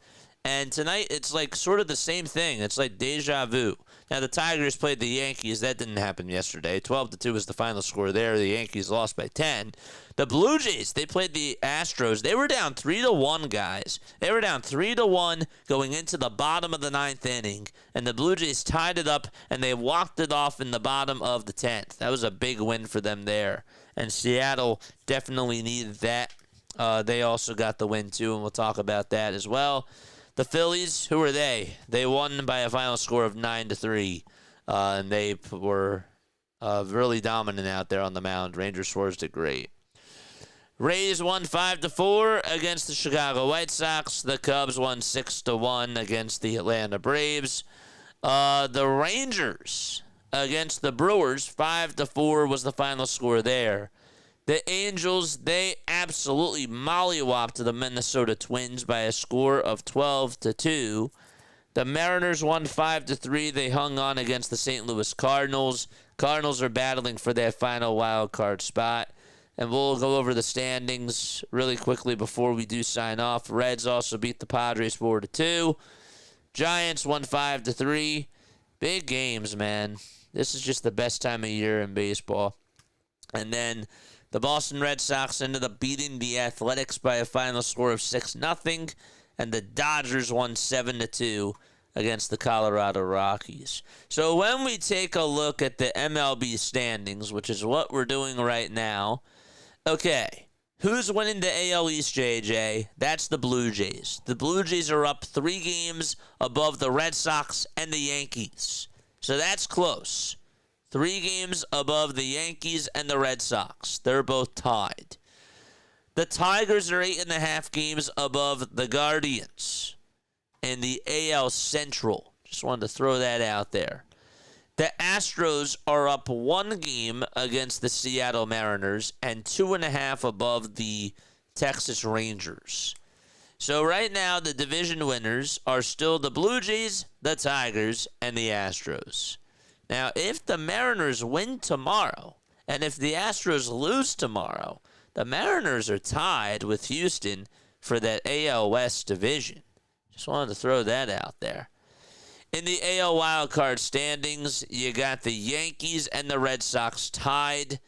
And tonight, it's like sort of the same thing. It's like deja vu. Now, the Tigers played the Yankees. That didn't happen yesterday. 12-2 was the final score there. The Yankees lost by 10. The Blue Jays, they played the Astros. They were down 3-1, guys. They were down 3-1 going into the bottom of the 9th inning. And the Blue Jays tied it up, and they walked it off in the bottom of the 10th. That was a big win for them there. And Seattle definitely needed that. They also got the win, too, and we'll talk about that as well. The Phillies, who were they? They won by a final score of 9-3, and they were really dominant out there on the mound. Ranger Suarez did great. Rays won 5-4 against the Chicago White Sox. The Cubs won 6-1 against the Atlanta Braves. The Rangers against the Brewers, 5-4 was the final score there. The Angels, they absolutely mollywopped the Minnesota Twins by a score of 12-2. The Mariners won 5-3. They hung on against the St. Louis Cardinals. Cardinals are battling for their final wild card spot. And we'll go over the standings really quickly before we do sign off. Reds also beat the Padres 4-2. Giants won 5-3. Big games, man. This is just the best time of year in baseball. And then the Boston Red Sox ended up beating the Athletics by a final score of 6-0, and the Dodgers won 7-2 against the Colorado Rockies. So when we take a look at the MLB standings, which is what we're doing right now, okay, who's winning the AL East, JJ? That's the Blue Jays. The Blue Jays are up 3 games above the Red Sox and the Yankees. So that's close. 3 games above the Yankees and the Red Sox. They're both tied. The Tigers are 8.5 games above the Guardians in the AL Central. Just wanted to throw that out there. The Astros are up 1 game against the Seattle Mariners and 2.5 above the Texas Rangers. So right now, the division winners are still the Blue Jays, the Tigers, and the Astros. Now, if the Mariners win tomorrow, and if the Astros lose tomorrow, the Mariners are tied with Houston for that AL West division. Just wanted to throw that out there. In the AL wildcard standings, you got the Yankees and the Red Sox tied.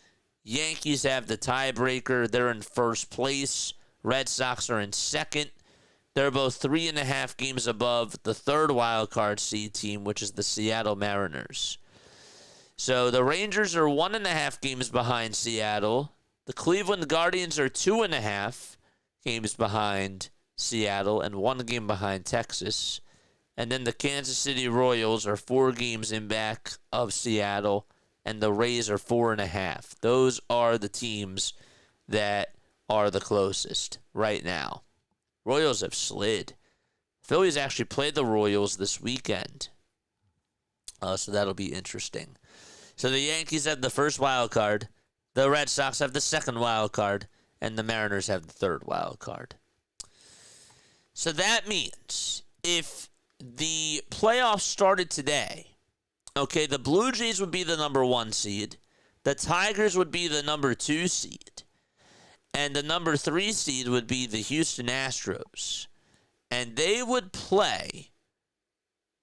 Yankees have the tiebreaker. They're in first place. Red Sox are in second. They're both 3.5 games above the third wildcard seed team, which is the Seattle Mariners. So the Rangers are 1.5 games behind Seattle. The Cleveland Guardians are 2.5 games behind Seattle and 1 game behind Texas. And then the Kansas City Royals are 4 games in back of Seattle, and the Rays are 4.5. Those are the teams that are the closest right now. Royals have slid. Phillies actually played the Royals this weekend. So that'll be interesting. So the Yankees have the first wild card, the Red Sox have the second wild card, and the Mariners have the third wild card. So that means if the playoffs started today, okay, the Blue Jays would be the number 1 seed, the Tigers would be the number 2 seed, and the number 3 seed would be the Houston Astros, and they would play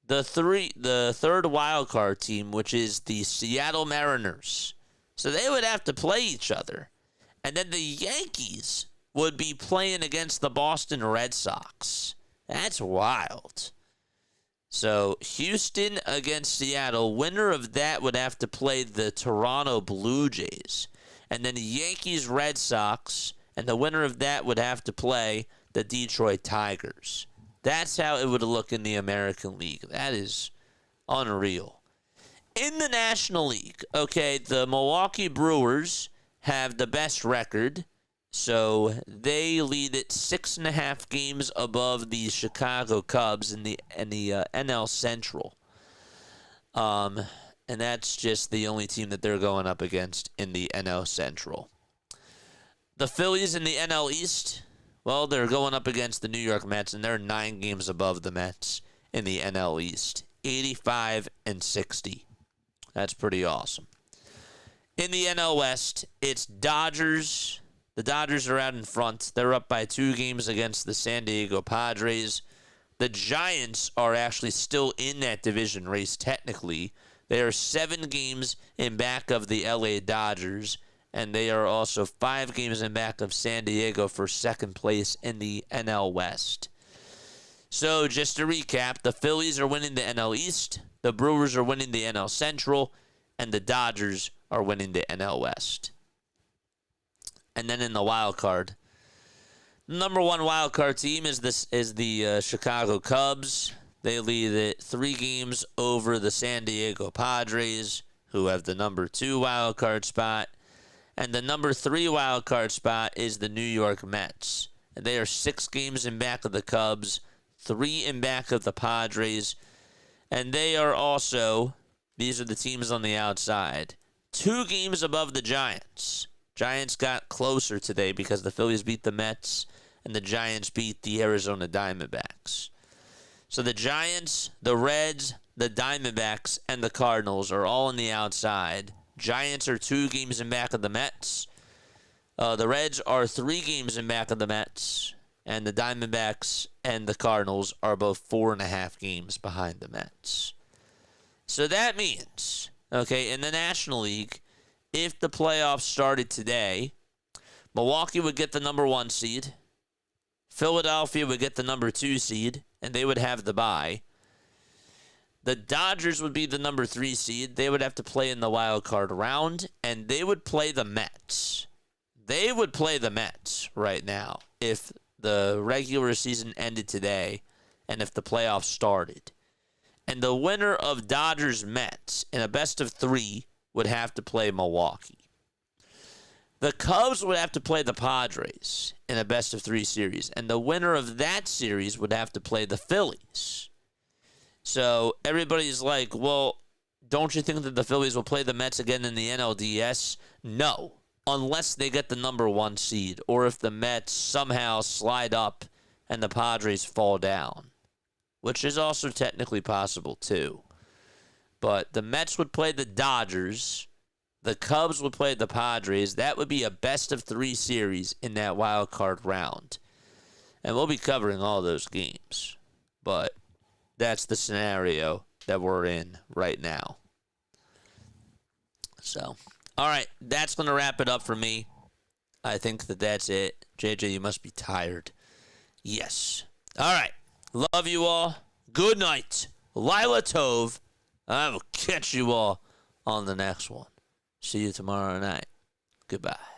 the third wild card team, which is the Seattle Mariners. So they would have to play each other. And then the Yankees would be playing against the Boston Red Sox. That's wild. So Houston against Seattle. Winner of that would have to play the Toronto Blue Jays. And then the Yankees Red Sox. And the winner of that would have to play the Detroit Tigers. That's how it would look in the American League. That is unreal. In the National League, okay, the Milwaukee Brewers have the best record. So they lead it 6.5 games above the Chicago Cubs in the NL Central. And that's just the only team that they're going up against in the NL Central. The Phillies in the NL East, well, they're going up against the New York Mets, and they're 9 games above the Mets in the NL East. 85-60. That's pretty awesome. In the NL West, it's Dodgers. The Dodgers are out in front. They're up by 2 games against the San Diego Padres. the Giants are actually still in that division race technically. They are 7 games in back of the LA Dodgers, and they are also 5 games in back of San Diego for second place in the NL West. So just to recap, the Phillies are winning the NL East, the Brewers are winning the NL Central, and the Dodgers are winning the NL West. And then in the wild card, number 1 wild card team is the Chicago Cubs. They lead it 3 games over the San Diego Padres, who have the number 2 wild card spot. And the number 3 wild card spot is the New York Mets. And they are 6 games in back of the Cubs, 3 in back of the Padres. And they are also, these are the teams on the outside, 2 games above the Giants. Giants got closer today because the Phillies beat the Mets and the Giants beat the Arizona Diamondbacks. So the Giants, the Reds, the Diamondbacks, and the Cardinals are all on the outside. Giants are 2 games in back of the Mets. The Reds are 3 games in back of the Mets. And the Diamondbacks and the Cardinals are both 4.5 games behind the Mets. So that means, okay, in the National League, if the playoffs started today, Milwaukee would get the number 1 seed. Philadelphia would get the number 2 seed, and they would have the bye. The Dodgers would be the number 3 seed. They would have to play in the wild card round, and they would play the Mets. They would play the Mets right now if the regular season ended today and if the playoffs started. And the winner of Dodgers-Mets in a best of 3 would have to play Milwaukee. The Cubs would have to play the Padres in a best of 3 series, and the winner of that series would have to play the Phillies. So everybody's like, well, don't you think that the Phillies will play the Mets again in the NLDS? No, unless they get the number 1 seed, or if the Mets somehow slide up and the Padres fall down, which is also technically possible too. But the Mets would play the Dodgers. The Cubs would play the Padres. That would be a best of 3 series in that wild card round. And we'll be covering all those games. But that's the scenario that we're in right now. So, all right, that's going to wrap it up for me. I think that's it. JJ, you must be tired. Yes. All right. Love you all. Good night. Lila Tove. I will catch you all on the next one. See you tomorrow night. Goodbye.